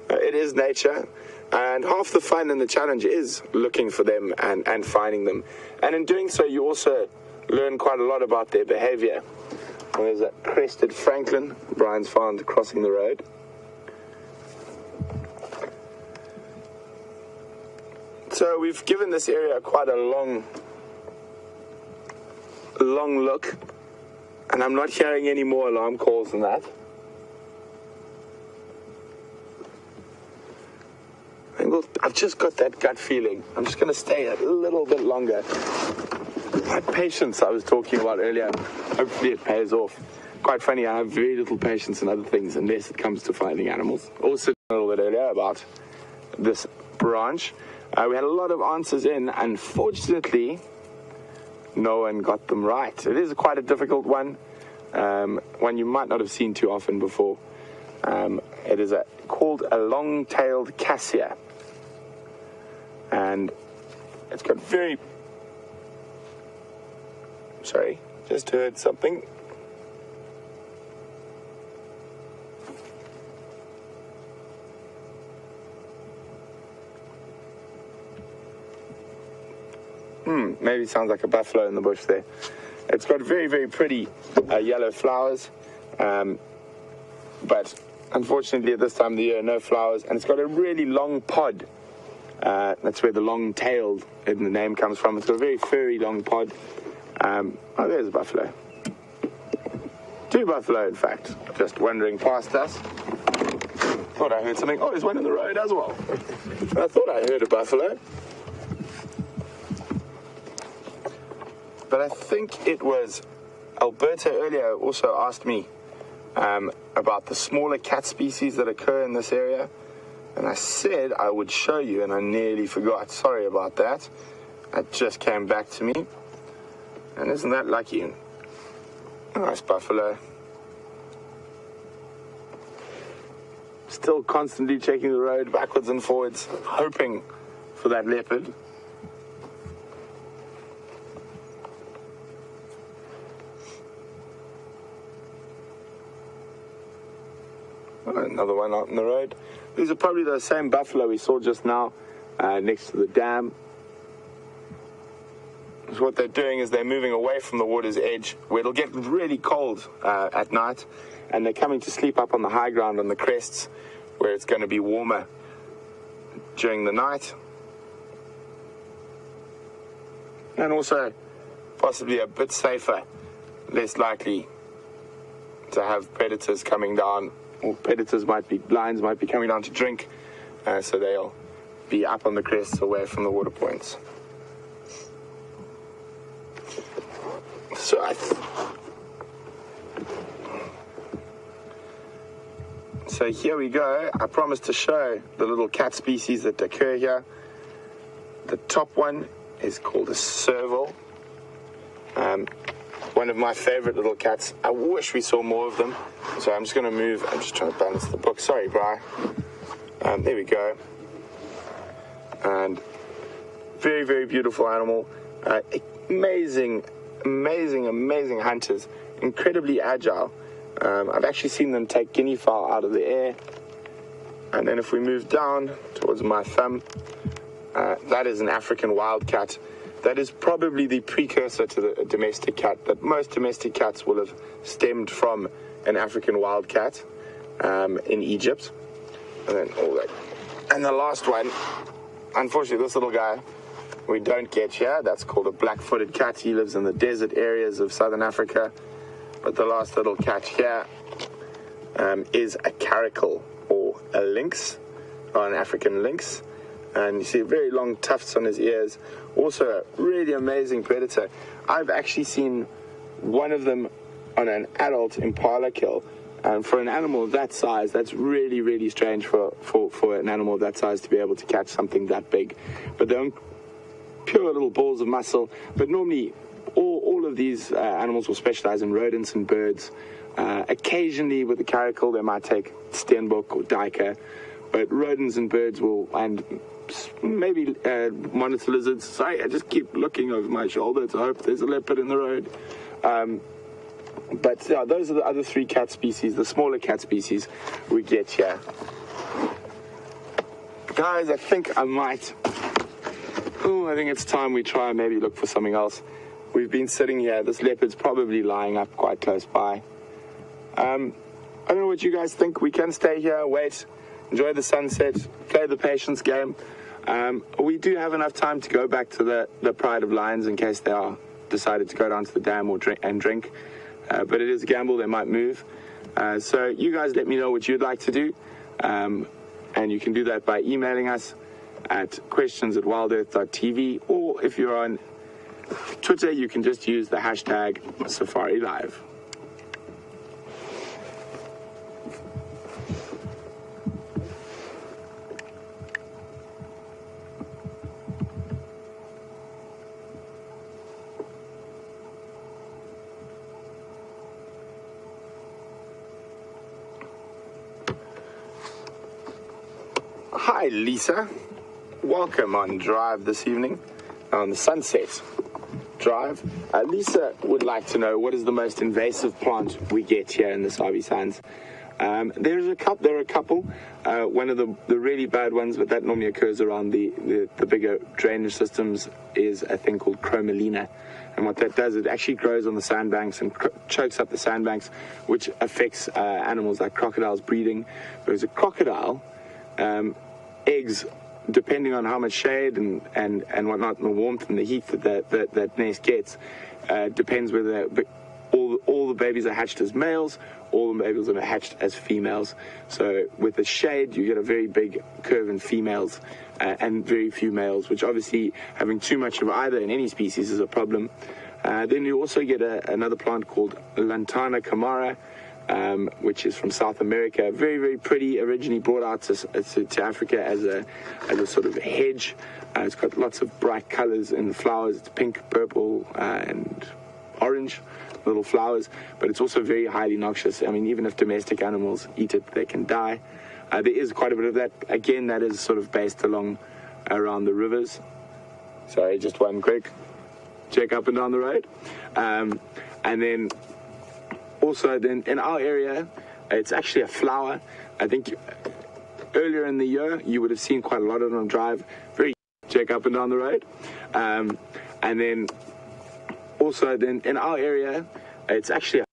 it is nature. And half the fun and the challenge is looking for them and finding them. And in doing so, you also learn quite a lot about their behavior. And there's a crested francolin Brian's found crossing the road. So we've given this area quite a long look, and I'm not hearing any more alarm calls than that. I've just got that gut feeling. I'm just going to stay a little bit longer. That patience I was talking about earlier, hopefully it pays off. Quite funny, I have very little patience in other things unless it comes to finding animals. Also a little bit earlier about this branch. We had a lot of answers in. Unfortunately, no one got them right. It is quite a difficult one, one you might not have seen too often before. It is called a long-tailed cassia. And it's got very... Sorry, just heard something. Maybe it sounds like a buffalo in the bush there. It's got very, very pretty yellow flowers, but unfortunately at this time of the year, no flowers, and it's got a really long pod. That's where the long-tailed in the name comes from. It's got a very furry long pod. Oh, there's a buffalo. Two buffalo, in fact, just wandering past us. Thought I heard something. Oh, there's one in the road as well. I thought I heard a buffalo. But I think it was Alberta earlier also asked me about the smaller cat species that occur in this area. And I said I would show you, and I nearly forgot. Sorry about that. That just came back to me. And isn't that lucky? Nice buffalo. Still constantly checking the road backwards and forwards, hoping for that leopard. Another one out on the road. These are probably the same buffalo we saw just now next to the dam. So what they're doing is they're moving away from the water's edge, where it'll get really cold at night, and they're coming to sleep up on the high ground on the crests, where it's going to be warmer during the night. And also possibly a bit safer, less likely to have predators coming down, or lions might be coming down to drink, so they'll be up on the crests away from the water points. So here we go. I promised to show the little cat species that occur here. The top one is called a serval. One of my favorite little cats. I wish we saw more of them. So I'm just going to move. I'm just trying to balance the book. Sorry, Bri. There we go. And very, very beautiful animal. Amazing hunters. Incredibly agile. I've actually seen them take guinea fowl out of the air. And then if we move down towards my thumb, that is an African wildcat. That is probably the precursor to the domestic cat, that most domestic cats will have stemmed from an African wildcat in Egypt. And then all that. And the last one, unfortunately, this little guy we don't get here. That's called a black-footed cat. He lives in the desert areas of southern Africa. But the last little cat here is a caracal, or a lynx, or an African lynx. And you see very long tufts on his ears. Also a really amazing predator. I've actually seen one of them on an adult impala kill. And for an animal of that size, that's really, really strange for an animal of that size to be able to catch something that big. But they're pure little balls of muscle. But normally, all of these animals will specialize in rodents and birds. Occasionally, with the caracal, they might take steenbok or duiker. But rodents and birds will, and maybe monitor lizards. Sorry, I just keep looking over my shoulder to hope there's a leopard in the road. But yeah, those are the other three cat species, the smaller cat species we get here. Guys, I think it's time we try and maybe look for something else. We've been sitting here. This leopard's probably lying up quite close by. I don't know what you guys think. We can stay here, wait, enjoy the sunset, play the patience game. We do have enough time to go back to the Pride of Lions in case they are decided to go down to the dam or drink. But it is a gamble, they might move. So you guys let me know what you'd like to do. And you can do that by emailing us at questions@wildearth.tv, or if you're on Twitter, you can just use the hashtag #SafariLive. Hi, Lisa. Welcome on Drive this evening, on the Sunset Drive. Lisa would like to know what is the most invasive plant we get here in the Sabi Sands. There are a couple. One of the really bad ones, but that normally occurs around the bigger drainage systems, is a thing called chromalina. And what that does, it actually grows on the sandbanks and chokes up the sandbanks, which affects animals like crocodiles breeding. Whereas a crocodile, eggs, depending on how much shade and whatnot, and the warmth and the heat that nest gets, depends whether all the babies are hatched as males, all the babies are hatched as females. So with the shade, you get a very big curve in females and very few males, which obviously having too much of either in any species is a problem. Then you also get another plant called Lantana camara, which is from South America. Very, very pretty. Originally brought out to Africa as a sort of hedge. It's got lots of bright colors in the flowers. It's pink, purple, and orange little flowers. But it's also very highly noxious. I mean, even if domestic animals eat it, they can die. There is quite a bit of that. Again, that is sort of based around the rivers. Sorry, just one quick check up and down the road. And then also, then in our area, it's actually a flower. I think earlier in the year, you would have seen quite a lot of them on Drive. Very check up and down the road. And then also then in our area, it's actually...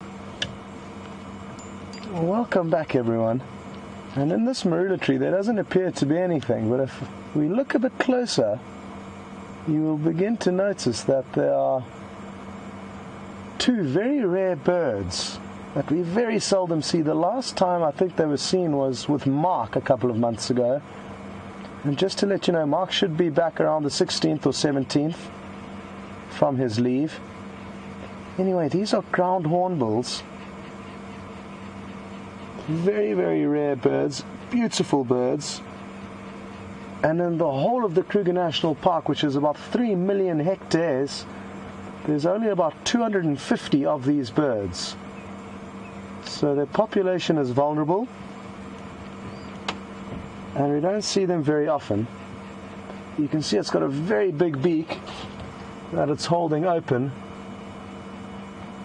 Welcome back, everyone. And in this marula tree, there doesn't appear to be anything, but if we look a bit closer, you will begin to notice that there are two very rare birds that we very seldom see. The last time I think they were seen was with Mark a couple of months ago. And just to let you know, Mark should be back around the 16th or 17th from his leave. Anyway, these are ground hornbills. Very, very rare birds, beautiful birds. And in the whole of the Kruger National Park, which is about 3 million hectares, there's only about 250 of these birds. So their population is vulnerable, and we don't see them very often. You can see it's got a very big beak that it's holding open.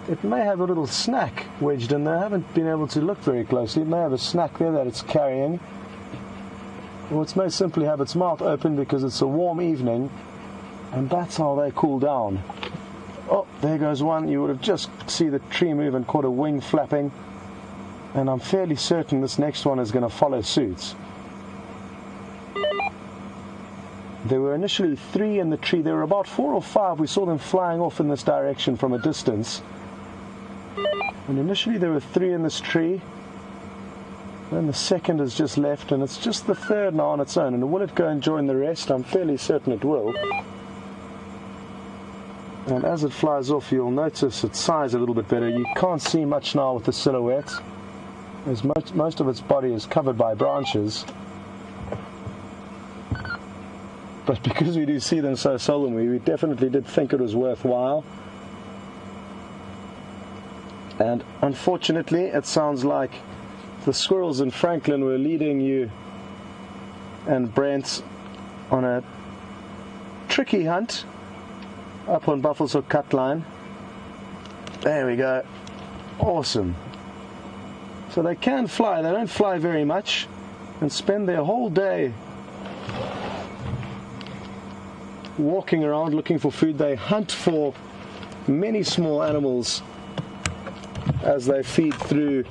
It may have a little snack wedged in there. I haven't been able to look very closely. It may have a snack there that it's carrying. Or it may simply have its mouth open because it's a warm evening, and that's how they cool down. Oh, there goes one. You would have just seen the tree move and caught a wing flapping. And I'm fairly certain this next one is going to follow suit. There were initially 3 in the tree. There were about 4 or 5. We saw them flying off in this direction from a distance. And initially there were 3 in this tree. Then the second has just left, and it's just the third now on its own. And will it go and join the rest? I'm fairly certain it will. And as it flies off, you'll notice its size a little bit better. You can't see much now with the silhouette, as most of its body is covered by branches. But because we do see them so seldomly, we definitely did think it was worthwhile. And unfortunately, it sounds like the squirrels in Franklin were leading you and Brent on a tricky hunt up on Buffelshoek cut line. There we go. Awesome. So they can fly. They don't fly very much and spend their whole day walking around looking for food. They hunt for many small animals as they feed through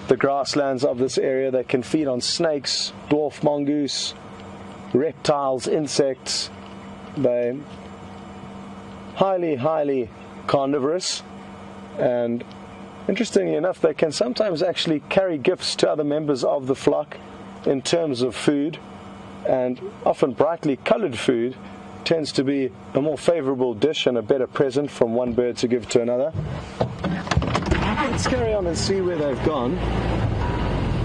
the grasslands of this area. They can feed on snakes, dwarf mongoose, reptiles, insects. They're highly, highly carnivorous, and interestingly enough, they can sometimes actually carry gifts to other members of the flock in terms of food, and often brightly colored food tends to be a more favorable dish and a better present from one bird to give to another. Let's carry on and see where they've gone.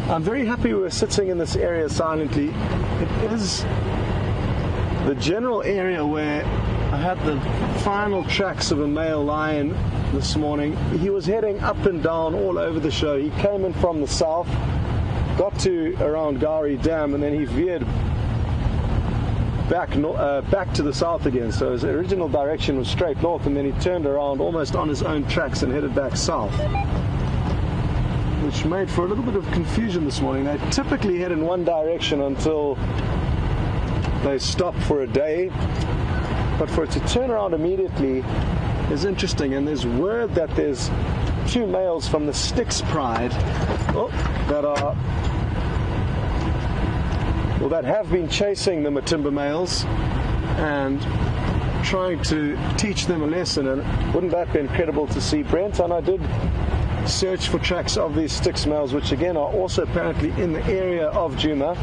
I'm very happy we're sitting in this area silently. It is the general area where I had the final tracks of a male lion this morning. He was heading up and down all over the show. He came in from the south, got to around Nkuhuma Dam, and then he veered back to the south again. So his original direction was straight north, and then he turned around almost on his own tracks and headed back south, which made for a little bit of confusion this morning. They typically head in one direction until they stop for a day, but for it to turn around immediately is interesting. And there's word that there's 2 males from the Styx Pride that have been chasing the Matimba males and trying to teach them a lesson. And wouldn't that be incredible to see, Brent? And I did search for tracks of these Styx males, which again are also apparently in the area of Nkuhuma.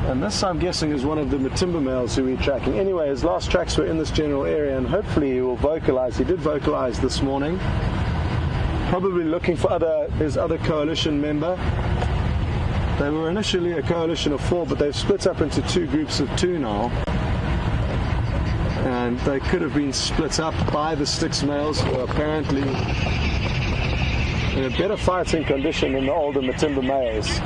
And this, I'm guessing, is one of the Matimba males who we're tracking. Anyway, his last tracks were in this general area, and hopefully he will vocalize. He did vocalize this morning, probably looking for his other coalition member. They were initially a coalition of 4, but they've split up into 2 groups of 2 now. And they could have been split up by the Styx males, who are apparently in a better fighting condition than the older Matimba males.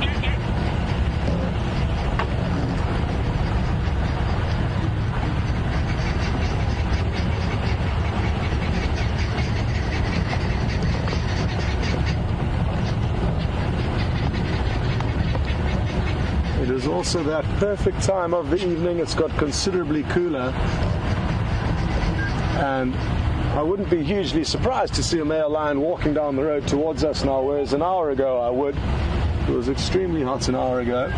It is also that perfect time of the evening. It's got considerably cooler. And I wouldn't be hugely surprised to see a male lion walking down the road towards us now, whereas an hour ago I would. It was extremely hot an hour ago.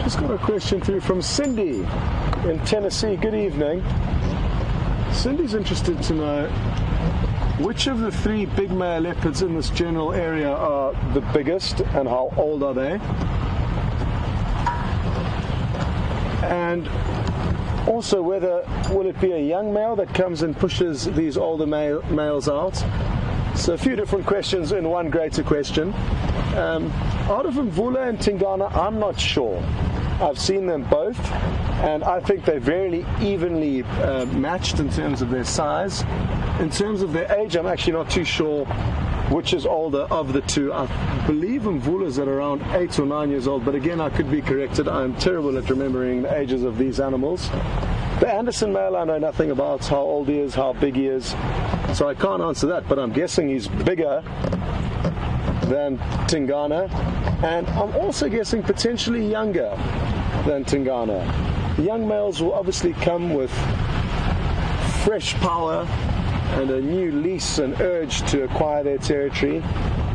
Just got a question through from Cindy in Tennessee. Good evening. Cindy's interested to know which of the 3 big male leopards in this general area are the biggest and how old are they? And also whether will it be a young male that comes and pushes these older males out? So a few different questions in one greater question. Out of Mvula and Tingana, I'm not sure. I've seen them both, and I think they're very evenly matched in terms of their size. In terms of their age, I'm actually not too sure which is older of the 2. I believe Mvula's at around 8 or 9 years old, but again, I could be corrected. I'm terrible at remembering the ages of these animals. The Anderson male, I know nothing about how old he is, how big he is, so I can't answer that, but I'm guessing he's bigger than Tingana, and I'm also guessing potentially younger than Tingana. Young males will obviously come with fresh power and a new lease and urge to acquire their territory,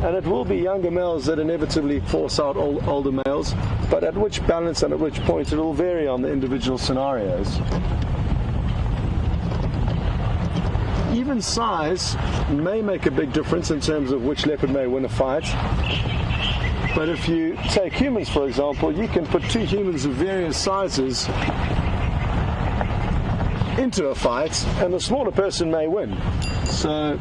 and it will be younger males that inevitably force out older males, but at which balance and at which point it will vary on the individual scenarios. Even size may make a big difference in terms of which leopard may win a fight. But if you take humans, for example, you can put 2 humans of various sizes into a fight, and the smaller person may win. So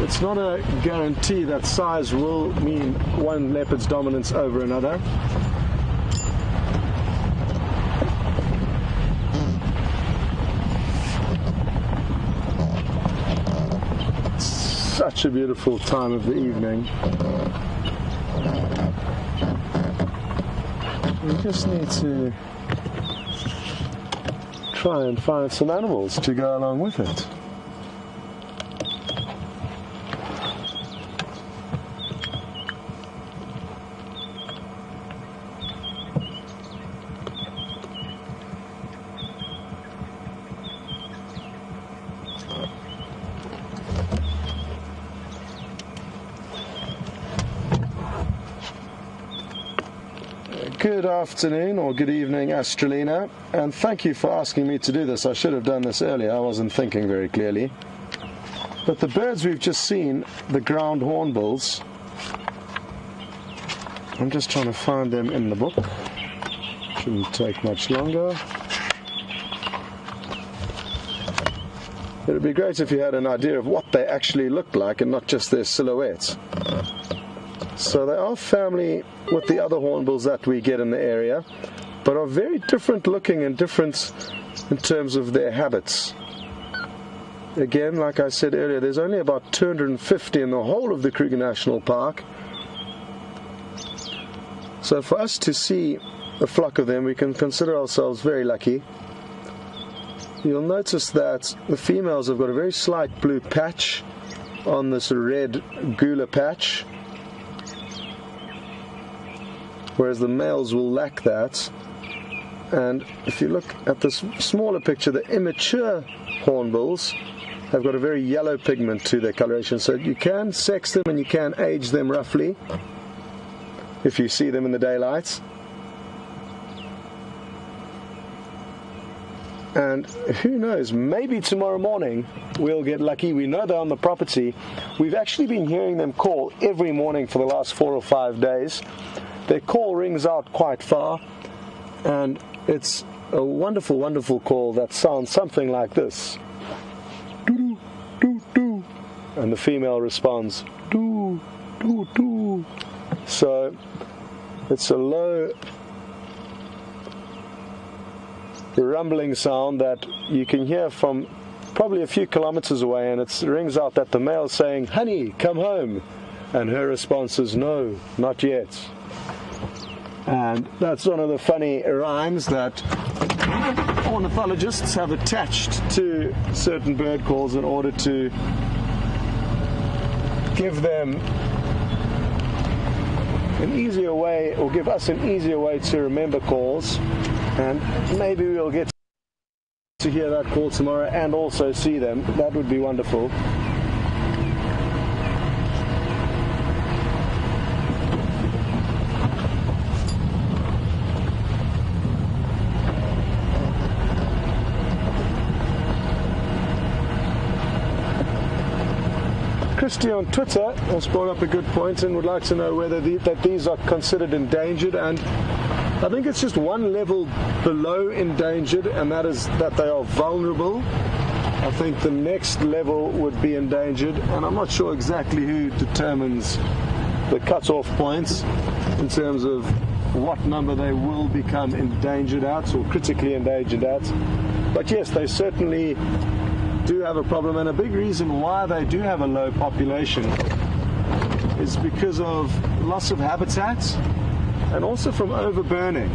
it's not a guarantee that size will mean one leopard's dominance over another. Such a beautiful time of the evening. We just need to try and find some animals to go along with it. Good afternoon or good evening, Astralina, and thank you for asking me to do this. I should have done this earlier, I wasn't thinking very clearly. But the birds we've just seen, the ground hornbills, I'm just trying to find them in the book. Shouldn't take much longer. It would be great if you had an idea of what they actually look like and not just their silhouettes. So they are family with the other hornbills that we get in the area, but are very different looking and different in terms of their habits. Again, like I said earlier, there's only about 250 in the whole of the Kruger National Park. So for us to see a flock of them, we can consider ourselves very lucky. You'll notice that the females have got a very slight blue patch on this red gular patch, whereas the males will lack that. And if you look at this smaller picture, the immature hornbills have got a very yellow pigment to their coloration, so you can sex them and you can age them roughly if you see them in the daylight. And who knows, maybe tomorrow morning we'll get lucky. We know they're on the property. We've actually been hearing them call every morning for the last 4 or 5 days. Their call rings out quite far, and it's a wonderful, wonderful call that sounds something like this. Doo, doo, doo. And the female responds, doo, doo, doo. So it's a low rumbling sound that you can hear from probably a few kilometers away, and it rings out that the male's saying, "Honey, come home." And her response is, "No, not yet." And that's one of the funny rhymes that ornithologists have attached to certain bird calls in order to give them an easier way, or give us an easier way to remember calls. And maybe we'll get to hear that call tomorrow and also see them. That would be wonderful. Christy on Twitter has brought up a good point and would like to know whether that these are considered endangered, and I think it's just one level below endangered, and that is that they are vulnerable. I think the next level would be endangered, and I'm not sure exactly who determines the cut-off points in terms of what number they will become endangered at or critically endangered at. But yes, they certainly do have a problem, and a big reason why they do have a low population is because of loss of habitat and also from overburning.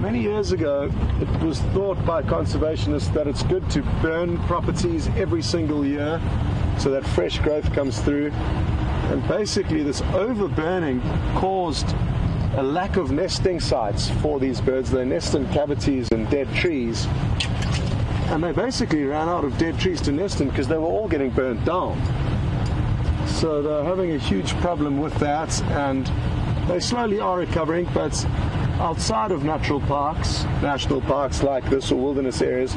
Many years ago, it was thought by conservationists that it's good to burn properties every single year so that fresh growth comes through. And basically this overburning caused a lack of nesting sites for these birds. They nest in cavities and dead trees, and they basically ran out of dead trees to nest in because they were all getting burnt down. So they're having a huge problem with that, and they slowly are recovering, but outside of natural parks, national parks like this, or wilderness areas,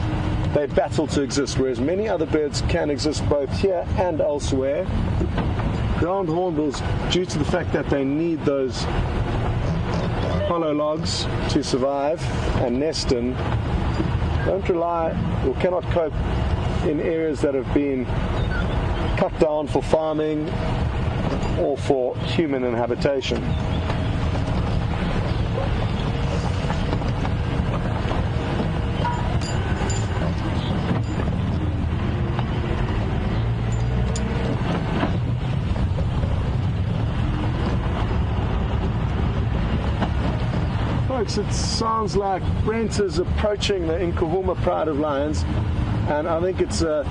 they battle to exist, whereas many other birds can exist both here and elsewhere. Ground hornbills, due to the fact that they need those hollow logs to survive and nest in, don't rely or cannot cope in areas that have been cut down for farming or for human inhabitation. Folks, it sounds like Brent is approaching the Nkuhuma Pride of lions, and I think it's a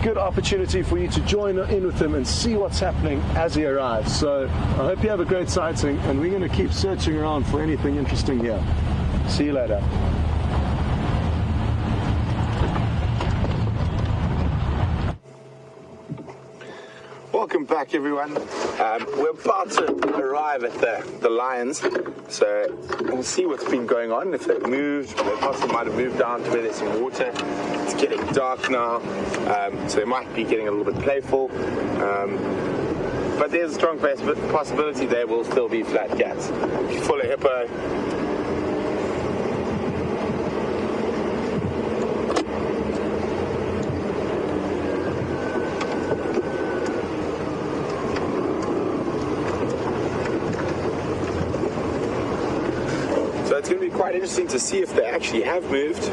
good opportunity for you to join in with him and see what's happening as he arrives. So I hope you have a great sighting, and we're going to keep searching around for anything interesting here. See you later. Welcome back, everyone. We're about to arrive at the lions, so we'll see what's been going on. If they've moved, they possibly might have moved down to where there's some water. It's getting dark now, so they might be getting a little bit playful. But there's a strong possibility they will still be flat cats. If you follow a hippo, it's going to be quite interesting to see if they actually have moved,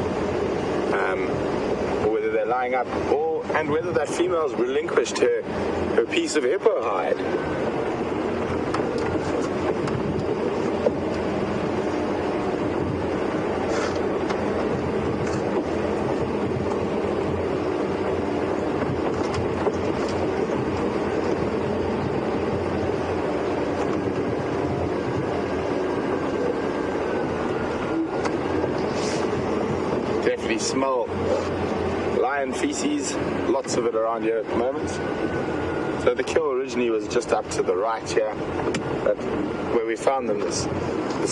or whether they're lying up, and whether that female's relinquished her piece of hippo hide. Smell lion feces, lots of it around here at the moment. So the kill originally was just up to the right here, but where we found them this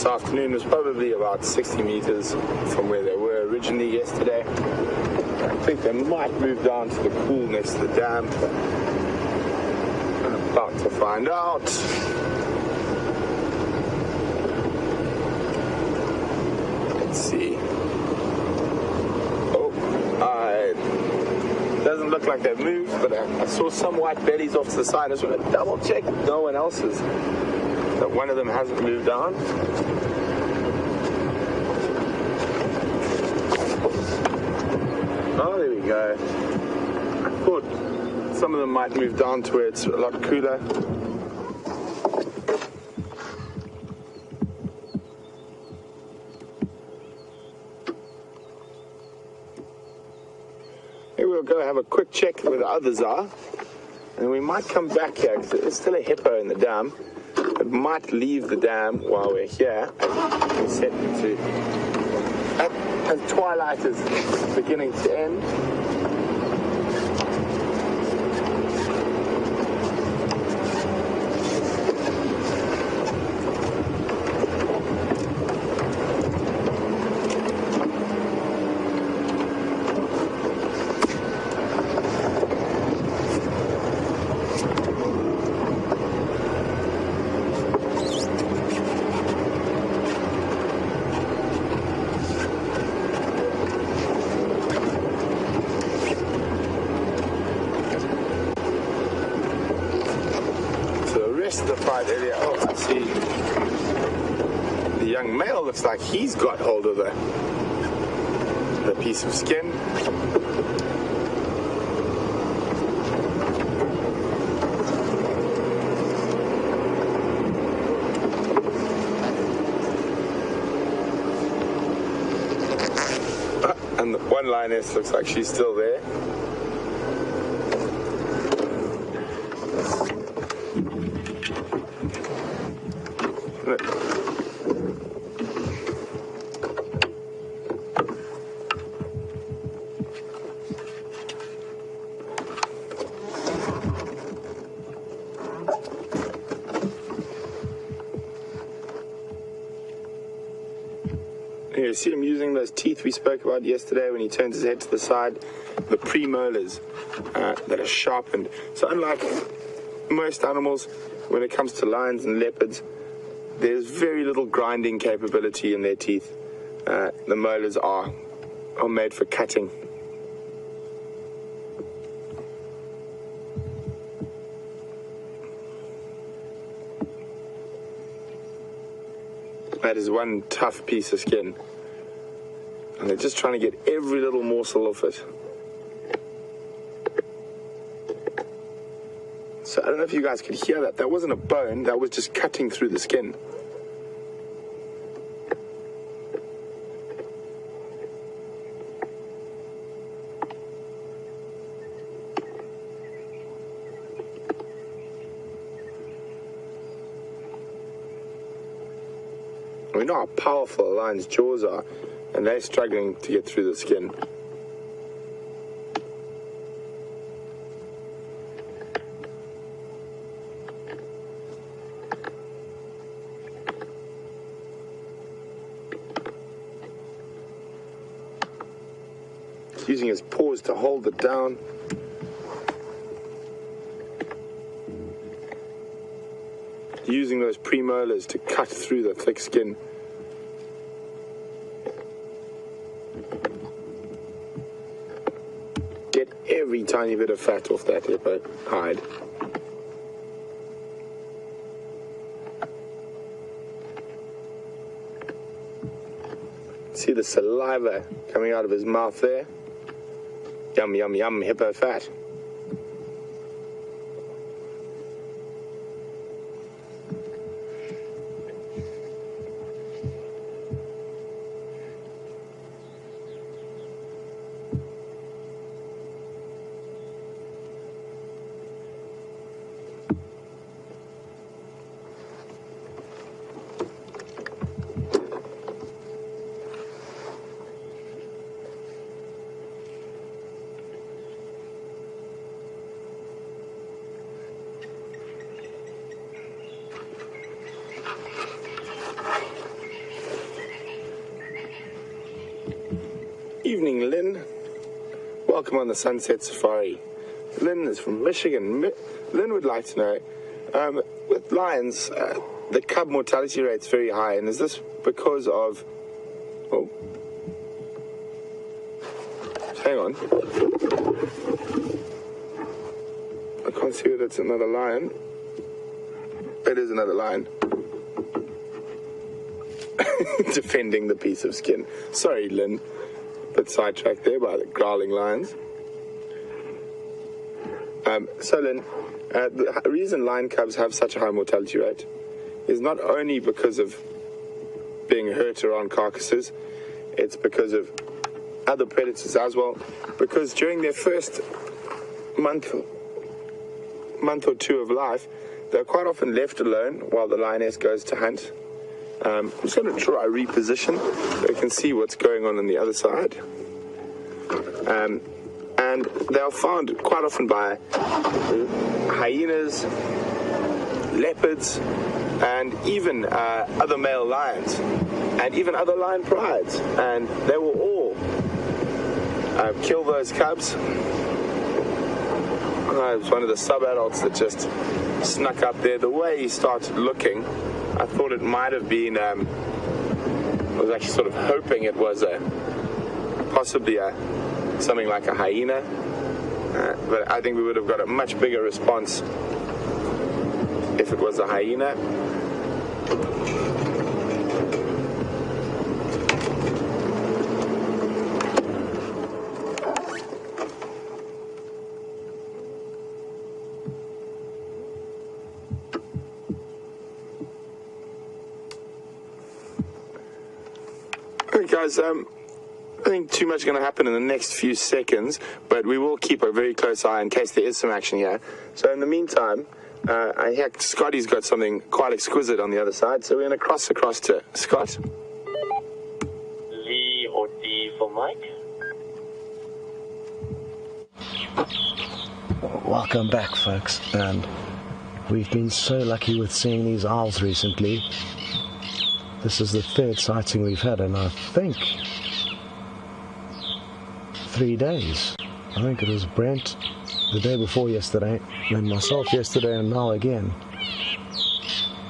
afternoon was probably about 60 meters from where they were originally yesterday. I think they might move down to the pool next to the dam. I'm about to find out. Let's see. Doesn't look like they've moved, but I saw some white bellies off to the side. I just want to double check no one else is, that one of them hasn't moved on. Oh, there we go. I thought some of them might move down to where it's a lot cooler. Maybe we'll go have a quick check where the others are, and we might come back here because there's still a hippo in the dam. It might leave the dam while we're here and set into as twilight is beginning to end. The pride area. Oh, I see. The young male looks like he's got hold of the piece of skin. And the one lioness looks like she's still there. You see him using those teeth we spoke about yesterday when he turns his head to the side, the premolars that are sharpened. So unlike most animals, when it comes to lions and leopards, there's very little grinding capability in their teeth. The molars are made for cutting. That is one tough piece of skin. And they're just trying to get every little morsel of it. So I don't know if you guys could hear that. That wasn't a bone, that was just cutting through the skin. We know how powerful a lion's jaws are, and they're struggling to get through the skin. He's using his paws to hold it down. Using those premolars to cut through the thick skin. Get every tiny bit of fat off that hippo hide. See the saliva coming out of his mouth there? Yum, yum, yum, hippo fat. Evening, Lynn. Welcome on the Sunset Safari. Lynn is from Michigan. Lynn would like to know, with lions, the cub mortality rate's very high, and is this because of... Oh. Hang on. I can't see whether it's another lion. It is another lion. Defending the piece of skin. Sorry, Lynn. Bit sidetracked there by the growling lions. Solon, the reason lion cubs have such a high mortality rate is not only because of being hurt around carcasses, it's because of other predators as well, because during their first month or two of life, they're quite often left alone while the lioness goes to hunt. I'm just going to try reposition so you can see what's going on the other side. And they are found quite often by hyenas, leopards, and even other male lions, and even other lion prides. And they will all kill those cubs. It was one of the sub-adults that just snuck up there. The way he started looking, I thought it might have been, I was actually sort of hoping it was possibly something like a hyena, but I think we would have got a much bigger response if it was a hyena. Okay, guys, I think too much is going to happen in the next few seconds, but we will keep a very close eye in case there is some action here. So in the meantime, I hear Scotty's got something quite exquisite on the other side, so we're going to cross across to Scott. Lee or D for Mike. Welcome back, folks, and we've been so lucky with seeing these owls recently. This is the third sighting we've had in, I think, 3 days. I think it was Brent the day before yesterday, and myself yesterday, and now again.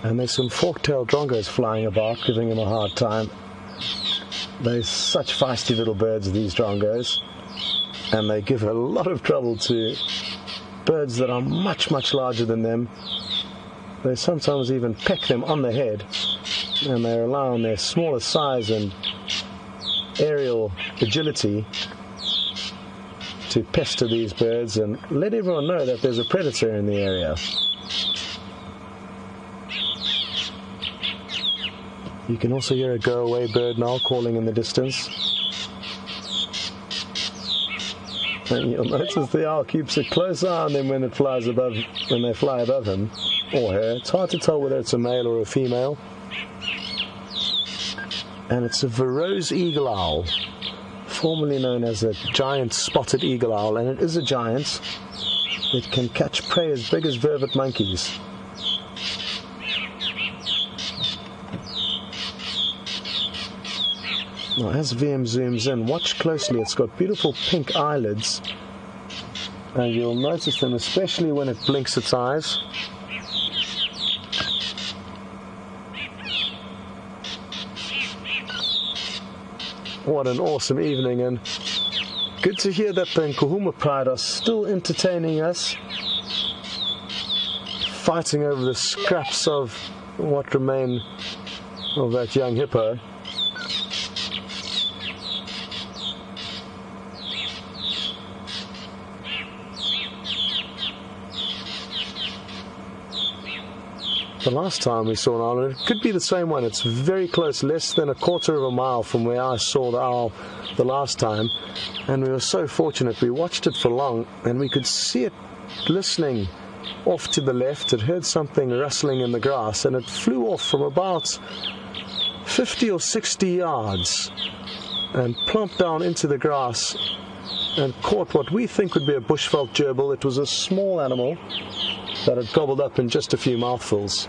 And there's some fork-tailed drongos flying about, giving him a hard time. They're such feisty little birds, these drongos, and they give a lot of trouble to birds that are much, much larger than them. They sometimes even peck them on the head, and they rely on their smaller size and aerial agility to pester these birds and let everyone know that there's a predator in the area. You can also hear a go-away bird now calling in the distance. And you'll notice the owl keeps a close eye on them when it flies above, when they fly above him or her. It's hard to tell whether it's a male or a female. And it's a Verreaux's eagle owl, formerly known as a giant spotted eagle owl, and it is a giant. It can catch prey as big as vervet monkeys. Now, as VM zooms in, watch closely. It's got beautiful pink eyelids, and you'll notice them especially when it blinks its eyes. What an awesome evening, and good to hear that the Nkuhuma Pride are still entertaining us, fighting over the scraps of what remain of that young hippo. The last time we saw an owl, and it could be the same one, it's very close, less than a quarter of a mile from where I saw the owl the last time, and we were so fortunate. We watched it for long, and we could see it listening off to the left. It heard something rustling in the grass, and it flew off from about 50 or 60 yards and plomped down into the grass and caught what we think would be a bushveld gerbil. It was a small animal that had gobbled up in just a few mouthfuls.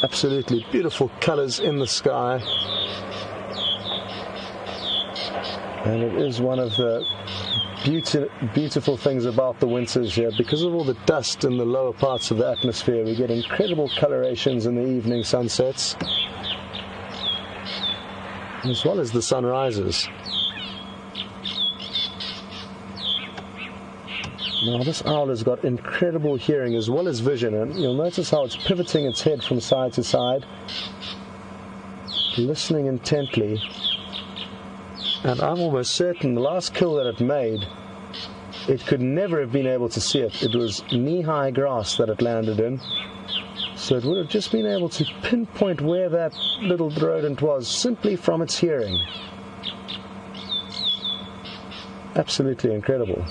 Absolutely beautiful colors in the sky, and it is one of the beautiful things about the winters here. Because of all the dust in the lower parts of the atmosphere, we get incredible colorations in the evening sunsets, as well as the sunrises. Now, this owl has got incredible hearing as well as vision, and you'll notice how it's pivoting its head from side to side, listening intently. And I'm almost certain the last kill that it made, it could never have been able to see it. It was knee-high grass that it landed in. So it would have just been able to pinpoint where that little rodent was simply from its hearing. Absolutely incredible.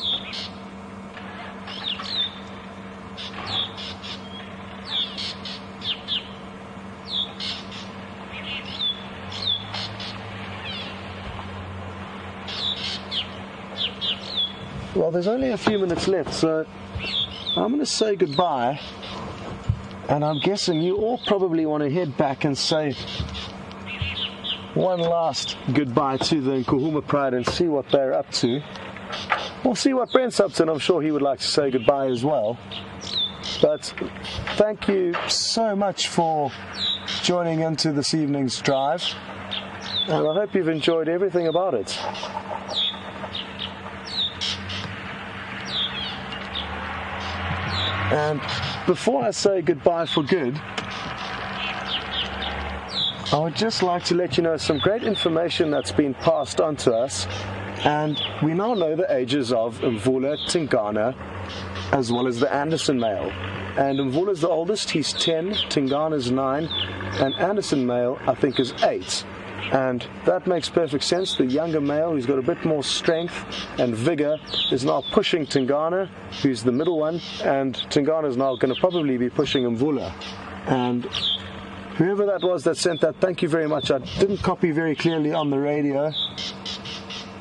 Well, there's only a few minutes left, so I'm going to say goodbye. And I'm guessing you all probably want to head back and say one last goodbye to the Nkuhuma Pride and see what they're up to. We'll see what Brent's up to, and I'm sure he would like to say goodbye as well. But thank you so much for joining into this evening's drive, and I hope you've enjoyed everything about it. And before I say goodbye for good, I would just like to let you know some great information that's been passed on to us. And we now know the ages of Mvula, Tingana, as well as the Anderson male. And Mvula's the oldest, he's 10, Tingana's 9, and Anderson male, I think, is 8. And that makes perfect sense. The younger male, who's got a bit more strength and vigor, is now pushing Tingana, who's the middle one, and Tingana is now going to probably be pushing Mvula. And whoever that was that sent that, thank you very much. I didn't copy very clearly on the radio,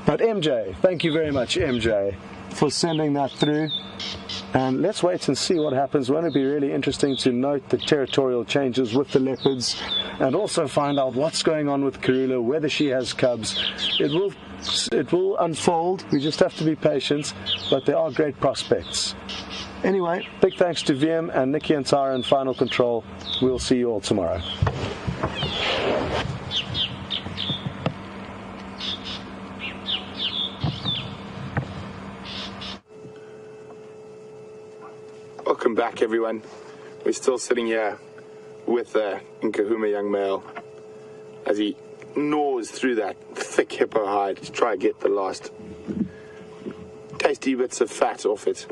but MJ, thank you very much, MJ, for sending that through. And let's wait and see what happens. Won't it be really interesting to note the territorial changes with the leopards, and also find out what's going on with Karula, whether she has cubs. It will unfold. We just have to be patient, but there are great prospects. Anyway, big thanks to VM and Nikki and Tara in Final Control. We'll see you all tomorrow. Welcome back, everyone. We're still sitting here with the Nkuhuma young male as he gnaws through that thick hippo hide to try and get the last tasty bits of fat off it.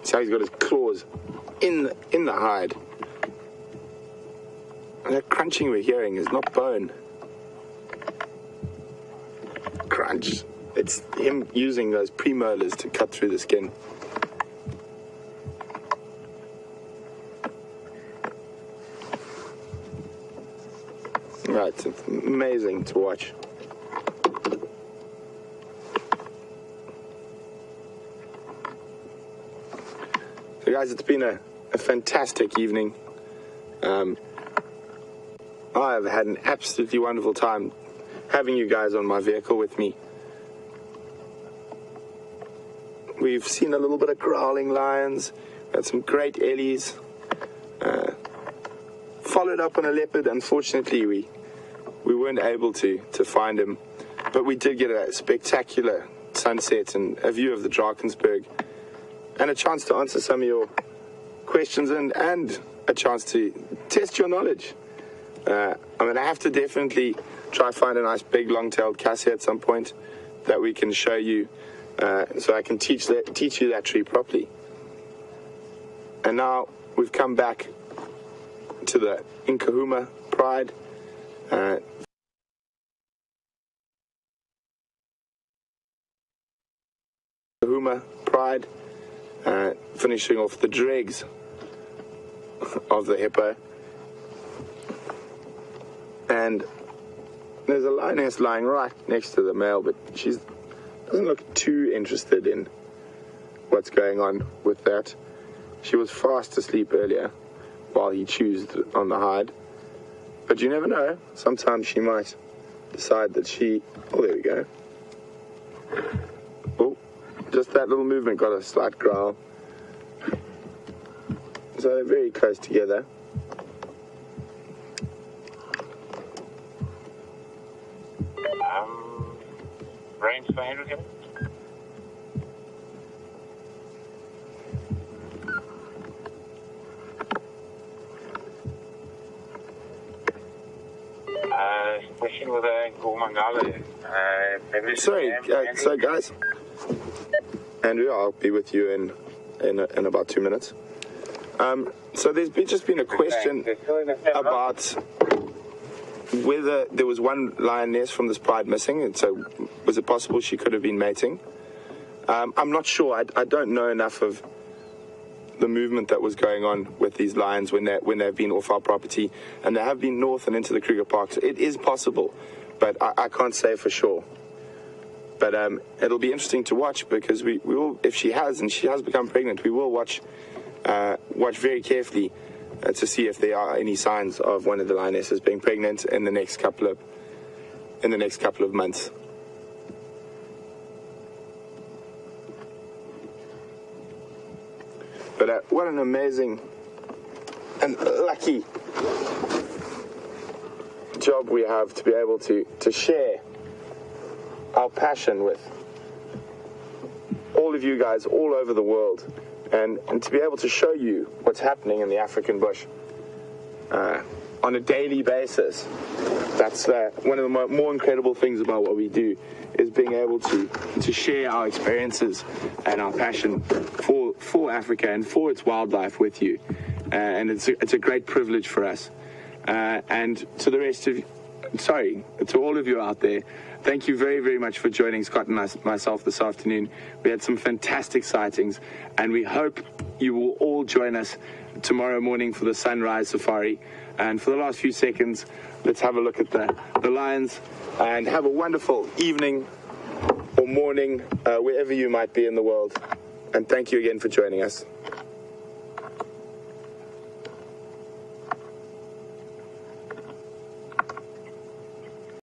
See how he's got his claws in the hide. And that crunching we're hearing is not bone. Crunch. It's him using those premolars to cut through the skin. Right, it's amazing to watch. So guys, it's been a fantastic evening. I've had an absolutely wonderful time having you guys on my vehicle with me. We've seen a little bit of growling lions, had some great ellies, followed up on a leopard. Unfortunately, we weren't able to find him, but we did get a spectacular sunset and a view of the Drakensberg, and a chance to answer some of your questions and a chance to test your knowledge. I'm going to have to definitely try find a nice big long-tailed cassia at some point that we can show you, so I can teach you that tree properly. And now we've come back to the Nkuhuma Pride. Nkuhuma Pride, finishing off the dregs of the hippo. And there's a lioness lying right next to the male, but she doesn't look too interested in what's going on with that. She was fast asleep earlier while he chews on the hide. But you never know. Sometimes she might decide that oh, there we go. Oh, just that little movement got a slight growl. So they're very close together. Range for Andrew here? especially with the Nkuhuma. Sorry, so guys, Andrew, I'll be with you in about 2 minutes. So there's just been a question about whether there was one lioness from this pride missing, and so was it possible she could have been mating? I'm not sure. I don't know enough of the movement that was going on with these lions when they've been off our property, and they have been north and into the Kruger Park. So it is possible, but I can't say for sure. But it'll be interesting to watch, because we will, if she has become pregnant, we will watch very carefully to see if there are any signs of one of the lionesses being pregnant in the next couple of months. But what an amazing and lucky job we have to be able to share our passion with all of you guys all over the world, and to be able to show you what's happening in the African bush on a daily basis. That's one of the more incredible things about what we do, is being able to share our experiences and our passion for Africa and for its wildlife with you. And it's a great privilege for us. And to the rest of you, to all of you out there, thank you very, very much for joining Scott and myself this afternoon. We had some fantastic sightings, and we hope you will all join us tomorrow morning for the sunrise safari. And for the last few seconds, let's have a look at the lions, and have a wonderful evening or morning wherever you might be in the world. And thank you again for joining us.